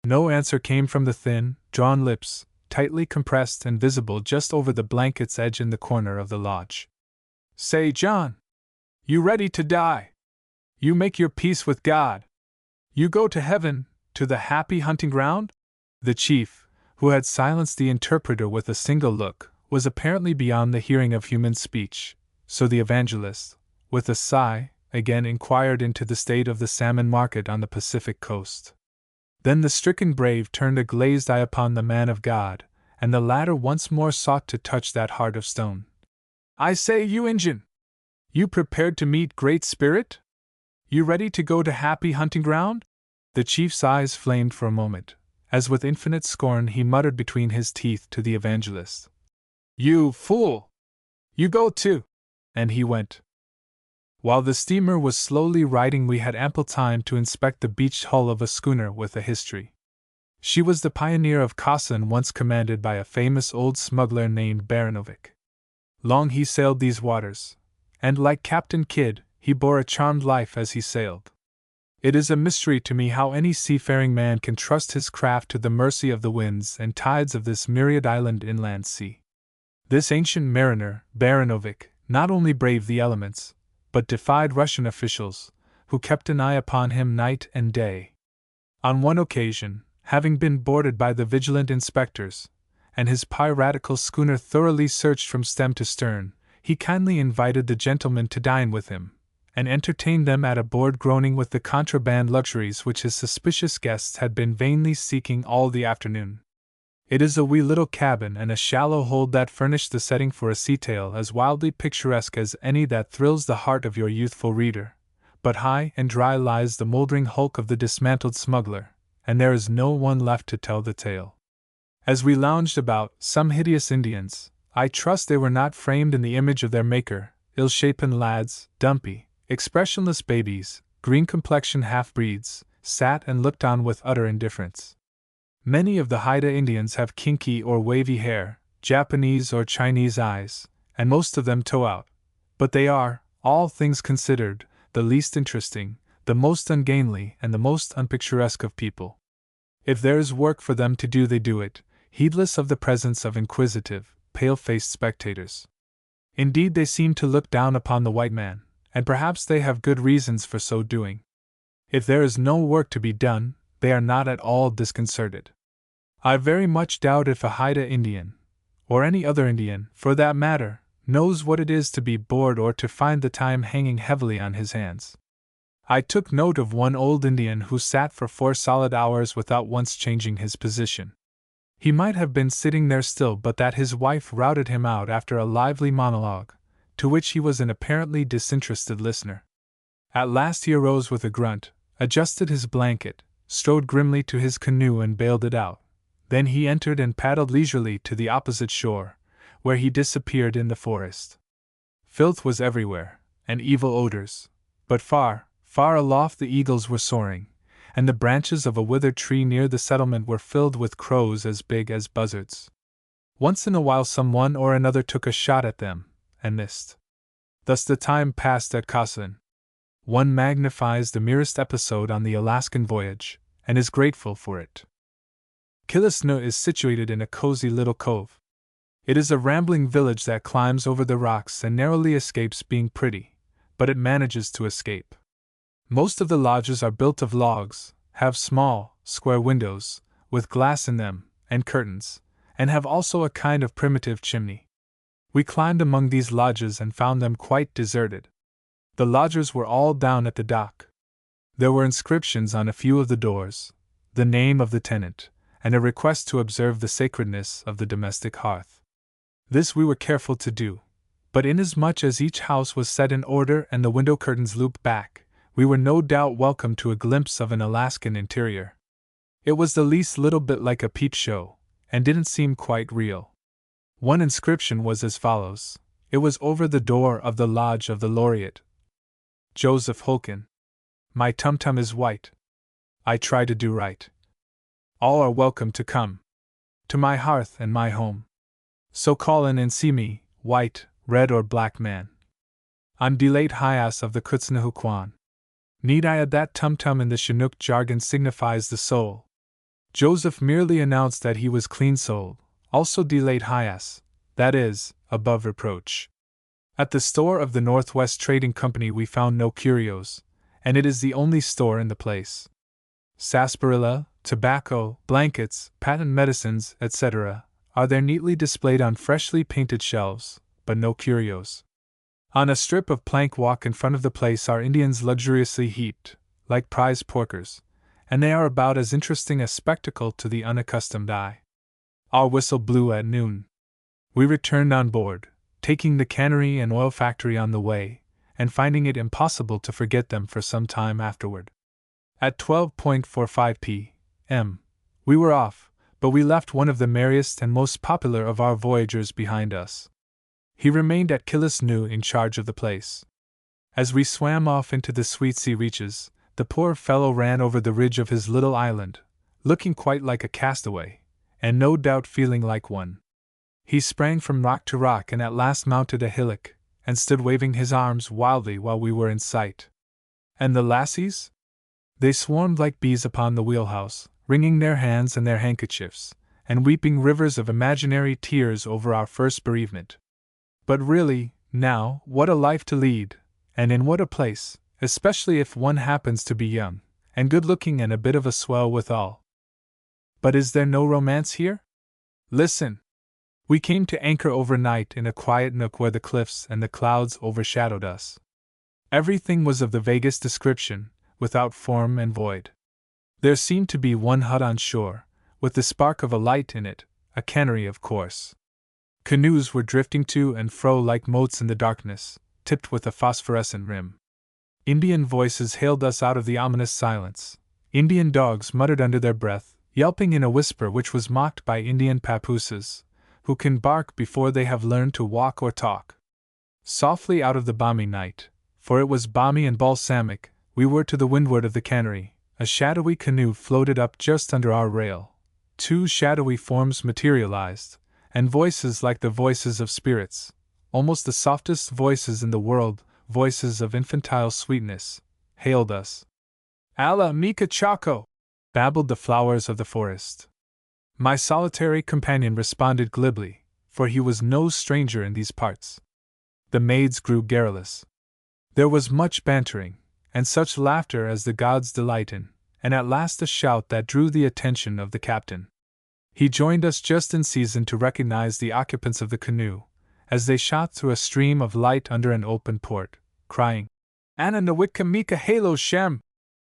No answer came from the thin, drawn lips, tightly compressed and visible just over the blanket's edge in the corner of the lodge. "Say, John, you ready to die? You make your peace with God? You go to heaven, to the happy hunting ground?" The chief, who had silenced the interpreter with a single look, was apparently beyond the hearing of human speech, so the evangelist, with a sigh, again inquired into the state of the salmon market on the Pacific coast. Then the stricken brave turned a glazed eye upon the man of God, and the latter once more sought to touch that heart of stone. "I say, you Injun, you prepared to meet Great Spirit? You ready to go to happy hunting ground?" The chief's eyes flamed for a moment, as with infinite scorn he muttered between his teeth to the evangelist, "You fool! You go too!" And he went. While the steamer was slowly riding, we had ample time to inspect the beached hull of a schooner with a history. She was the pioneer of Khoslan, once commanded by a famous old smuggler named Baranovic. Long he sailed these waters, and like Captain Kidd, he bore a charmed life as he sailed. It is a mystery to me how any seafaring man can trust his craft to the mercy of the winds and tides of this myriad island inland sea. This ancient mariner, Baranovic, not only braved the elements, but defied Russian officials, who kept an eye upon him night and day. On one occasion, having been boarded by the vigilant inspectors, and his piratical schooner thoroughly searched from stem to stern, he kindly invited the gentlemen to dine with him, and entertained them at a board groaning with the contraband luxuries which his suspicious guests had been vainly seeking all the afternoon. It is a wee little cabin and a shallow hold that furnish the setting for a sea tale as wildly picturesque as any that thrills the heart of your youthful reader, but high and dry lies the mouldering hulk of the dismantled smuggler, and there is no one left to tell the tale. As we lounged about, some hideous Indians, I trust they were not framed in the image of their maker, ill-shapen lads, dumpy, expressionless babies, green-complexioned half-breeds, sat and looked on with utter indifference. Many of the Haida Indians have kinky or wavy hair, Japanese or Chinese eyes, and most of them toe out, but they are, all things considered, the least interesting, the most ungainly, and the most unpicturesque of people. If there is work for them to do, they do it, heedless of the presence of inquisitive, pale-faced spectators. Indeed, they seem to look down upon the white man, and perhaps they have good reasons for so doing. If there is no work to be done, they are not at all disconcerted. I very much doubt if a Haida Indian, or any other Indian, for that matter, knows what it is to be bored or to find the time hanging heavily on his hands. I took note of one old Indian who sat for 4 solid hours without once changing his position. He might have been sitting there still but that his wife routed him out after a lively monologue, to which he was an apparently disinterested listener. At last he arose with a grunt, adjusted his blanket, strode grimly to his canoe and bailed it out. Then he entered and paddled leisurely to the opposite shore, where he disappeared in the forest. Filth was everywhere, and evil odors, but far, far aloft the eagles were soaring, and the branches of a withered tree near the settlement were filled with crows as big as buzzards. Once in a while some one or another took a shot at them, and missed. Thus the time passed at Kossin. One magnifies the merest episode on the Alaskan voyage, and is grateful for it. Killisnoo is situated in a cozy little cove. It is a rambling village that climbs over the rocks and narrowly escapes being pretty, but it manages to escape. Most of the lodges are built of logs, have small, square windows, with glass in them, and curtains, and have also a kind of primitive chimney. We climbed among these lodges and found them quite deserted. The lodgers were all down at the dock. There were inscriptions on a few of the doors, the name of the tenant, and a request to observe the sacredness of the domestic hearth. This we were careful to do, but inasmuch as each house was set in order and the window curtains looped back, we were no doubt welcome to a glimpse of an Alaskan interior. It was the least little bit like a peep show, and didn't seem quite real. One inscription was as follows. It was over the door of the lodge of the laureate, Joseph Hulkin. My tum-tum is white. I try to do right. All are welcome to come to my hearth and my home. So call in and see me, white, red or black man. I'm Delate Hyas of the Kutsnahuquan. Need I add that tum-tum in the Chinook jargon signifies the soul? Joseph merely announced that he was clean-souled, also Delate Hyas, that is, above reproach. At the store of the Northwest Trading Company we found no curios, and it is the only store in the place. Sarsaparilla, tobacco, blankets, patent medicines, etc., are there neatly displayed on freshly painted shelves, but no curios. On a strip of plank walk in front of the place are Indians luxuriously heaped, like prize porkers, and they are about as interesting a spectacle to the unaccustomed eye. Our whistle blew at noon. We returned on board, taking the cannery and oil factory on the way, and finding it impossible to forget them for some time afterward. At 12:45 p.m., we were off, but we left one of the merriest and most popular of our voyagers behind us. He remained at Killisnoo in charge of the place. As we swam off into the sweet sea reaches, the poor fellow ran over the ridge of his little island, looking quite like a castaway, and no doubt feeling like one. He sprang from rock to rock and at last mounted a hillock, and stood waving his arms wildly while we were in sight. And the lassies? They swarmed like bees upon the wheelhouse, wringing their hands and their handkerchiefs, and weeping rivers of imaginary tears over our first bereavement. But really, now, what a life to lead, and in what a place, especially if one happens to be young, and good-looking and a bit of a swell withal. But is there no romance here? Listen! We came to anchor overnight in a quiet nook where the cliffs and the clouds overshadowed us. Everything was of the vaguest description, without form and void. There seemed to be one hut on shore, with the spark of a light in it, a cannery of course. Canoes were drifting to and fro like motes in the darkness, tipped with a phosphorescent rim. Indian voices hailed us out of the ominous silence. Indian dogs muttered under their breath, yelping in a whisper which was mocked by Indian papooses, who can bark before they have learned to walk or talk. Softly out of the balmy night, for it was balmy and balsamic, we were to the windward of the cannery. A shadowy canoe floated up just under our rail. Two shadowy forms materialized, and voices like the voices of spirits, almost the softest voices in the world, voices of infantile sweetness, hailed us. "Allah Mika Chaco!" babbled the flowers of the forest. My solitary companion responded glibly, for he was no stranger in these parts. The maids grew garrulous. There was much bantering, and such laughter as the gods delight in, and at last a shout that drew the attention of the captain. He joined us just in season to recognize the occupants of the canoe, as they shot through a stream of light under an open port, crying, "Anna Nawika Mika Halo Shem!"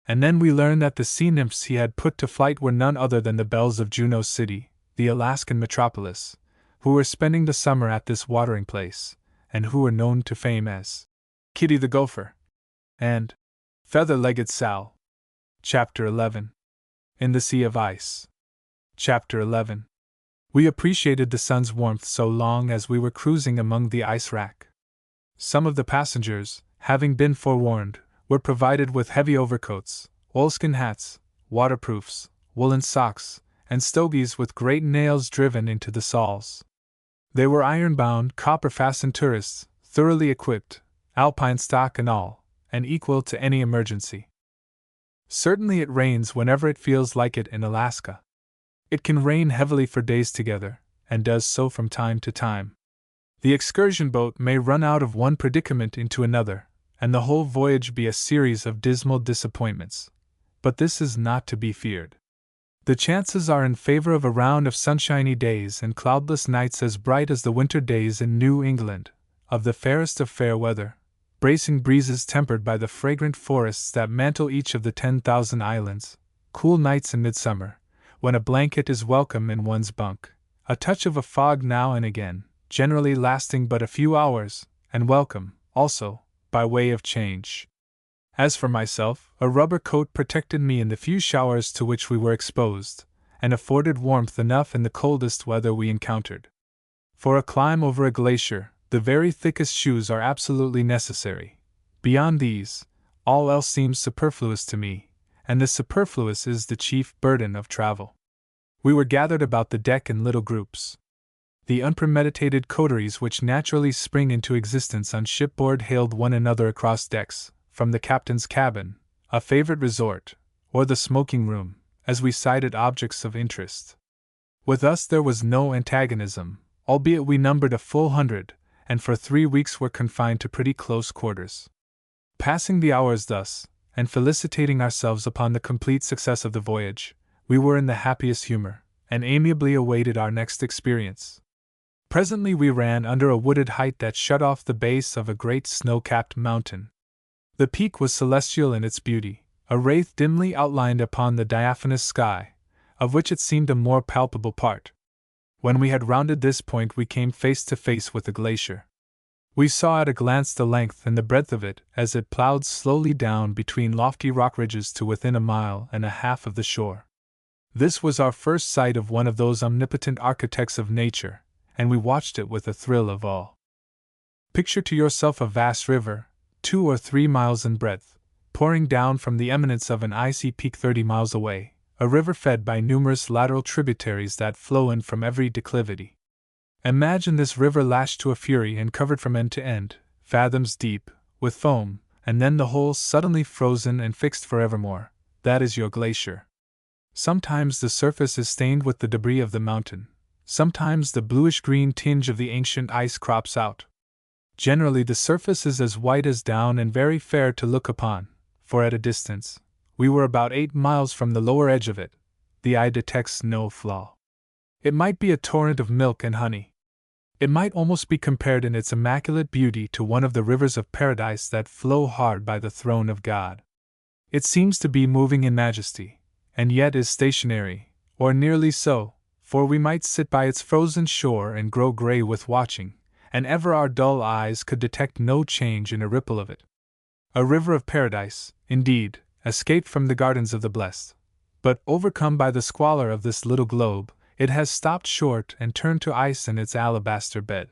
And then we learned that the sea nymphs he had put to flight were none other than the belles of Juneau City, the Alaskan metropolis, who were spending the summer at this watering place, and who were known to fame as Kitty the Gopher and Feather-Legged Sal. Chapter 11. In the Sea of Ice. Chapter 11. We appreciated the sun's warmth so long as we were cruising among the ice wrack. Some of the passengers, having been forewarned, were provided with heavy overcoats, oilskin hats, waterproofs, woolen socks, and stogies with great nails driven into the soles. They were iron-bound, copper-fastened tourists, thoroughly equipped, alpine stock and all, and equal to any emergency. Certainly it rains whenever it feels like it in Alaska. It can rain heavily for days together, and does so from time to time. The excursion boat may run out of one predicament into another, and the whole voyage be a series of dismal disappointments. But this is not to be feared. The chances are in favor of a round of sunshiny days and cloudless nights as bright as the winter days in New England, of the fairest of fair weather, bracing breezes tempered by the fragrant forests that mantle each of the 10,000 islands, cool nights in midsummer, when a blanket is welcome in one's bunk, a touch of a fog now and again, generally lasting but a few hours, and welcome, also, by way of change. As for myself, a rubber coat protected me in the few showers to which we were exposed, and afforded warmth enough in the coldest weather we encountered. For a climb over a glacier, the very thickest shoes are absolutely necessary. Beyond these, all else seems superfluous to me, and the superfluous is the chief burden of travel. We were gathered about the deck in little groups. The unpremeditated coteries which naturally spring into existence on shipboard hailed one another across decks, from the captain's cabin, a favorite resort, or the smoking room, as we sighted objects of interest. With us there was no antagonism, albeit we numbered a full 100, and for 3 weeks were confined to pretty close quarters. Passing the hours thus, and felicitating ourselves upon the complete success of the voyage, we were in the happiest humor, and amiably awaited our next experience. Presently we ran under a wooded height that shut off the base of a great snow-capped mountain. The peak was celestial in its beauty, a wraith dimly outlined upon the diaphanous sky, of which it seemed a more palpable part. When we had rounded this point we came face to face with the glacier. We saw at a glance the length and the breadth of it as it plowed slowly down between lofty rock ridges to within 1.5 miles of the shore. This was our first sight of one of those omnipotent architects of nature, and we watched it with a thrill of awe. Picture to yourself a vast river, 2 or 3 miles in breadth, pouring down from the eminence of an icy peak 30 miles away, a river fed by numerous lateral tributaries that flow in from every declivity. Imagine this river lashed to a fury and covered from end to end, fathoms deep, with foam, and then the whole suddenly frozen and fixed forevermore, that is your glacier. Sometimes the surface is stained with the debris of the mountain, sometimes the bluish-green tinge of the ancient ice crops out. Generally the surface is as white as down and very fair to look upon, for at a distance, we were about 8 miles from the lower edge of it, the eye detects no flaw. It might be a torrent of milk and honey. It might almost be compared in its immaculate beauty to one of the rivers of paradise that flow hard by the throne of God. It seems to be moving in majesty, and yet is stationary, or nearly so, for we might sit by its frozen shore and grow gray with watching, and ever our dull eyes could detect no change in a ripple of it. A river of paradise, indeed, escaped from the gardens of the blessed. But, overcome by the squalor of this little globe, it has stopped short and turned to ice in its alabaster bed.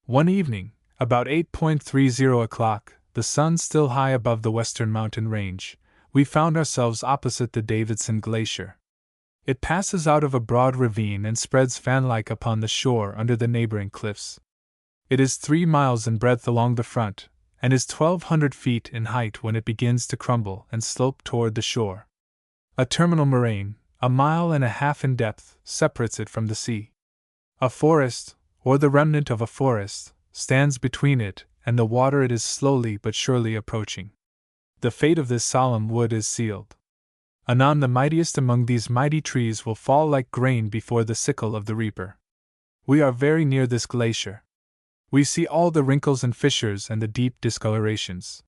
One evening, about 8:30 o'clock, the sun still high above the western mountain range, we found ourselves opposite the Davidson Glacier. It passes out of a broad ravine and spreads fan-like upon the shore under the neighboring cliffs. It is 3 miles in breadth along the front, and is 1,200 feet in height when it begins to crumble and slope toward the shore. A terminal moraine, 1.5 miles in depth, separates it from the sea. A forest, or the remnant of a forest, stands between it and the water it is slowly but surely approaching. The fate of this solemn wood is sealed. Anon the mightiest among these mighty trees will fall like grain before the sickle of the reaper. We are very near this glacier. We see all the wrinkles and fissures and the deep discolorations.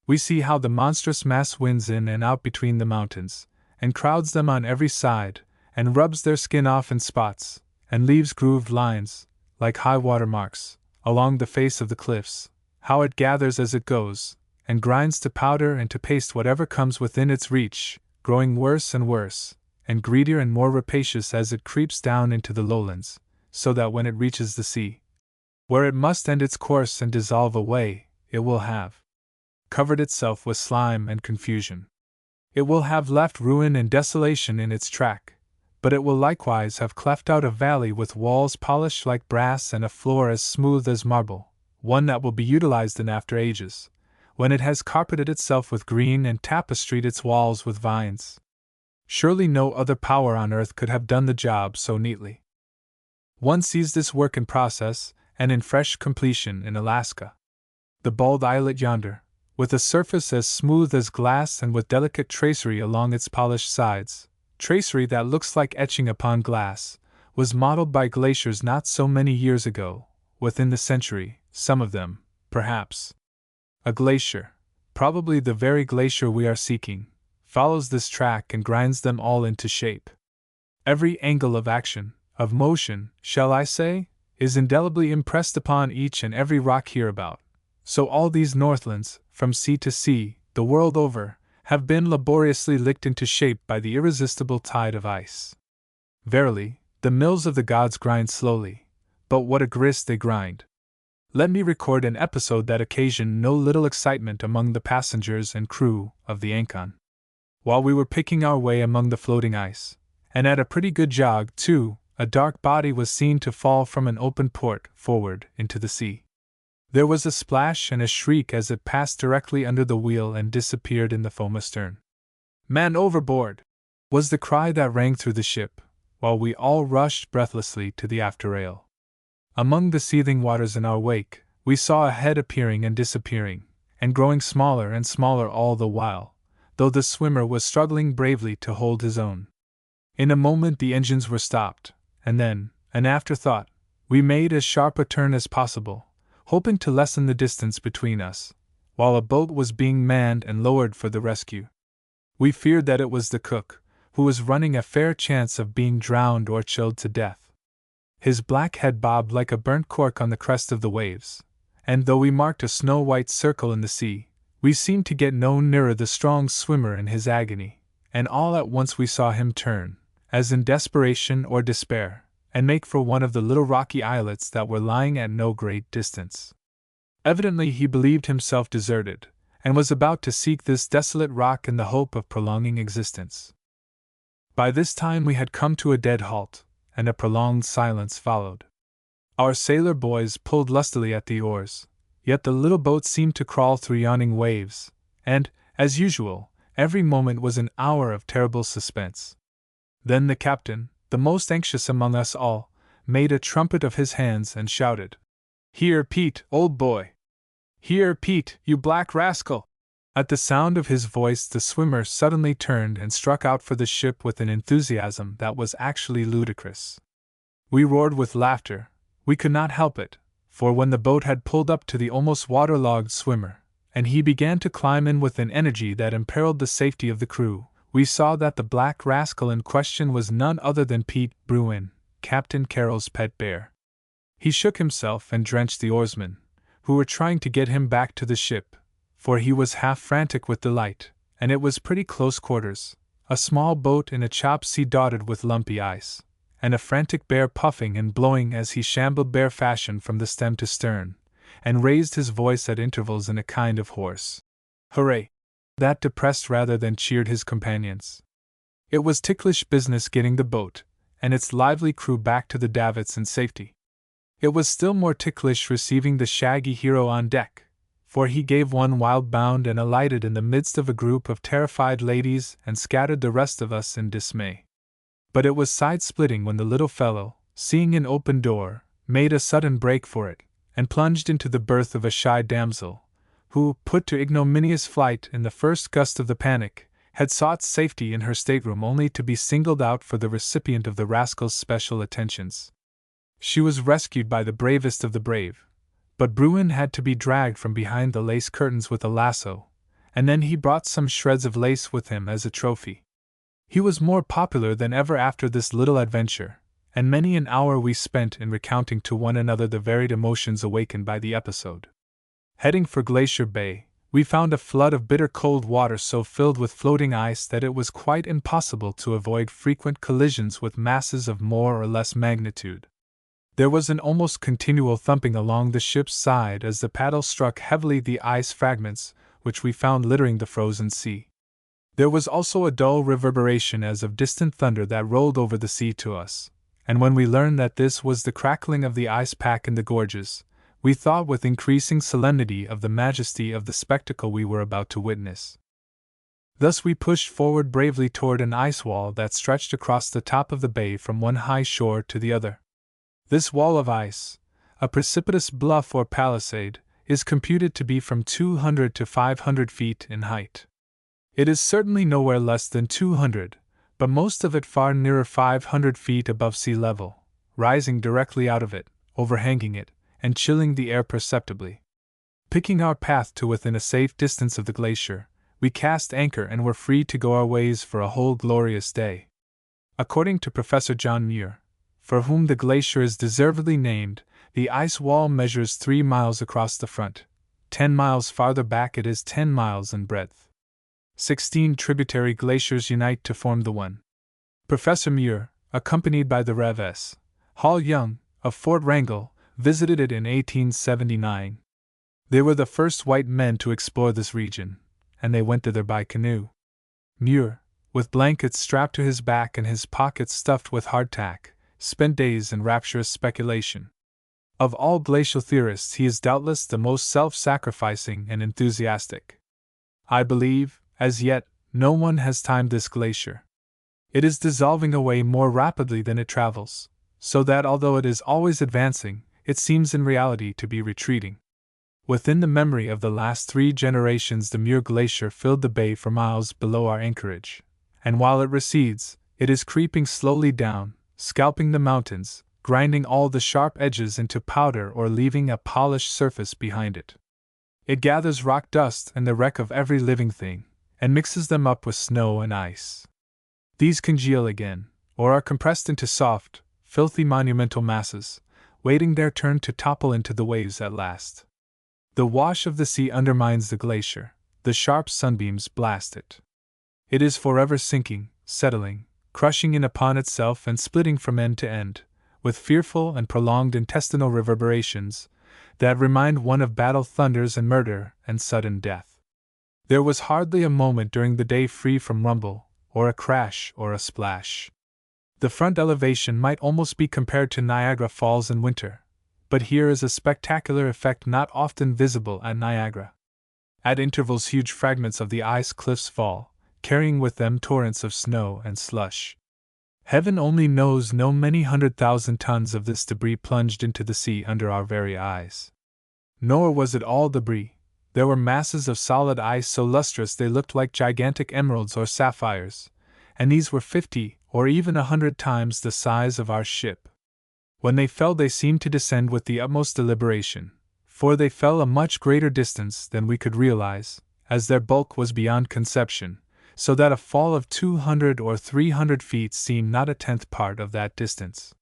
We see how the monstrous mass winds in and out between the mountains, and crowds them on every side, and rubs their skin off in spots, and leaves grooved lines, like high-water marks, along the face of the cliffs, how it gathers as it goes, and grinds to powder and to paste whatever comes within its reach, growing worse and worse, and greedier and more rapacious as it creeps down into the lowlands, so that when it reaches the sea, where it must end its course and dissolve away, it will have covered itself with slime and confusion. It will have left ruin and desolation in its track, but it will likewise have cleft out a valley with walls polished like brass and a floor as smooth as marble, one that will be utilized in after ages, when it has carpeted itself with green and tapestried its walls with vines. Surely no other power on earth could have done the job so neatly. One sees this work in process, and in fresh completion in Alaska. The bald islet yonder, with a surface as smooth as glass and with delicate tracery along its polished sides, tracery that looks like etching upon glass, was modeled by glaciers not so many years ago, within the century, some of them, perhaps. A glacier, probably the very glacier we are seeking, follows this track and grinds them all into shape. Every angle of action, of motion, shall I say, is indelibly impressed upon each and every rock hereabout. So all these northlands, from sea to sea, the world over, have been laboriously licked into shape by the irresistible tide of ice. Verily, the mills of the gods grind slowly, but what a grist they grind! Let me record an episode that occasioned no little excitement among the passengers and crew of the Ancon. While we were picking our way among the floating ice, and at a pretty good jog, too, a dark body was seen to fall from an open port forward into the sea. There was a splash and a shriek as it passed directly under the wheel and disappeared in the foam astern. "Man overboard!" was the cry that rang through the ship, while we all rushed breathlessly to the after rail. Among the seething waters in our wake, we saw a head appearing and disappearing, and growing smaller and smaller all the while, though the swimmer was struggling bravely to hold his own. In a moment the engines were stopped, and then, an afterthought, we made as sharp a turn as possible, hoping to lessen the distance between us, while a boat was being manned and lowered for the rescue. We feared that it was the cook, who was running a fair chance of being drowned or chilled to death. His black head bobbed like a burnt cork on the crest of the waves, and though we marked a snow-white circle in the sea, we seemed to get no nearer the strong swimmer in his agony, and all at once we saw him turn, as in desperation or despair, and make for one of the little rocky islets that were lying at no great distance. Evidently he believed himself deserted, and was about to seek this desolate rock in the hope of prolonging existence. By this time we had come to a dead halt, and a prolonged silence followed. Our sailor boys pulled lustily at the oars, yet the little boat seemed to crawl through yawning waves, and, as usual, Every moment was an hour of terrible suspense. Then the captain, the most anxious among us all, made a trumpet of his hands and shouted, "Here, Pete, old boy! Here, Pete, you black rascal!" At the sound of his voice, the swimmer suddenly turned and struck out for the ship with an enthusiasm that was actually ludicrous. We roared with laughter. We could not help it, for when the boat had pulled up to the almost waterlogged swimmer, and he began to climb in with an energy that imperiled the safety of the crew, we saw that the black rascal in question was none other than Pete Bruin, Captain Carroll's pet bear. He shook himself and drenched the oarsmen, who were trying to get him back to the ship, for he was half frantic with delight, and it was pretty close quarters, a small boat in a chopped sea dotted with lumpy ice, and a frantic bear puffing and blowing as he shambled bear fashion from the stem to stern, and raised his voice at intervals in a kind of hoarse hooray that depressed rather than cheered his companions. It was ticklish business getting the boat and its lively crew back to the davits in safety. It was still more ticklish receiving the shaggy hero on deck, for he gave one wild bound and alighted in the midst of a group of terrified ladies and scattered the rest of us in dismay. But it was side-splitting when the little fellow, seeing an open door, made a sudden break for it, and plunged into the berth of a shy damsel, who, put to ignominious flight in the first gust of the panic, had sought safety in her stateroom only to be singled out for the recipient of the rascal's special attentions. She was rescued by the bravest of the brave, but Bruin had to be dragged from behind the lace curtains with a lasso, and then he brought some shreds of lace with him as a trophy. He was more popular than ever after this little adventure, and many an hour we spent in recounting to one another the varied emotions awakened by the episode. Heading for Glacier Bay, we found a flood of bitter cold water so filled with floating ice that it was quite impossible to avoid frequent collisions with masses of more or less magnitude. There was an almost continual thumping along the ship's side as the paddle struck heavily the ice fragments, which we found littering the frozen sea. There was also a dull reverberation as of distant thunder that rolled over the sea to us, and when we learned that this was the crackling of the ice pack in the gorges, we thought with increasing solemnity of the majesty of the spectacle we were about to witness. Thus we pushed forward bravely toward an ice wall that stretched across the top of the bay from one high shore to the other. This wall of ice, a precipitous bluff or palisade, is computed to be from 200 to 500 feet in height. It is certainly nowhere less than 200, but most of it far nearer 500 feet above sea level, rising directly out of it, overhanging it, and chilling the air perceptibly. Picking our path to within a safe distance of the glacier, we cast anchor and were free to go our ways for a whole glorious day. According to Professor John Muir, for whom the glacier is deservedly named, the ice wall measures 3 miles across the front. 10 miles farther back it is 10 miles in breadth. 16 tributary glaciers unite to form the one. Professor Muir, accompanied by the Rev. S. Hall Young, of Fort Wrangell, visited it in 1879. They were the first white men to explore this region, and they went thither by canoe. Muir, with blankets strapped to his back and his pockets stuffed with hardtack, spent days in rapturous speculation. Of all glacial theorists, he is doubtless the most self-sacrificing and enthusiastic. I believe, as yet, no one has timed this glacier. It is dissolving away more rapidly than it travels, so that although it is always advancing, it seems in reality to be retreating. Within the memory of the last 3 generations, the Muir Glacier filled the bay for miles below our anchorage, and while it recedes, it is creeping slowly down, scalping the mountains, grinding all the sharp edges into powder or leaving a polished surface behind it. It gathers rock dust and the wreck of every living thing, and mixes them up with snow and ice. These congeal again, or are compressed into soft, filthy monumental masses, waiting their turn to topple into the waves at last. The wash of the sea undermines the glacier, the sharp sunbeams blast it. It is forever sinking, settling, crushing in upon itself and splitting from end to end, with fearful and prolonged intestinal reverberations that remind one of battle thunders and murder and sudden death. There was hardly a moment during the day free from rumble, or a crash, or a splash. The front elevation might almost be compared to Niagara Falls in winter, but here is a spectacular effect not often visible at Niagara. At intervals huge fragments of the ice cliffs fall, carrying with them torrents of snow and slush. Heaven only knows no many 100,000 tons of this debris plunged into the sea under our very eyes. Nor was it all debris. There were masses of solid ice so lustrous they looked like gigantic emeralds or sapphires, and these were 50 or even 100 times the size of our ship. When they fell, they seemed to descend with the utmost deliberation, for they fell a much greater distance than we could realize, as their bulk was beyond conception, so that a fall of 200 or 300 feet seemed not a tenth part of that distance.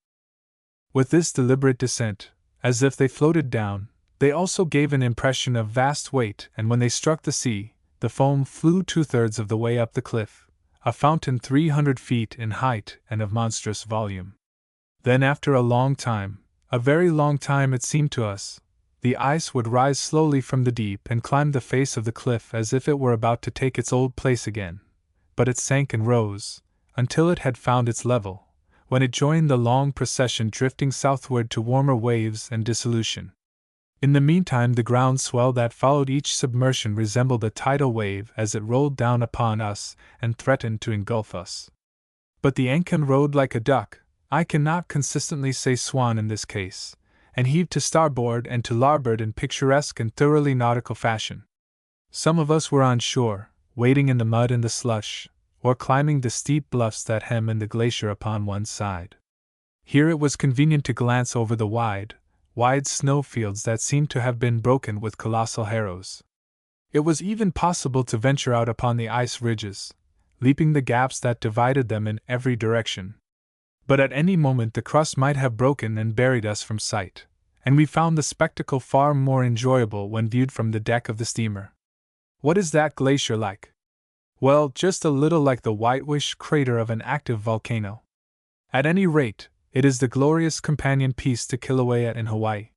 With this deliberate descent, as if they floated down, they also gave an impression of vast weight, and when they struck the sea, the foam flew 2/3 of the way up the cliff, a fountain 300 feet in height and of monstrous volume. Then after a long time, a very long time it seemed to us, the ice would rise slowly from the deep and climb the face of the cliff as if it were about to take its old place again, but it sank and rose, until it had found its level, when it joined the long procession drifting southward to warmer waves and dissolution. In the meantime the ground swell that followed each submersion resembled a tidal wave as it rolled down upon us and threatened to engulf us. But the Ancon rode like a duck, I cannot consistently say swan in this case, and heaved to starboard and to larboard in picturesque and thoroughly nautical fashion. Some of us were on shore, wading in the mud and the slush, or climbing the steep bluffs that hem in the glacier upon one side. Here it was convenient to glance over the wide snowfields that seemed to have been broken with colossal harrows. It was even possible to venture out upon the ice ridges, leaping the gaps that divided them in every direction. But at any moment the crust might have broken and buried us from sight, and we found the spectacle far more enjoyable when viewed from the deck of the steamer. What is that glacier like? Well, just a little like the whitish crater of an active volcano. At any rate, it is the glorious companion piece to Kilauea in Hawaii.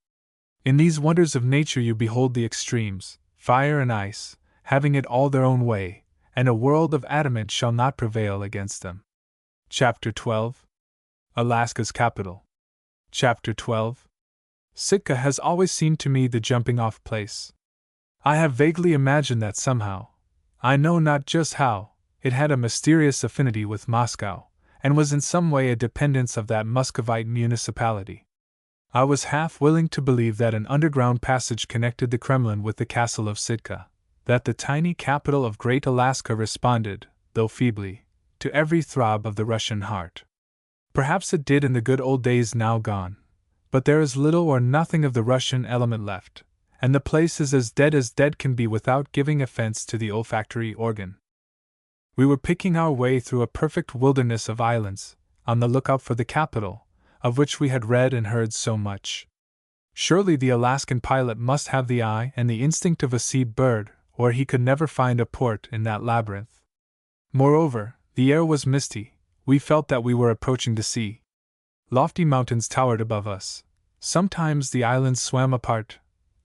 In these wonders of nature you behold the extremes, fire and ice, having it all their own way, and a world of adamant shall not prevail against them. Chapter 12. Alaska's Capital. Chapter 12. Sitka has always seemed to me the jumping-off place. I have vaguely imagined that somehow, I know not just how, it had a mysterious affinity with Moscow, and was in some way a dependence of that Muscovite municipality. I was half willing to believe that an underground passage connected the Kremlin with the castle of Sitka, that the tiny capital of Great Alaska responded, though feebly, to every throb of the Russian heart. Perhaps it did in the good old days now gone, but there is little or nothing of the Russian element left, and the place is as dead can be without giving offense to the olfactory organ. We were picking our way through a perfect wilderness of islands, on the lookout for the capital, of which we had read and heard so much. Surely the Alaskan pilot must have the eye and the instinct of a sea bird, or he could never find a port in that labyrinth. Moreover, the air was misty. We felt that we were approaching the sea. Lofty mountains towered above us. Sometimes the islands swam apart.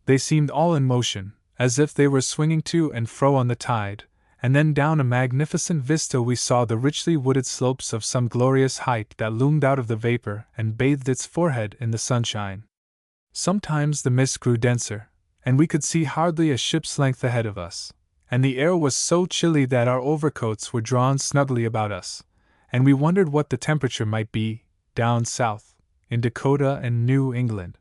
They seemed all in motion, as if they were swinging to and fro on the tide, and then down a magnificent vista we saw the richly wooded slopes of some glorious height that loomed out of the vapor and bathed its forehead in the sunshine. Sometimes the mist grew denser, and we could see hardly a ship's length ahead of us, and the air was so chilly that our overcoats were drawn snugly about us, and we wondered what the temperature might be, down south, in Dakota and New England.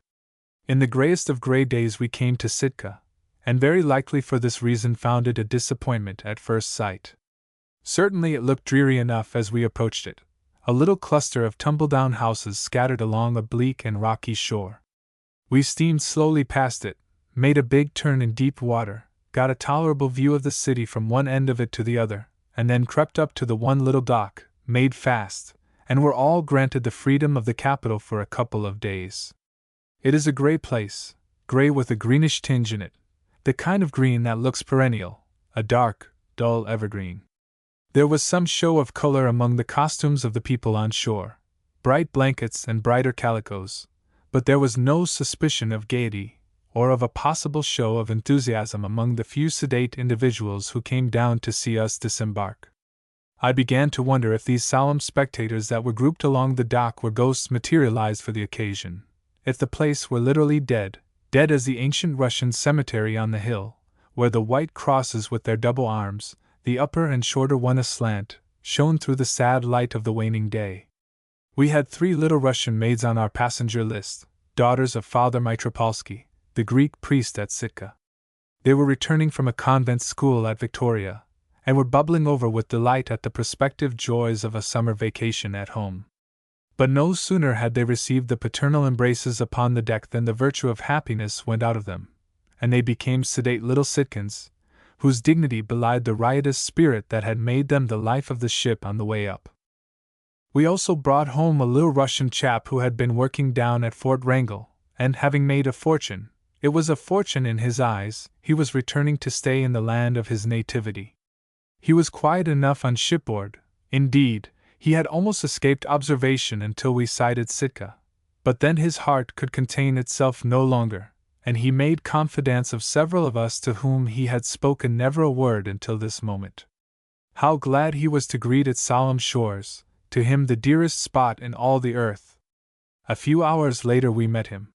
In the grayest of gray days we came to Sitka, and very likely for this reason found it a disappointment at first sight. Certainly it looked dreary enough as we approached it, a little cluster of tumble-down houses scattered along a bleak and rocky shore. We steamed slowly past it, made a big turn in deep water, got a tolerable view of the city from one end of it to the other, and then crept up to the one little dock, made fast, and were all granted the freedom of the capital for a couple of days. It is a gray place, gray with a greenish tinge in it, the kind of green that looks perennial, a dark, dull evergreen. There was some show of color among the costumes of the people on shore, bright blankets and brighter calicoes, but there was no suspicion of gaiety, or of a possible show of enthusiasm among the few sedate individuals who came down to see us disembark. I began to wonder if these solemn spectators that were grouped along the dock were ghosts materialized for the occasion, if the place were literally dead as the ancient Russian cemetery on the hill, where the white crosses with their double arms, the upper and shorter one aslant, shone through the sad light of the waning day. We had 3 little Russian maids on our passenger list, daughters of Father Mitropolsky, the Greek priest at Sitka. They were returning from a convent school at Victoria, and were bubbling over with delight at the prospective joys of a summer vacation at home. But no sooner had they received the paternal embraces upon the deck than the virtue of happiness went out of them, and they became sedate little Sitkans, whose dignity belied the riotous spirit that had made them the life of the ship on the way up. We also brought home a little Russian chap who had been working down at Fort Wrangel, and having made a fortune, it was a fortune in his eyes, he was returning to stay in the land of his nativity. He was quiet enough on shipboard, indeed, he had almost escaped observation until we sighted Sitka, but then his heart could contain itself no longer, and he made confidants of several of us to whom he had spoken never a word until this moment. How glad he was to greet its solemn shores, to him the dearest spot in all the earth. A few hours later we met him.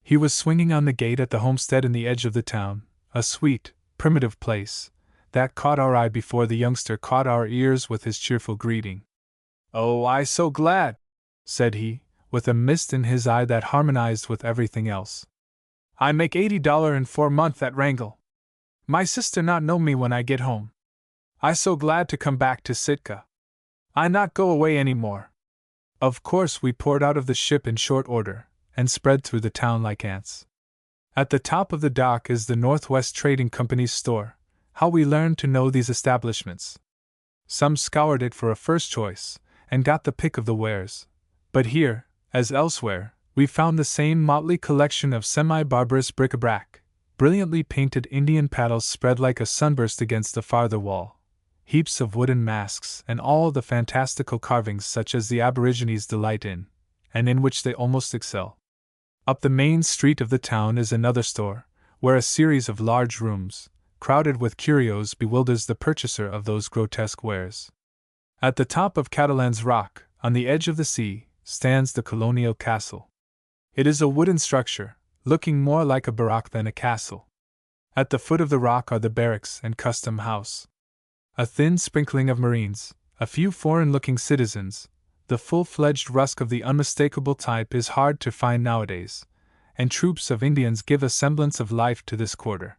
He was swinging on the gate at the homestead in the edge of the town, a sweet, primitive place, that caught our eye before the youngster caught our ears with his cheerful greeting. "Oh, I so glad," said he, with a mist in his eye that harmonized with everything else. "I make $80 in 4 months at Wrangel. My sister not know me when I get home. I so glad to come back to Sitka. I not go away any more." Of course we poured out of the ship in short order, and spread through the town like ants. At the top of the dock is the Northwest Trading Company's store. How we learned to know these establishments! Some scoured it for a first choice, and got the pick of the wares. But here, as elsewhere, we found the same motley collection of semi-barbarous bric-a-brac, brilliantly painted Indian paddles spread like a sunburst against the farther wall, heaps of wooden masks, and all the fantastical carvings such as the Aborigines delight in, and in which they almost excel. Up the main street of the town is another store, where a series of large rooms, crowded with curios, bewilders the purchaser of those grotesque wares. At the top of Catalan's Rock, on the edge of the sea, stands the colonial castle. It is a wooden structure, looking more like a barrack than a castle. At the foot of the rock are the barracks and custom house. A thin sprinkling of Marines, a few foreign-looking citizens, the full-fledged Rusk of the unmistakable type is hard to find nowadays, and troops of Indians give a semblance of life to this quarter.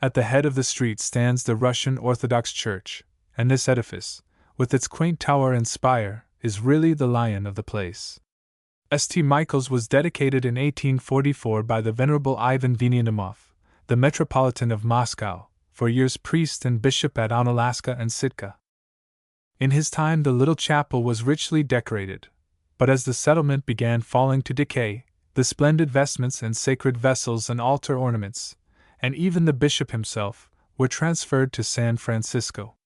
At the head of the street stands the Russian Orthodox Church, and this edifice, with its quaint tower and spire, is really the lion of the place. St. Michael's was dedicated in 1844 by the Venerable Ivan Veniamov, the Metropolitan of Moscow, for years priest and bishop at Unalaska and Sitka. In his time the little chapel was richly decorated, but as the settlement began falling to decay, the splendid vestments and sacred vessels and altar ornaments, and even the bishop himself, were transferred to San Francisco.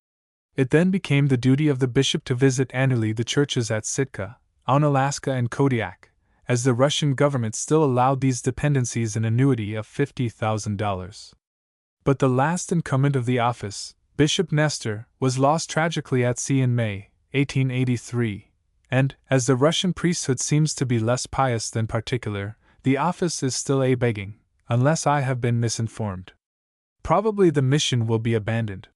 It then became the duty of the bishop to visit annually the churches at Sitka, Unalaska and Kodiak, as the Russian government still allowed these dependencies an annuity of $50,000. But the last incumbent of the office, Bishop Nestor, was lost tragically at sea in May, 1883, and, as the Russian priesthood seems to be less pious than particular, the office is still a begging, unless I have been misinformed. Probably the mission will be abandoned.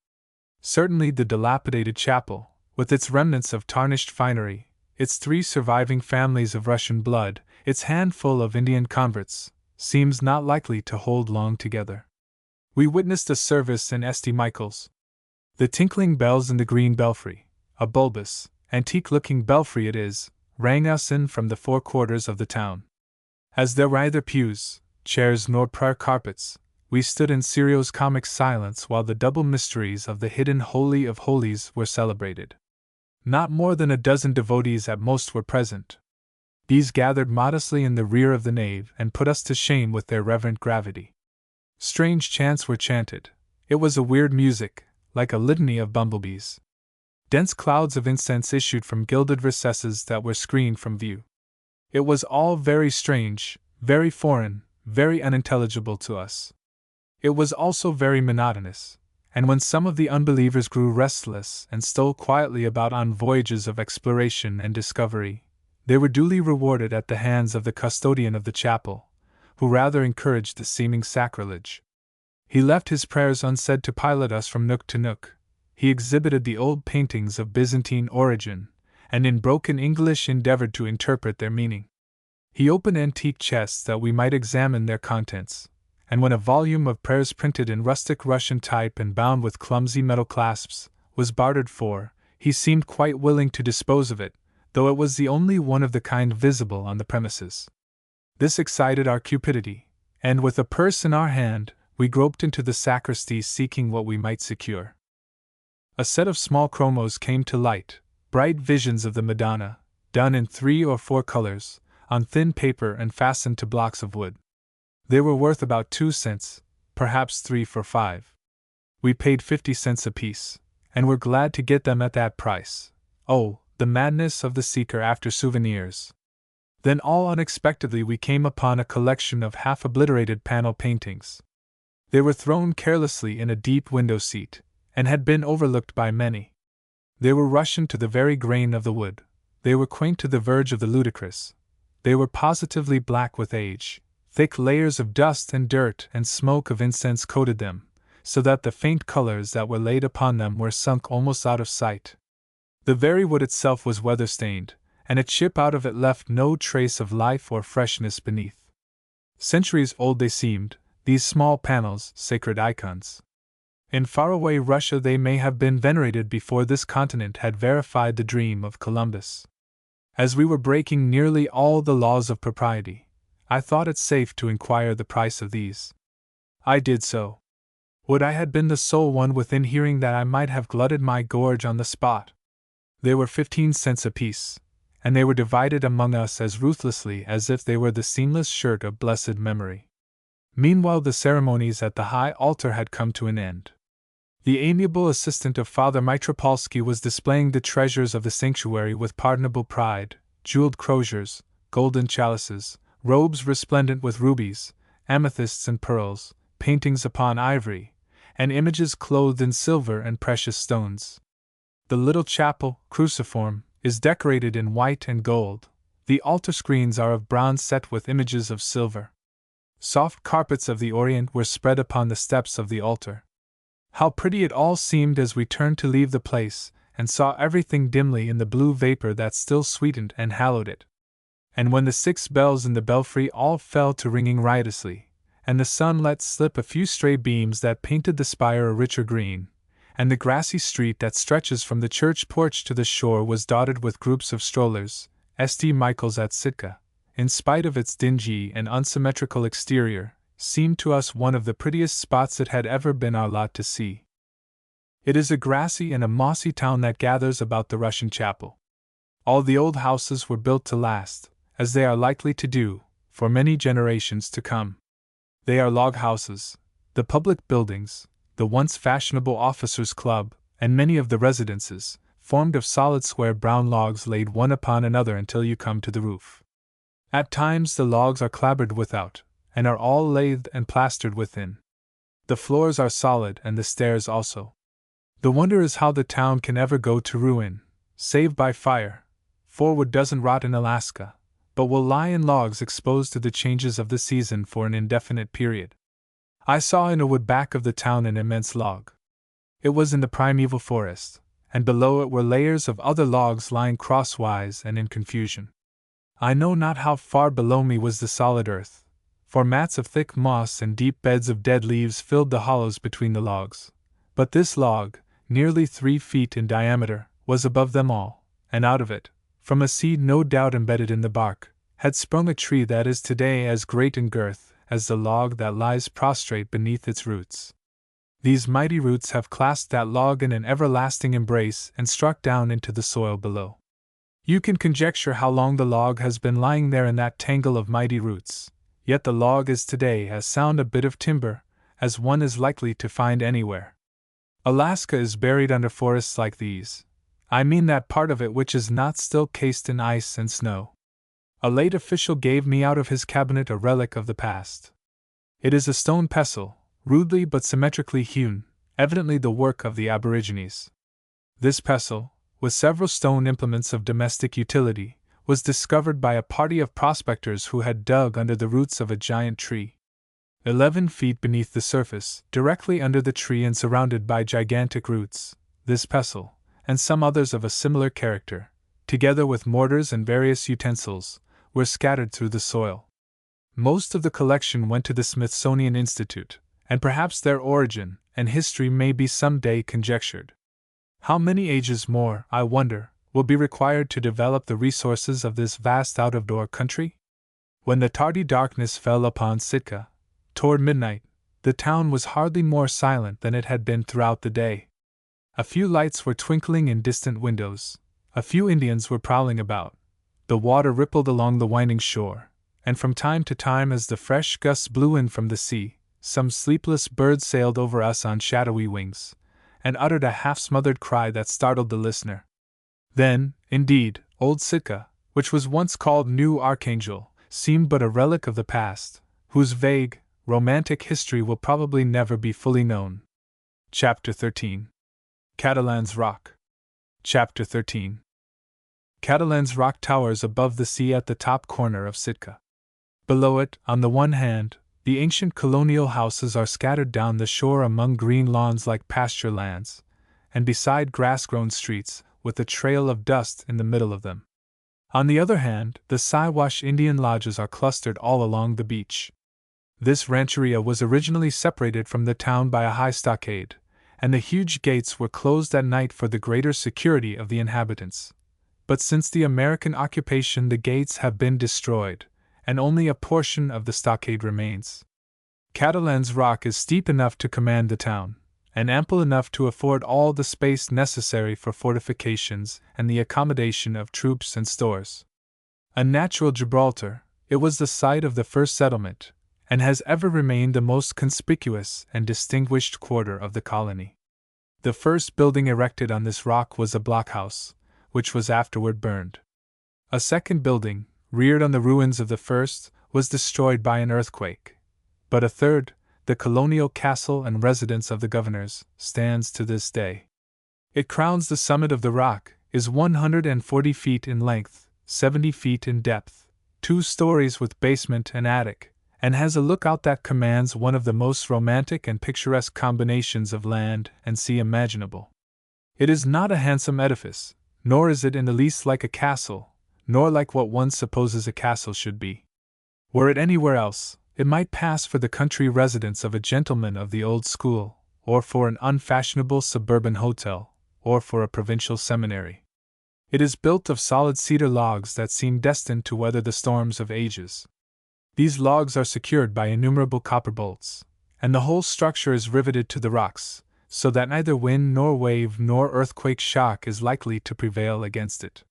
Certainly the dilapidated chapel, with its remnants of tarnished finery, its 3 surviving families of Russian blood, its handful of Indian converts, seems not likely to hold long together. We witnessed a service in St. Michael's. The tinkling bells in the green belfry, a bulbous, antique-looking belfry it is, rang us in from the 4 quarters of the town. As there were neither pews, chairs nor prayer carpets, we stood in serious-comic silence while the double mysteries of the hidden Holy of Holies were celebrated. Not more than a dozen devotees at most were present. These gathered modestly in the rear of the nave and put us to shame with their reverent gravity. Strange chants were chanted. It was a weird music, like a litany of bumblebees. Dense clouds of incense issued from gilded recesses that were screened from view. It was all very strange, very foreign, very unintelligible to us. It was also very monotonous, and when some of the unbelievers grew restless and stole quietly about on voyages of exploration and discovery, they were duly rewarded at the hands of the custodian of the chapel, who rather encouraged the seeming sacrilege. He left his prayers unsaid to pilot us from nook to nook, he exhibited the old paintings of Byzantine origin, and in broken English endeavored to interpret their meaning. He opened antique chests that we might examine their contents, and when a volume of prayers printed in rustic Russian type and bound with clumsy metal clasps was bartered for, he seemed quite willing to dispose of it, though it was the only one of the kind visible on the premises. This excited our cupidity, and with a purse in our hand, we groped into the sacristy seeking what we might secure. A set of small chromos came to light, bright visions of the Madonna, done in 3 or 4 colors, on thin paper and fastened to blocks of wood. They were worth about 2 cents, perhaps 3 for 5. We paid 50 cents apiece, and were glad to get them at that price. Oh, the madness of the seeker after souvenirs! Then all unexpectedly we came upon a collection of half-obliterated panel paintings. They were thrown carelessly in a deep window seat, and had been overlooked by many. They were Russian to the very grain of the wood, they were quaint to the verge of the ludicrous, they were positively black with age, thick layers of dust and dirt and smoke of incense coated them, so that the faint colors that were laid upon them were sunk almost out of sight. The very wood itself was weather-stained, and a chip out of it left no trace of life or freshness beneath. Centuries old they seemed, these small panels, sacred icons. In faraway Russia they may have been venerated before this continent had verified the dream of Columbus. As we were breaking nearly all the laws of propriety, I thought it safe to inquire the price of these. I did so. Would I had been the sole one within hearing that I might have glutted my gorge on the spot. They were 15 cents apiece, and they were divided among us as ruthlessly as if they were the seamless shirt of blessed memory. Meanwhile the ceremonies at the high altar had come to an end. The amiable assistant of Father Mitropolsky was displaying the treasures of the sanctuary with pardonable pride, jeweled croziers, golden chalices, robes resplendent with rubies, amethysts and pearls, paintings upon ivory, and images clothed in silver and precious stones. The little chapel, cruciform, is decorated in white and gold. The altar screens are of bronze set with images of silver. Soft carpets of the Orient were spread upon the steps of the altar. How pretty it all seemed as we turned to leave the place, and saw everything dimly in the blue vapor that still sweetened and hallowed it. And when the 6 bells in the belfry all fell to ringing riotously, and the sun let slip a few stray beams that painted the spire a richer green, and the grassy street that stretches from the church porch to the shore was dotted with groups of strollers, St. Michael's at Sitka, in spite of its dingy and unsymmetrical exterior, seemed to us one of the prettiest spots it had ever been our lot to see. It is a grassy and a mossy town that gathers about the Russian chapel. All the old houses were built to last, as they are likely to do, for many generations to come. They are log houses, the public buildings, the once fashionable officers' club, and many of the residences, formed of solid square brown logs laid one upon another until you come to the roof. At times the logs are clapboarded without, and are all lathed and plastered within. The floors are solid and the stairs also. The wonder is how the town can ever go to ruin, save by fire, for wood doesn't rot in Alaska, but will lie in logs exposed to the changes of the season for an indefinite period. I saw in a wood back of the town an immense log. It was in the primeval forest, and below it were layers of other logs lying crosswise and in confusion. I know not how far below me was the solid earth, for mats of thick moss and deep beds of dead leaves filled the hollows between the logs, but this log, nearly 3 feet in diameter, was above them all, and out of it, from a seed no doubt embedded in the bark, had sprung a tree that is today as great in girth as the log that lies prostrate beneath its roots. These mighty roots have clasped that log in an everlasting embrace and struck down into the soil below. You can conjecture how long the log has been lying there in that tangle of mighty roots, yet the log is today as sound a bit of timber as one is likely to find anywhere. Alaska is buried under forests like these. I mean that part of it which is not still cased in ice and snow. A late official gave me out of his cabinet a relic of the past. It is a stone pestle, rudely but symmetrically hewn, evidently the work of the Aborigines. This pestle, with several stone implements of domestic utility, was discovered by a party of prospectors who had dug under the roots of a giant tree. 11 feet beneath the surface, directly under the tree and surrounded by gigantic roots, this pestle, and some others of a similar character, together with mortars and various utensils, were scattered through the soil. Most of the collection went to the Smithsonian Institute, and perhaps their origin and history may be some day conjectured. How many ages more, I wonder, will be required to develop the resources of this vast out-of-door country? When the tardy darkness fell upon Sitka, toward midnight, the town was hardly more silent than it had been throughout the day. A few lights were twinkling in distant windows, a few Indians were prowling about, the water rippled along the winding shore, and from time to time as the fresh gusts blew in from the sea, some sleepless bird sailed over us on shadowy wings, and uttered a half-smothered cry that startled the listener. Then, indeed, old Sitka, which was once called New Archangel, seemed but a relic of the past, whose vague, romantic history will probably never be fully known. Chapter 13. Catalan's Rock. Chapter 13. Catalan's Rock towers above the sea at the top corner of Sitka. Below it, on the one hand, the ancient colonial houses are scattered down the shore among green lawns like pasture lands, and beside grass-grown streets, with a trail of dust in the middle of them. On the other hand, the Siwash Indian lodges are clustered all along the beach. This rancheria was originally separated from the town by a high stockade, and the huge gates were closed at night for the greater security of the inhabitants. But since the American occupation, the gates have been destroyed, and only a portion of the stockade remains. Catalan's Rock is steep enough to command the town, and ample enough to afford all the space necessary for fortifications and the accommodation of troops and stores. A natural Gibraltar, it was the site of the first settlement, and has ever remained the most conspicuous and distinguished quarter of the colony. The first building erected on this rock was a blockhouse, which was afterward burned. A second building, reared on the ruins of the first, was destroyed by an earthquake. But a third, the colonial castle and residence of the governors, stands to this day. It crowns the summit of the rock, is 140 feet in length, 70 feet in depth, 2 stories with basement and attic, and has a lookout that commands one of the most romantic and picturesque combinations of land and sea imaginable. It is not a handsome edifice, nor is it in the least like a castle, nor like what one supposes a castle should be. Were it anywhere else, it might pass for the country residence of a gentleman of the old school, or for an unfashionable suburban hotel, or for a provincial seminary. It is built of solid cedar logs that seem destined to weather the storms of ages. These logs are secured by innumerable copper bolts, and the whole structure is riveted to the rocks, so that neither wind nor wave nor earthquake shock is likely to prevail against it.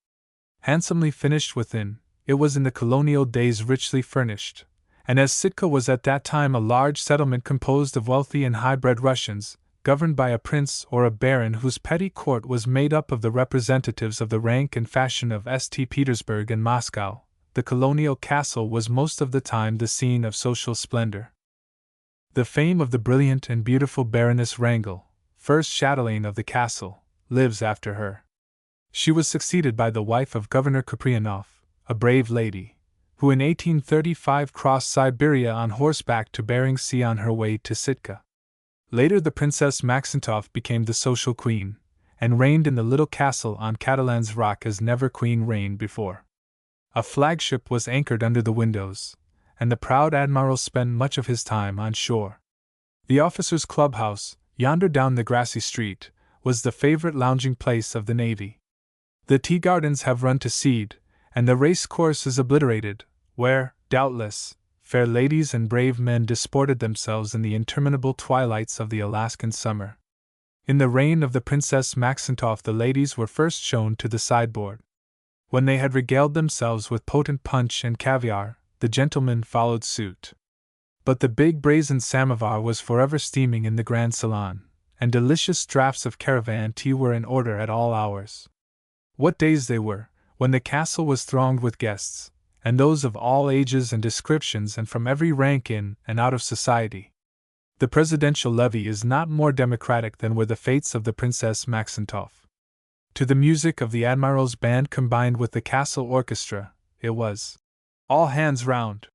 Handsomely finished within, it was in the colonial days richly furnished, and as Sitka was at that time a large settlement composed of wealthy and high-bred Russians, governed by a prince or a baron whose petty court was made up of the representatives of the rank and fashion of St. Petersburg and Moscow, the colonial castle was most of the time the scene of social splendor. The fame of the brilliant and beautiful Baroness Wrangel, first chatelaine of the castle, lives after her. She was succeeded by the wife of Governor Kuprianov, a brave lady, who in 1835 crossed Siberia on horseback to Bering Sea on her way to Sitka. Later the Princess Maxentov became the social queen, and reigned in the little castle on Catalan's Rock as never queen reigned before. A flagship was anchored under the windows, and the proud admiral spent much of his time on shore. The officers' clubhouse, yonder down the grassy street, was the favorite lounging place of the Navy. The tea gardens have run to seed, and the race course is obliterated, where, doubtless, fair ladies and brave men disported themselves in the interminable twilights of the Alaskan summer. In the reign of the Princess Maxentov the ladies were first shown to the sideboard. When they had regaled themselves with potent punch and caviar, the gentlemen followed suit. But the big brazen samovar was forever steaming in the grand salon, and delicious draughts of caravan tea were in order at all hours. What days they were, when the castle was thronged with guests, and those of all ages and descriptions and from every rank in and out of society. The presidential levee is not more democratic than were the fetes of the Princess Maxentov. To the music of the Admiral's band combined with the castle orchestra, it was all hands round.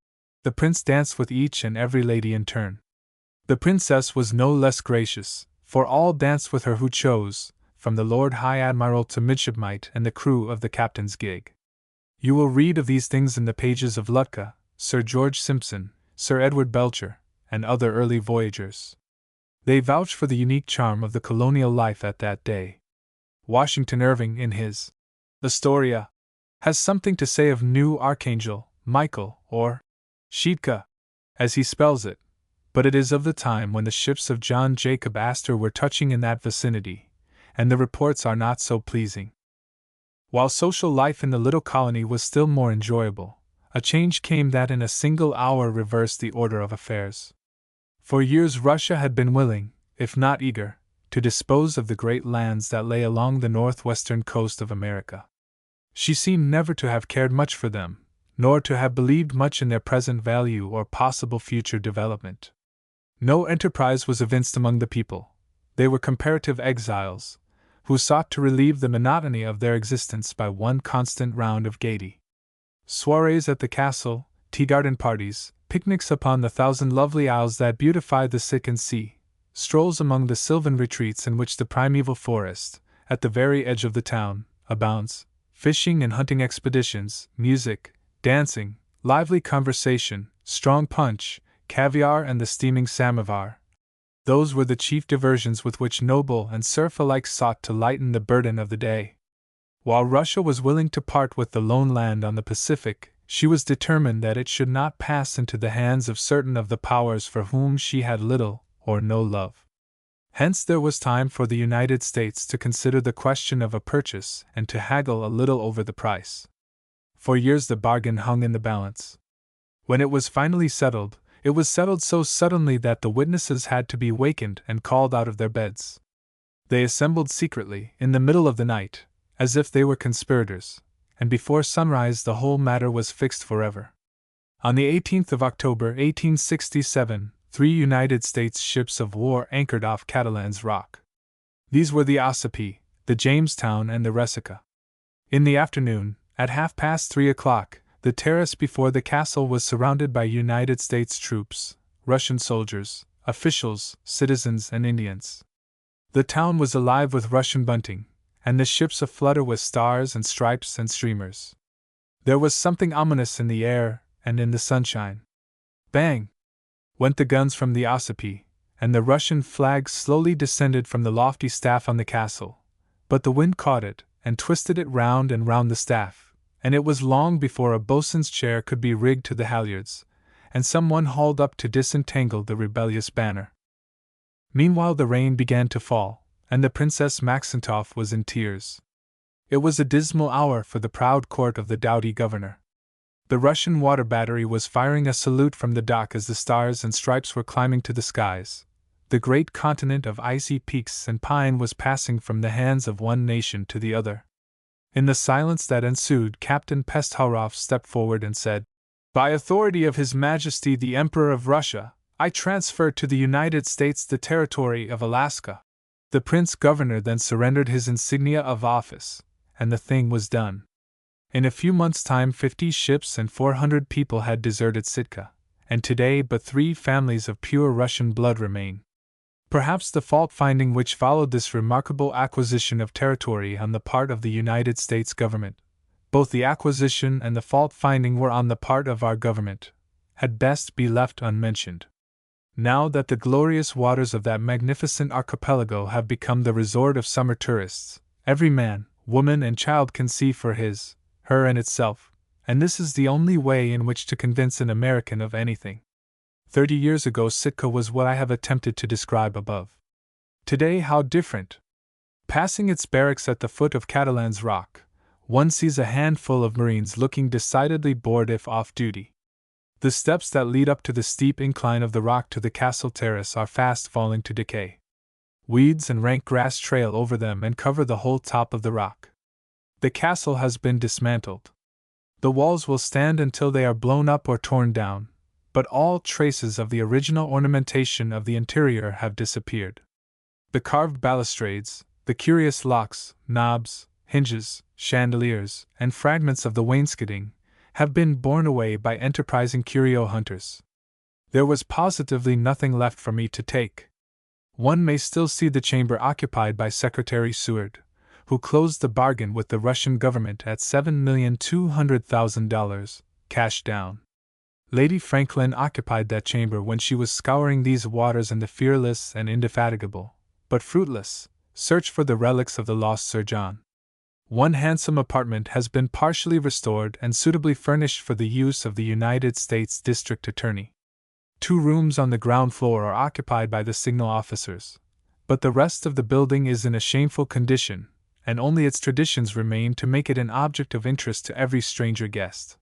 The prince danced with each and every lady in turn. The princess was no less gracious, for all danced with her who chose, from the Lord High Admiral to midshipmite and the crew of the captain's gig. You will read of these things in the pages of Lutke, Sir George Simpson, Sir Edward Belcher, and other early voyagers. They vouch for the unique charm of the colonial life at that day. Washington Irving, in his Astoria, has something to say of New Archangel, Michael, or Sheetka, as he spells it, but it is of the time when the ships of John Jacob Astor were touching in that vicinity, and the reports are not so pleasing. While social life in the little colony was still more enjoyable, a change came that in a single hour reversed the order of affairs. For years Russia had been willing, if not eager, to dispose of the great lands that lay along the northwestern coast of America. She seemed never to have cared much for them, nor to have believed much in their present value or possible future development. No enterprise was evinced among the people. They were comparative exiles, who sought to relieve the monotony of their existence by one constant round of gaiety. Soirees at the castle, tea-garden parties, picnics upon the thousand lovely isles that beautify the Siccan Sea, strolls among the sylvan retreats in which the primeval forest, at the very edge of the town, abounds, fishing and hunting expeditions, music, dancing, lively conversation, strong punch, caviar and the steaming samovar. Those were the chief diversions with which noble and serf alike sought to lighten the burden of the day. While Russia was willing to part with the lone land on the Pacific, she was determined that it should not pass into the hands of certain of the powers for whom she had little or no love. Hence there was time for the United States to consider the question of a purchase and to haggle a little over the price. For years the bargain hung in the balance. When it was finally settled, it was settled so suddenly that the witnesses had to be wakened and called out of their beds. They assembled secretly, in the middle of the night, as if they were conspirators, and before sunrise the whole matter was fixed forever. On the 18th of October, 1867, 3 United States ships of war anchored off Catalan's Rock. These were the Ossipee, the Jamestown, and the Resica. In the afternoon, at 3:30, the terrace before the castle was surrounded by United States troops, Russian soldiers, officials, citizens, and Indians. The town was alive with Russian bunting, and the ships aflutter with stars and stripes and streamers. There was something ominous in the air and in the sunshine. Bang! Went the guns from the Ossipee, and the Russian flag slowly descended from the lofty staff on the castle, but the wind caught it and twisted it round and round the staff, and it was long before a boatswain's chair could be rigged to the halyards, and someone hauled up to disentangle the rebellious banner. Meanwhile the rain began to fall, and the Princess Maxentoff was in tears. It was a dismal hour for the proud court of the doughty governor. The Russian water battery was firing a salute from the dock as the stars and stripes were climbing to the skies. The great continent of icy peaks and pine was passing from the hands of one nation to the other. In the silence that ensued, Captain Pesthauroff stepped forward and said, "By authority of His Majesty the Emperor of Russia, I transfer to the United States the territory of Alaska." The Prince Governor then surrendered his insignia of office, and the thing was done. In a few months' time 50 ships and 400 people had deserted Sitka, and today but 3 families of pure Russian blood remain. Perhaps the fault-finding which followed this remarkable acquisition of territory on the part of the United States government, both the acquisition and the fault-finding were on the part of our government, had best be left unmentioned. Now that the glorious waters of that magnificent archipelago have become the resort of summer tourists, every man, woman, and child can see for his, her, and itself, and this is the only way in which to convince an American of anything. 30 years ago Sitka was what I have attempted to describe above. Today how different! Passing its barracks at the foot of Catalan's Rock, one sees a handful of Marines looking decidedly bored if off duty. The steps that lead up to the steep incline of the rock to the castle terrace are fast falling to decay. Weeds and rank grass trail over them and cover the whole top of the rock. The castle has been dismantled. The walls will stand until they are blown up or torn down, but all traces of the original ornamentation of the interior have disappeared. The carved balustrades, the curious locks, knobs, hinges, chandeliers, and fragments of the wainscoting have been borne away by enterprising curio hunters. There was positively nothing left for me to take. One may still see the chamber occupied by Secretary Seward, who closed the bargain with the Russian government at $7,200,000, cash down. Lady Franklin occupied that chamber when she was scouring these waters in the fearless and indefatigable, but fruitless, search for the relics of the lost Sir John. One handsome apartment has been partially restored and suitably furnished for the use of the United States District Attorney. 2 rooms on the ground floor are occupied by the signal officers, but the rest of the building is in a shameful condition, and only its traditions remain to make it an object of interest to every stranger guest.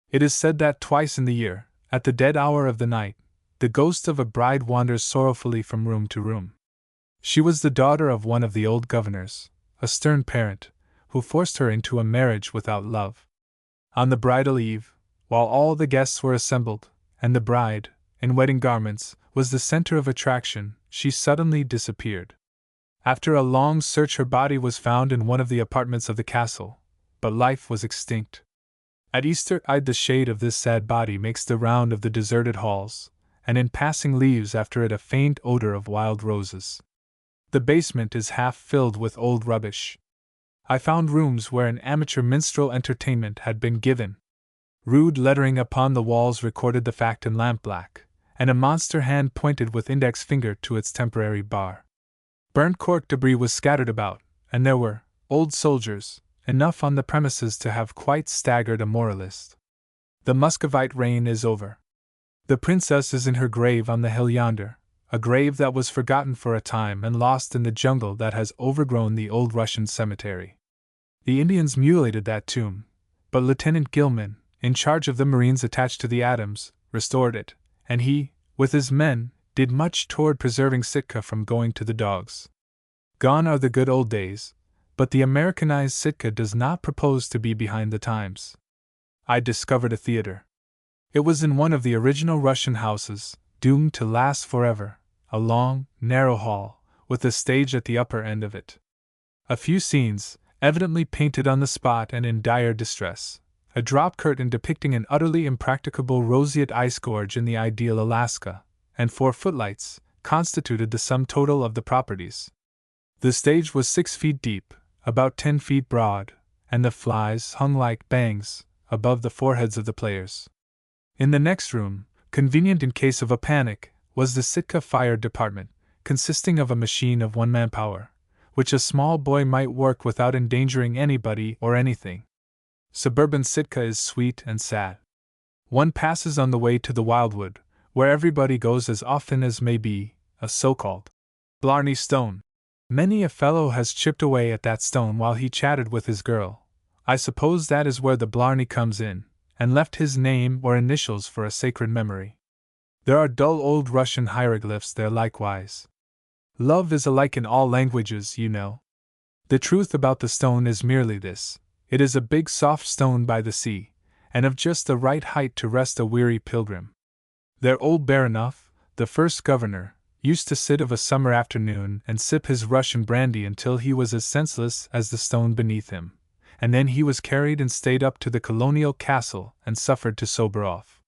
It is said that twice in the year, at the dead hour of the night, the ghost of a bride wanders sorrowfully from room to room. She was the daughter of one of the old governors, a stern parent, who forced her into a marriage without love. On the bridal eve, while all the guests were assembled, and the bride, in wedding garments, was the center of attraction, she suddenly disappeared. After a long search, her body was found in one of the apartments of the castle, but life was extinct. At Easter-tide the shade of this sad body makes the round of the deserted halls, and in passing leaves after it a faint odor of wild roses. The basement is half filled with old rubbish. I found rooms where an amateur minstrel entertainment had been given. Rude lettering upon the walls recorded the fact in lampblack, and a monster hand pointed with index finger to its temporary bar. Burnt cork debris was scattered about, and there were old soldiers enough on the premises to have quite staggered a moralist. The Muscovite reign is over. The princess is in her grave on the hill yonder, a grave that was forgotten for a time and lost in the jungle that has overgrown the old Russian cemetery. The Indians mutilated that tomb, but Lieutenant Gilman, in charge of the Marines attached to the Adams, restored it, and he, with his men, did much toward preserving Sitka from going to the dogs. Gone are the good old days, but the Americanized Sitka does not propose to be behind the times. I discovered a theater. It was in one of the original Russian houses, doomed to last forever, a long, narrow hall, with a stage at the upper end of it. A few scenes, evidently painted on the spot and in dire distress, a drop curtain depicting an utterly impracticable roseate ice gorge in the ideal Alaska, and 4 footlights, constituted the sum total of the properties. The stage was 6 feet deep, about 10 feet broad, and the flies hung like bangs above the foreheads of the players. In the next room, convenient in case of a panic, was the Sitka Fire Department, consisting of a machine of 1 manpower, which a small boy might work without endangering anybody or anything. Suburban Sitka is sweet and sad. One passes on the way to the Wildwood, where everybody goes as often as may be, a so-called Blarney Stone. Many a fellow has chipped away at that stone while he chatted with his girl. I suppose that is where the Blarney comes in, and left his name or initials for a sacred memory. There are dull old Russian hieroglyphs there likewise. Love is alike in all languages, you know. The truth about the stone is merely this: it is a big soft stone by the sea, and of just the right height to rest a weary pilgrim. Their old Baranov, the first governor, used to sit of a summer afternoon and sip his Russian brandy until he was as senseless as the stone beneath him, and then he was carried and stayed up to the colonial castle and suffered to sober off.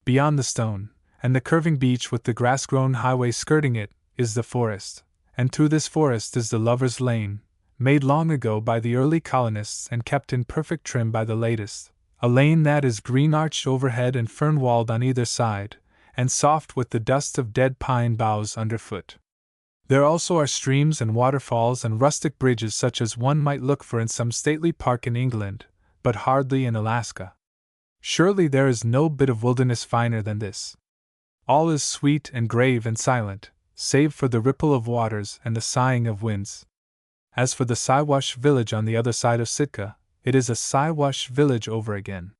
Beyond the stone, and the curving beach with the grass-grown highway skirting it, is the forest, and through this forest is the Lover's Lane, made long ago by the early colonists and kept in perfect trim by the latest, a lane that is green-arched overhead and fern-walled on either side, and soft with the dust of dead pine boughs underfoot. There also are streams and waterfalls and rustic bridges such as one might look for in some stately park in England, but hardly in Alaska. Surely there is no bit of wilderness finer than this. All is sweet and grave and silent, save for the ripple of waters and the sighing of winds. As for the Siwash village on the other side of Sitka, it is a Siwash village over again.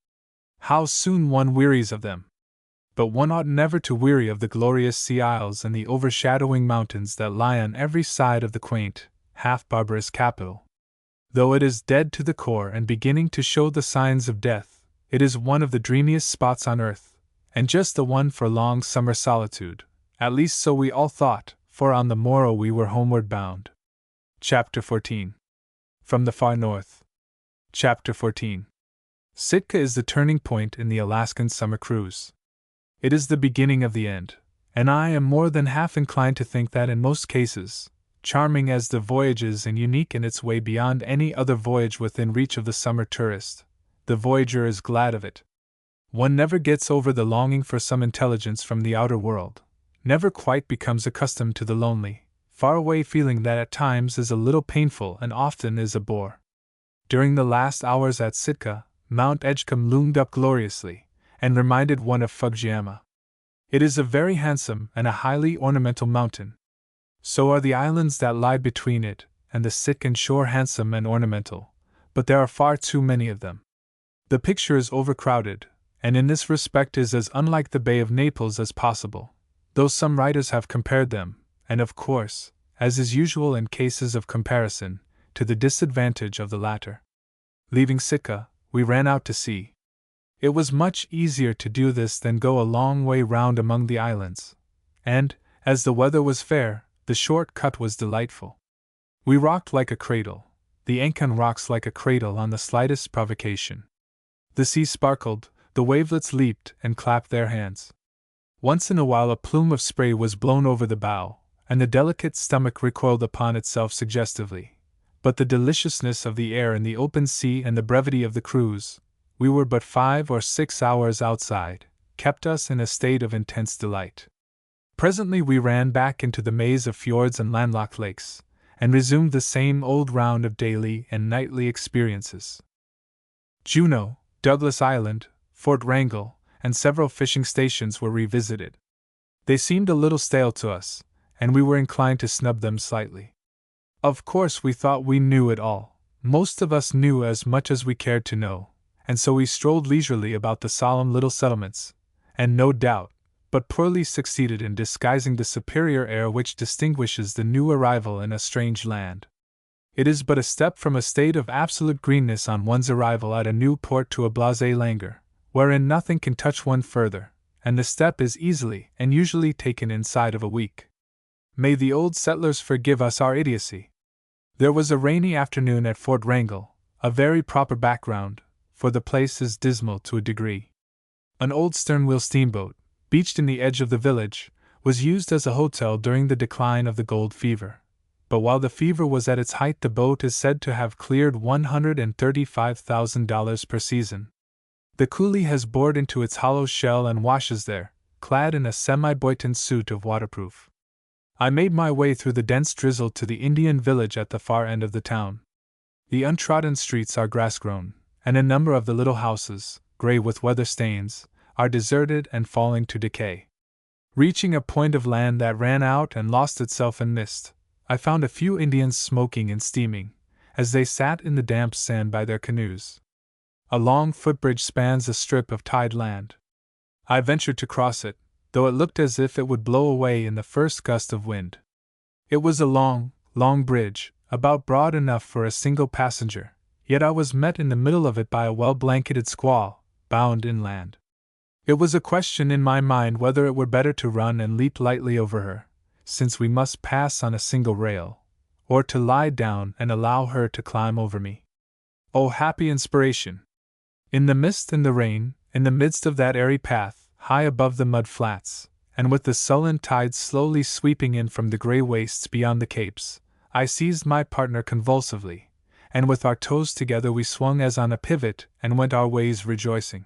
How soon one wearies of them! But one ought never to weary of the glorious sea isles and the overshadowing mountains that lie on every side of the quaint, half-barbarous capital. Though it is dead to the core and beginning to show the signs of death, it is one of the dreamiest spots on earth, and just the one for long summer solitude. At least so we all thought, for on the morrow we were homeward bound. Chapter 14. From the Far North. Chapter 14. Sitka is the turning point in the Alaskan summer cruise. It is the beginning of the end, and I am more than half inclined to think that in most cases, charming as the voyage is and unique in its way beyond any other voyage within reach of the summer tourist, the voyager is glad of it. One never gets over the longing for some intelligence from the outer world, never quite becomes accustomed to the lonely, faraway feeling that at times is a little painful and often is a bore. During the last hours at Sitka, Mount Edgecombe loomed up gloriously, and reminded one of Fujiama. It is a very handsome and a highly ornamental mountain. So are the islands that lie between it and the Sitkan shore handsome and ornamental, but there are far too many of them. The picture is overcrowded, and in this respect is as unlike the Bay of Naples as possible, though some writers have compared them, and of course, as is usual in cases of comparison, to the disadvantage of the latter. Leaving Sitka, we ran out to sea. It was much easier to do this than go a long way round among the islands, and, as the weather was fair, the short cut was delightful. We rocked like a cradle. The Ancon rocks like a cradle on the slightest provocation. The sea sparkled, the wavelets leaped and clapped their hands. Once in a while a plume of spray was blown over the bow, and the delicate stomach recoiled upon itself suggestively. But the deliciousness of the air in the open sea and the brevity of the cruise, we were but 5 or 6 hours outside, kept us in a state of intense delight. Presently we ran back into the maze of fjords and landlocked lakes, and resumed the same old round of daily and nightly experiences. Juneau, Douglas Island, Fort Wrangel, and several fishing stations were revisited. They seemed a little stale to us, and we were inclined to snub them slightly. Of course we thought we knew it all. Most of us knew as much as we cared to know, and so we strolled leisurely about the solemn little settlements, and no doubt, but poorly succeeded in disguising the superior air which distinguishes the new arrival in a strange land. It is but a step from a state of absolute greenness on one's arrival at a new port to a blasé languor, wherein nothing can touch one further, and the step is easily and usually taken inside of a week. May the old settlers forgive us our idiocy. There was a rainy afternoon at Fort Wrangel, a very proper background, for the place is dismal to a degree. An old stern-wheel steamboat, beached in the edge of the village, was used as a hotel during the decline of the gold fever. But while the fever was at its height, the boat is said to have cleared $135,000 per season. The coolie has bored into its hollow shell and washes there, clad in a semi-Boyton suit of waterproof. I made my way through the dense drizzle to the Indian village at the far end of the town. The untrodden streets are grass-grown, and a number of the little houses, gray with weather stains, are deserted and falling to decay. Reaching a point of land that ran out and lost itself in mist, I found a few Indians smoking and steaming, as they sat in the damp sand by their canoes. A long footbridge spans a strip of tide land. I ventured to cross it, though it looked as if it would blow away in the first gust of wind. It was a long, long bridge, about broad enough for a single passenger, yet I was met in the middle of it by a well-blanketed squaw, bound inland. It was a question in my mind whether it were better to run and leap lightly over her, since we must pass on a single rail, or to lie down and allow her to climb over me. Oh, happy inspiration! In the mist and the rain, in the midst of that airy path, high above the mud flats, and with the sullen tides slowly sweeping in from the gray wastes beyond the capes, I seized my partner convulsively, and with our toes together we swung as on a pivot and went our ways rejoicing.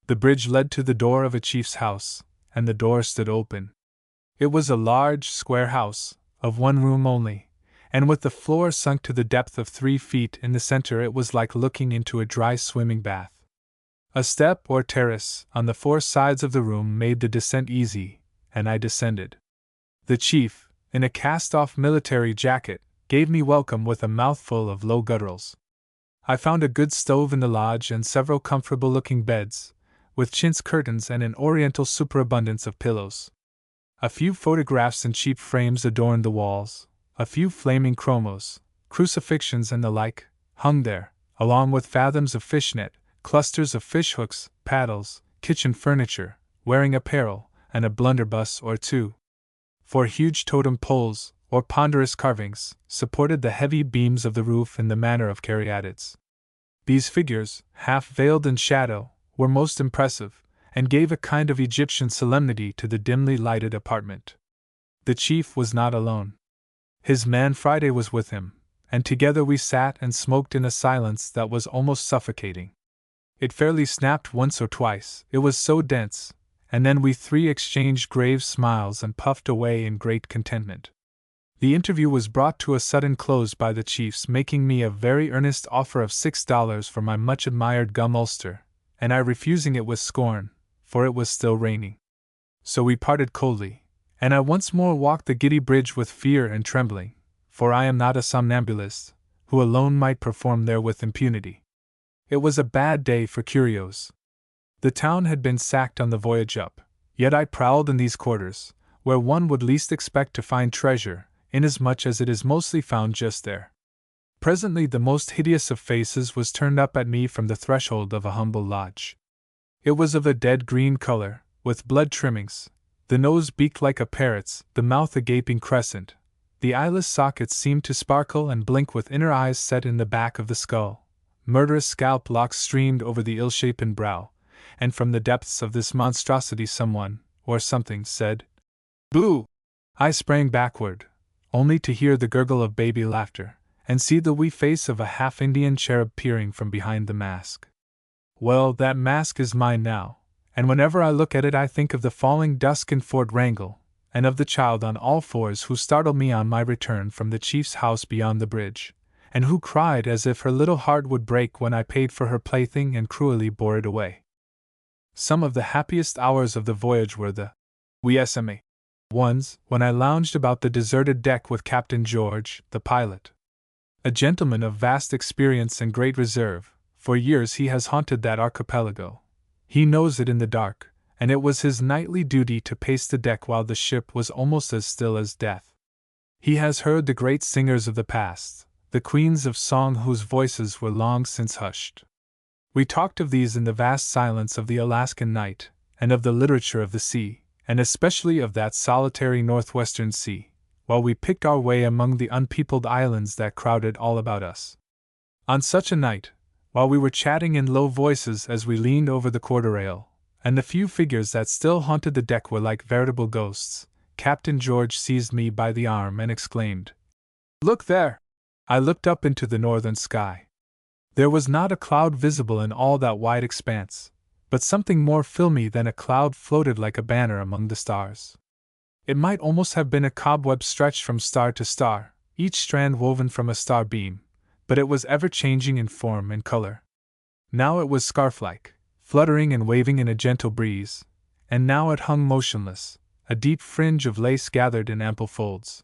The bridge led to the door of a chief's house, and the door stood open. It was a large, square house, of one room only, and with the floor sunk to the depth of 3 feet in the center it was like looking into a dry swimming bath. A step or terrace on the 4 sides of the room made the descent easy, and I descended. The chief, in a cast-off military jacket, gave me welcome with a mouthful of low gutturals. I found a good stove in the lodge and several comfortable-looking beds, with chintz curtains and an oriental superabundance of pillows. A few photographs in cheap frames adorned the walls, a few flaming chromos, crucifixions and the like, hung there, along with fathoms of fishnet, clusters of fishhooks, paddles, kitchen furniture, wearing apparel, and a blunderbuss or two. 4 huge totem poles, or ponderous carvings, supported the heavy beams of the roof in the manner of caryatids. These figures, half veiled in shadow, were most impressive, and gave a kind of Egyptian solemnity to the dimly lighted apartment. The chief was not alone. His man Friday was with him, and together we sat and smoked in a silence that was almost suffocating. It fairly snapped once or twice, it was so dense, and then we three exchanged grave smiles and puffed away in great contentment. The interview was brought to a sudden close by the chief's making me a very earnest offer of $6 for my much-admired gum ulster, and I refusing it with scorn, for it was still raining. So we parted coldly, and I once more walked the giddy bridge with fear and trembling, for I am not a somnambulist, who alone might perform there with impunity. It was a bad day for curios. The town had been sacked on the voyage up, yet I prowled in these quarters, where one would least expect to find treasure, inasmuch as it is mostly found just there. Presently the most hideous of faces was turned up at me from the threshold of a humble lodge. It was of a dead green color, with blood trimmings, the nose beaked like a parrot's, the mouth a gaping crescent. The eyeless sockets seemed to sparkle and blink with inner eyes set in the back of the skull. Murderous scalp locks streamed over the ill-shapen brow, and from the depths of this monstrosity someone, or something, said, "Boo!" I sprang backward, only to hear the gurgle of baby laughter, and see the wee face of a half-Indian cherub peering from behind the mask. Well, that mask is mine now, and whenever I look at it I think of the falling dusk in Fort Wrangell, and of the child on all fours who startled me on my return from the chief's house beyond the bridge, and who cried as if her little heart would break when I paid for her plaything and cruelly bore it away. Some of the happiest hours of the voyage were the WSMA ones, when I lounged about the deserted deck with Captain George, the pilot. A gentleman of vast experience and great reserve, for years he has haunted that archipelago. He knows it in the dark, and it was his nightly duty to pace the deck while the ship was almost as still as death. He has heard the great singers of the past, the queens of song whose voices were long since hushed. We talked of these in the vast silence of the Alaskan night, and of the literature of the sea, and especially of that solitary northwestern sea, while we picked our way among the unpeopled islands that crowded all about us. On such a night, while we were chatting in low voices as we leaned over the quarter-rail, and the few figures that still haunted the deck were like veritable ghosts, Captain George seized me by the arm and exclaimed, "Look there!" I looked up into the northern sky. There was not a cloud visible in all that wide expanse, but something more filmy than a cloud floated like a banner among the stars. It might almost have been a cobweb stretched from star to star, each strand woven from a star beam, but it was ever changing in form and color. Now it was scarf-like, fluttering and waving in a gentle breeze, and now it hung motionless, a deep fringe of lace gathered in ample folds.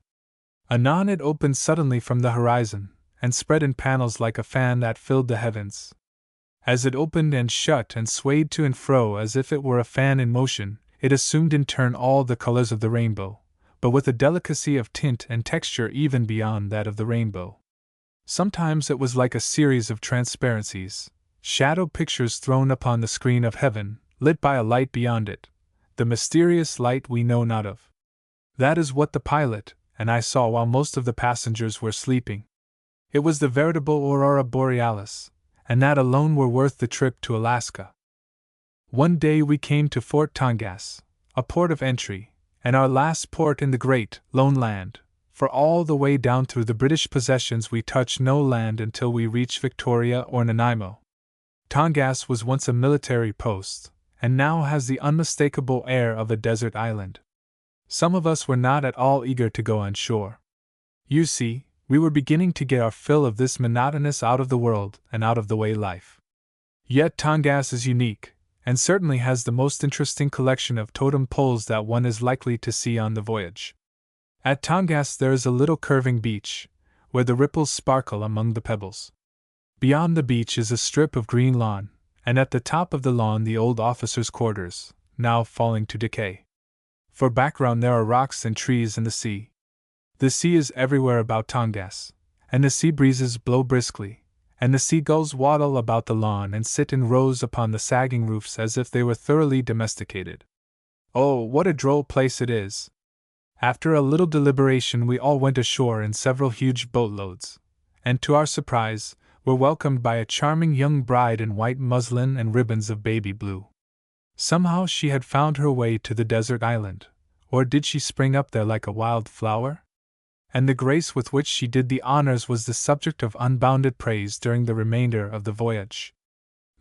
Anon it opened suddenly from the horizon, and spread in panels like a fan that filled the heavens. As it opened and shut and swayed to and fro as if it were a fan in motion, it assumed in turn all the colors of the rainbow, but with a delicacy of tint and texture even beyond that of the rainbow. Sometimes it was like a series of transparencies, shadow pictures thrown upon the screen of heaven, lit by a light beyond it, the mysterious light we know not of. That is what the pilot and I saw while most of the passengers were sleeping. It was the veritable aurora borealis, and that alone were worth the trip to Alaska. One day we came to Fort Tongass, a port of entry, and our last port in the great, lone land, for all the way down through the British possessions we touched no land until we reached Victoria or Nanaimo. Tongass was once a military post, and now has the unmistakable air of a desert island. Some of us were not at all eager to go on shore. You see, we were beginning to get our fill of this monotonous out-of-the-world and out-of-the-way life. Yet Tongass is unique, and certainly has the most interesting collection of totem poles that one is likely to see on the voyage. At Tongass there is a little curving beach, where the ripples sparkle among the pebbles. Beyond the beach is a strip of green lawn, and at the top of the lawn the old officers' quarters, now falling to decay. For background there are rocks and trees and the sea. The sea is everywhere about Tongass, and the sea breezes blow briskly, and the seagulls waddle about the lawn and sit in rows upon the sagging roofs as if they were thoroughly domesticated. Oh, what a droll place it is! After a little deliberation we all went ashore in several huge boatloads, and to our surprise, were welcomed by a charming young bride in white muslin and ribbons of baby blue. Somehow she had found her way to the desert island, or did she spring up there like a wild flower? And the grace with which she did the honors was the subject of unbounded praise during the remainder of the voyage.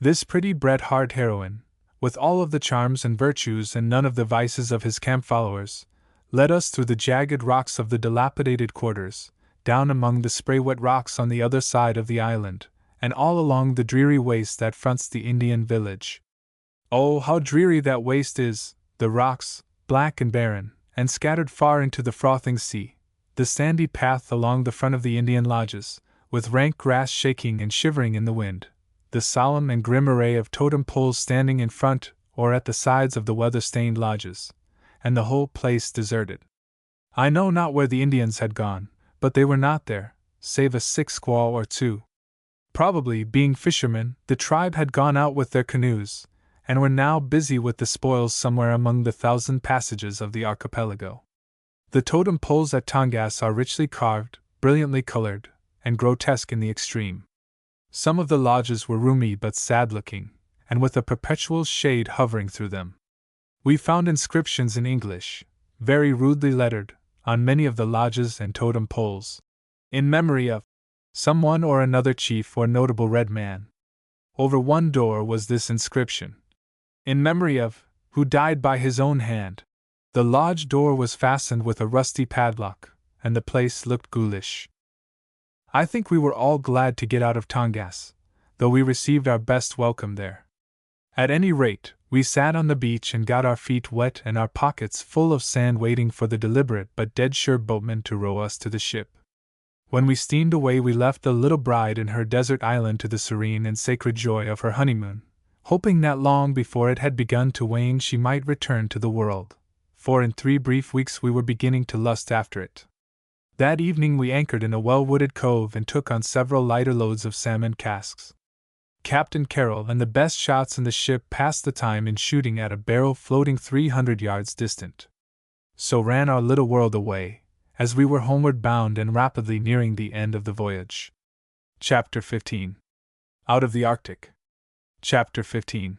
This pretty Bret-Harte heroine, with all of the charms and virtues and none of the vices of his camp followers, led us through the jagged rocks of the dilapidated quarters, down among the spray-wet rocks on the other side of the island, and all along the dreary waste that fronts the Indian village. Oh, how dreary that waste is, the rocks, black and barren, and scattered far into the frothing sea, the sandy path along the front of the Indian lodges, with rank grass shaking and shivering in the wind, the solemn and grim array of totem poles standing in front or at the sides of the weather-stained lodges, and the whole place deserted. I know not where the Indians had gone, but they were not there, save a sick squaw or two. Probably, being fishermen, the tribe had gone out with their canoes, and were now busy with the spoils somewhere among the 1,000 passages of the archipelago. The totem poles at Tongass are richly carved, brilliantly colored, and grotesque in the extreme. Some of the lodges were roomy but sad-looking, and with a perpetual shade hovering through them. We found inscriptions in English, very rudely lettered, on many of the lodges and totem poles, in memory of someone or another chief or notable red man. Over one door was this inscription: in memory of, who died by his own hand. The lodge door was fastened with a rusty padlock, and the place looked ghoulish. I think we were all glad to get out of Tongass, though we received our best welcome there. At any rate, we sat on the beach and got our feet wet and our pockets full of sand waiting for the deliberate but dead-sure boatman to row us to the ship. When we steamed away we left the little bride in her desert island to the serene and sacred joy of her honeymoon, hoping that long before it had begun to wane she might return to the world, for in 3 brief weeks we were beginning to lust after it. That evening we anchored in a well-wooded cove and took on several lighter loads of salmon casks. Captain Carroll and the best shots in the ship passed the time in shooting at a barrel floating 300 yards distant. So ran our little world away, as we were homeward bound and rapidly nearing the end of the voyage. Chapter 15. Out of the Arctic. Chapter 15.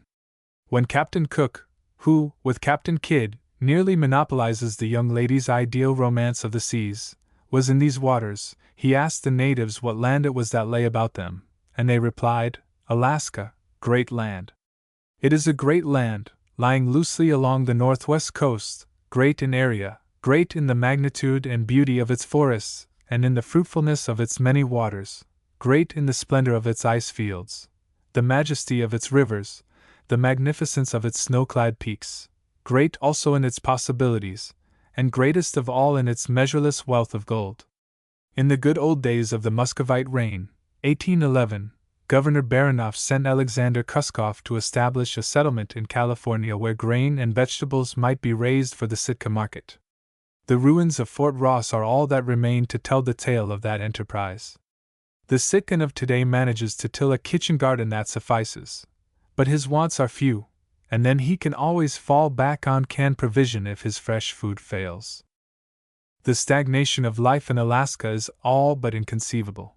When Captain Cook, who, with Captain Kidd, nearly monopolizes the young lady's ideal romance of the seas, was in these waters, he asked the natives what land it was that lay about them, and they replied, Alaska, great land. It is a great land, lying loosely along the northwest coast, great in area, great in the magnitude and beauty of its forests, and in the fruitfulness of its many waters, great in the splendor of its ice fields, the majesty of its rivers, the magnificence of its snow-clad peaks, great also in its possibilities, and greatest of all in its measureless wealth of gold. In the good old days of the Muscovite reign, 1811, Governor Baranoff sent Alexander Kuskoff to establish a settlement in California where grain and vegetables might be raised for the Sitka market. The ruins of Fort Ross are all that remain to tell the tale of that enterprise. The Sitkan of today manages to till a kitchen garden that suffices, but his wants are few, and then he can always fall back on canned provision if his fresh food fails. The stagnation of life in Alaska is all but inconceivable.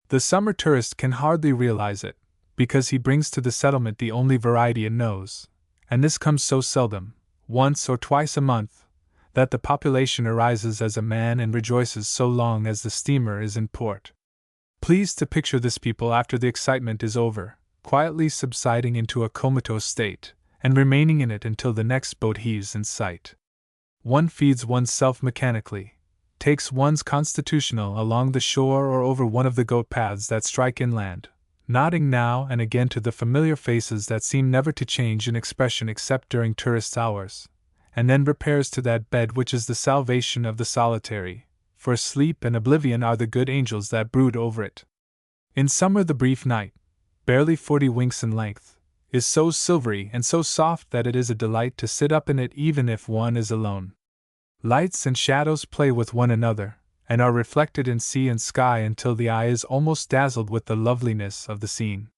The summer tourist can hardly realize it, because he brings to the settlement the only variety it knows, and this comes so seldom, once or twice a month, that the population arises as a man and rejoices so long as the steamer is in port. Please to picture this people after the excitement is over, quietly subsiding into a comatose state, and remaining in it until the next boat heaves in sight. One feeds oneself mechanically, takes one's constitutional along the shore or over one of the goat paths that strike inland, nodding now and again to the familiar faces that seem never to change in expression except during tourist hours, and then repairs to that bed which is the salvation of the solitary, for sleep and oblivion are the good angels that brood over it. In summer the brief night, barely 40 winks in length, is so silvery and so soft that it is a delight to sit up in it even if one is alone. Lights and shadows play with one another, and are reflected in sea and sky until the eye is almost dazzled with the loveliness of the scene.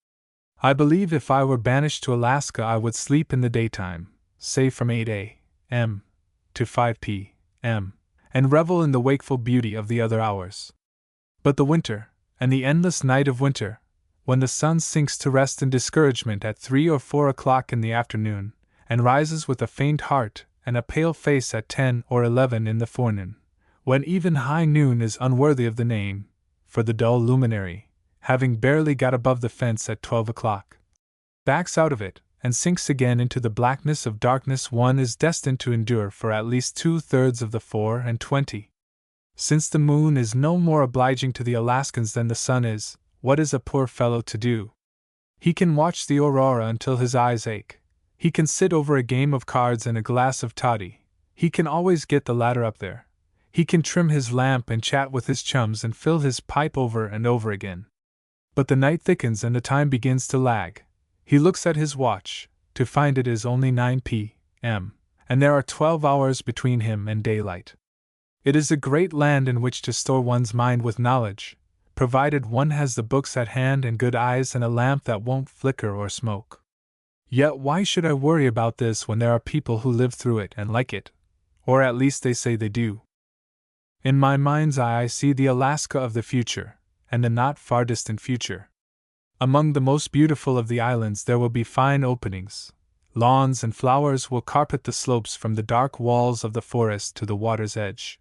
I believe if I were banished to Alaska I would sleep in the daytime, say from 8 a.m. to 5 p.m., and revel in the wakeful beauty of the other hours. But the winter, and the endless night of winter, when the sun sinks to rest in discouragement at 3 or 4 o'clock in the afternoon, and rises with a faint heart and a pale face at 10 or 11 in the forenoon, when even high noon is unworthy of the name, for the dull luminary, having barely got above the fence at 12 o'clock, backs out of it, and sinks again into the blackness of darkness one is destined to endure for at least 2/3 of the 24. Since the moon is no more obliging to the Alaskans than the sun is, what is a poor fellow to do? He can watch the aurora until his eyes ache. He can sit over a game of cards and a glass of toddy. He can always get the latter up there. He can trim his lamp and chat with his chums and fill his pipe over and over again. But the night thickens and the time begins to lag. He looks at his watch, to find it is only 9 p.m., and there are 12 hours between him and daylight. It is a great land in which to store one's mind with knowledge, provided one has the books at hand and good eyes and a lamp that won't flicker or smoke. Yet why should I worry about this when there are people who live through it and like it? Or at least they say they do. In my mind's eye I see the Alaska of the future, and the not far distant future. Among the most beautiful of the islands there will be fine openings. Lawns and flowers will carpet the slopes from the dark walls of the forest to the water's edge.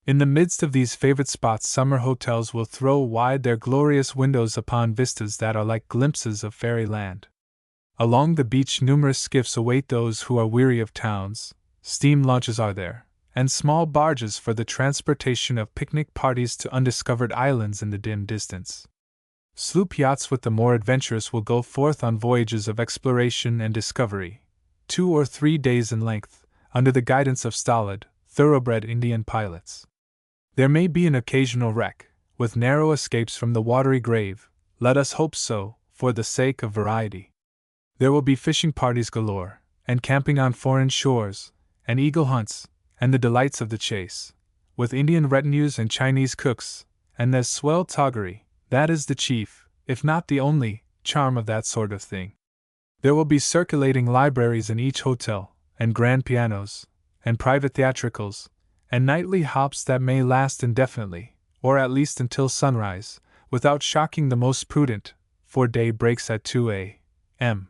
In the midst of these favorite spots summer hotels will throw wide their glorious windows upon vistas that are like glimpses of fairyland. Along the beach numerous skiffs await those who are weary of towns. Steam launches are there, and small barges for the transportation of picnic parties to undiscovered islands in the dim distance. Sloop yachts with the more adventurous will go forth on voyages of exploration and discovery, 2 or 3 days in length, under the guidance of stolid, thoroughbred Indian pilots. There may be an occasional wreck, with narrow escapes from the watery grave. Let us hope so, for the sake of variety. There will be fishing parties galore, and camping on foreign shores, and eagle hunts, and the delights of the chase, with Indian retinues and Chinese cooks, and there's swell toggery. That is the chief, if not the only, charm of that sort of thing. There will be circulating libraries in each hotel, and grand pianos, and private theatricals, and nightly hops that may last indefinitely, or at least until sunrise, without shocking the most prudent, for day breaks at 2 a.m.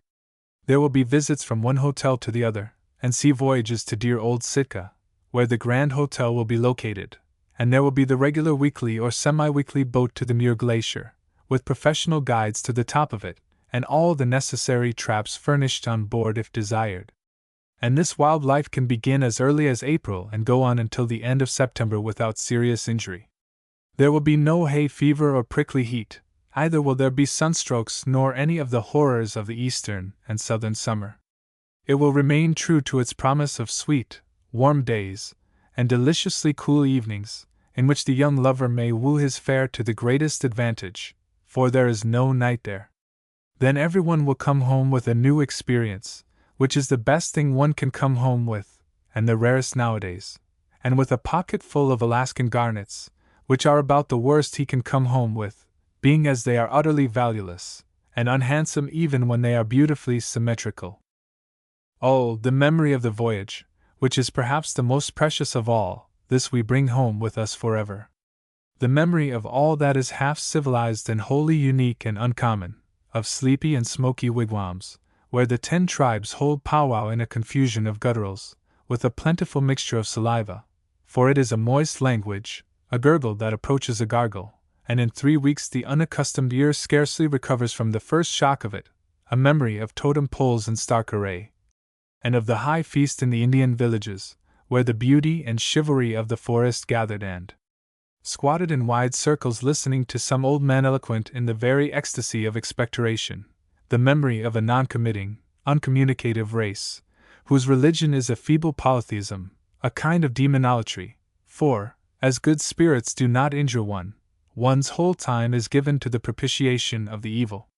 There will be visits from one hotel to the other, and sea voyages to dear old Sitka, where the Grand Hotel will be located, and there will be the regular weekly or semi-weekly boat to the Muir Glacier, with professional guides to the top of it, and all the necessary traps furnished on board if desired. And this wild life can begin as early as April and go on until the end of September without serious injury. There will be no hay fever or prickly heat, either will there be sunstrokes nor any of the horrors of the eastern and southern summer. It will remain true to its promise of sweet, warm days, and deliciously cool evenings, in which the young lover may woo his fair to the greatest advantage, for there is no night there. Then everyone will come home with a new experience, which is the best thing one can come home with, and the rarest nowadays, and with a pocket full of Alaskan garnets, which are about the worst he can come home with, being as they are utterly valueless, and unhandsome even when they are beautifully symmetrical. Oh, the memory of the voyage, which is perhaps the most precious of all, this we bring home with us forever. The memory of all that is half civilized and wholly unique and uncommon, of sleepy and smoky wigwams, where the 10 tribes hold powwow in a confusion of gutturals, with a plentiful mixture of saliva, for it is a moist language, a gurgle that approaches a gargle, and in 3 weeks the unaccustomed ear scarcely recovers from the first shock of it, a memory of totem poles in stark array, and of the high feast in the Indian villages, where the beauty and chivalry of the forest gathered and squatted in wide circles listening to some old man eloquent in the very ecstasy of expectoration, the memory of a non-committing, uncommunicative race, whose religion is a feeble polytheism, a kind of demonolatry, for, as good spirits do not injure one, one's whole time is given to the propitiation of the evil.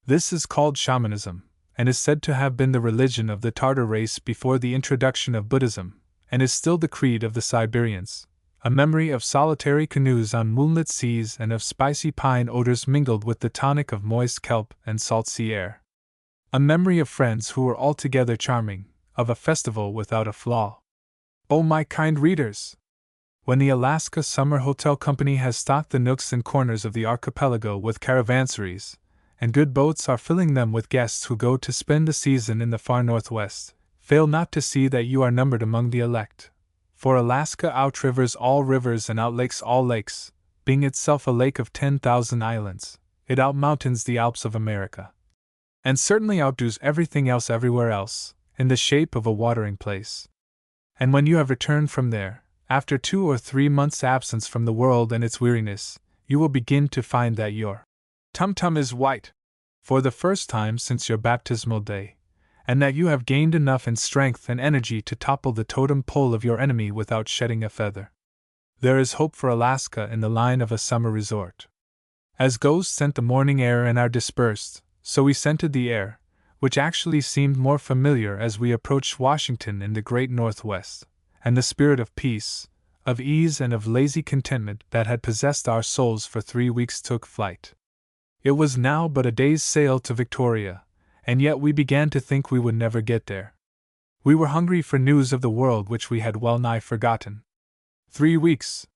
This is called shamanism, and is said to have been the religion of the Tartar race before the introduction of Buddhism, and is still the creed of the Siberians, a memory of solitary canoes on moonlit seas and of spicy pine odors mingled with the tonic of moist kelp and salt sea air. A memory of friends who were altogether charming, of a festival without a flaw. Oh, my kind readers! When the Alaska Summer Hotel Company has stocked the nooks and corners of the archipelago with caravansaries, and good boats are filling them with guests who go to spend the season in the far northwest, fail not to see that you are numbered among the elect. For Alaska outrivers all rivers and outlakes all lakes, being itself a lake of 10,000 islands. It outmountains the Alps of America, and certainly outdoes everything else everywhere else, in the shape of a watering place. And when you have returned from there, after 2 or 3 months' absence from the world and its weariness, you will begin to find that your tum-tum is white, for the first time since your baptismal day, and that you have gained enough in strength and energy to topple the totem pole of your enemy without shedding a feather. There is hope for Alaska in the line of a summer resort. As ghosts scent the morning air and are dispersed, so we scented the air, which actually seemed more familiar as we approached Washington in the great Northwest, and the spirit of peace, of ease and of lazy contentment that had possessed our souls for 3 weeks took flight. It was now but a day's sail to Victoria, and yet we began to think we would never get there. We were hungry for news of the world which we had well nigh forgotten. 3 weeks!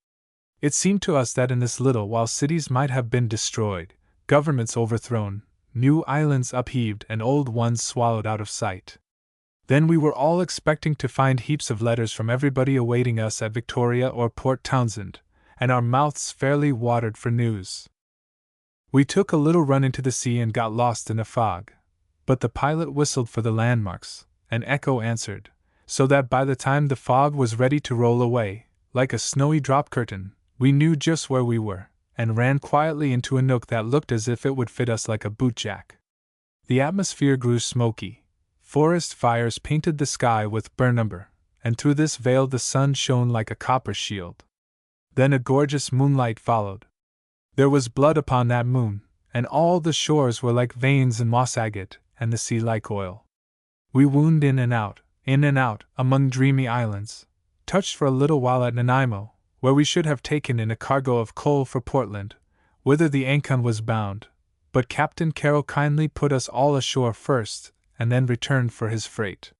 It seemed to us that in this little while cities might have been destroyed, governments overthrown, new islands upheaved and old ones swallowed out of sight. Then we were all expecting to find heaps of letters from everybody awaiting us at Victoria or Port Townsend, and our mouths fairly watered for news. We took a little run into the sea and got lost in a fog, but the pilot whistled for the landmarks, and echo answered, so that by the time the fog was ready to roll away, like a snowy drop curtain, we knew just where we were, and ran quietly into a nook that looked as if it would fit us like a bootjack. The atmosphere grew smoky. Forest fires painted the sky with burnt umber, and through this veil the sun shone like a copper shield. Then a gorgeous moonlight followed. There was blood upon that moon, and all the shores were like veins in moss agate, and the sea like oil. We wound in and out, among dreamy islands, touched for a little while at Nanaimo, where we should have taken in a cargo of coal for Portland, whither the Ancon was bound, but Captain Carroll kindly put us all ashore first, and then returned for his freight.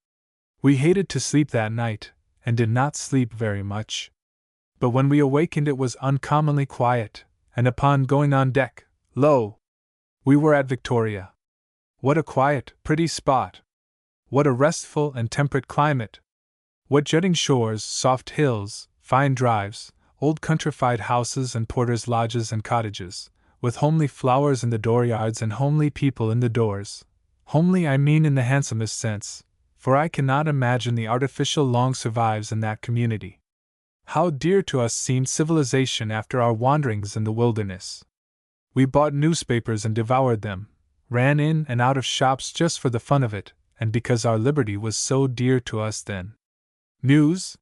We hated to sleep that night, and did not sleep very much. But when we awakened it was uncommonly quiet, and upon going on deck, lo! We were at Victoria. What a quiet, pretty spot! What a restful and temperate climate! What jutting shores, soft hills, fine drives, old countrified houses and porters' lodges and cottages, with homely flowers in the dooryards and homely people in the doors. Homely I mean in the handsomest sense, for I cannot imagine the artificial long survives in that community. How dear to us seemed civilization after our wanderings in the wilderness. We bought newspapers and devoured them, ran in and out of shops just for the fun of it, and because our liberty was so dear to us then. News?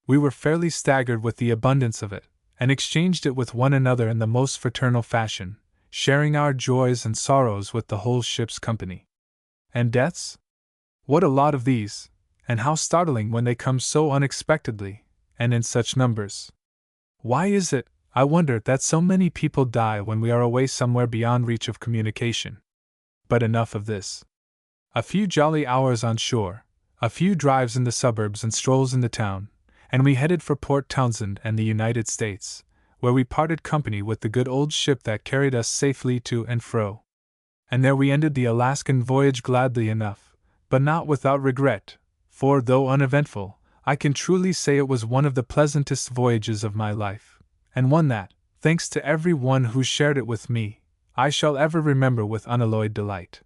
We were fairly staggered with the abundance of it, and exchanged it with one another in the most fraternal fashion, sharing our joys and sorrows with the whole ship's company. And deaths? What a lot of these, and how startling when they come so unexpectedly, and in such numbers. Why is it, I wonder, that so many people die when we are away somewhere beyond reach of communication? But enough of this. A few jolly hours on shore, a few drives in the suburbs and strolls in the town, and we headed for Port Townsend and the United States, where we parted company with the good old ship that carried us safely to and fro. And there we ended the Alaskan voyage gladly enough, but not without regret, for though uneventful, I can truly say it was one of the pleasantest voyages of my life, and one that, thanks to every one who shared it with me, I shall ever remember with unalloyed delight.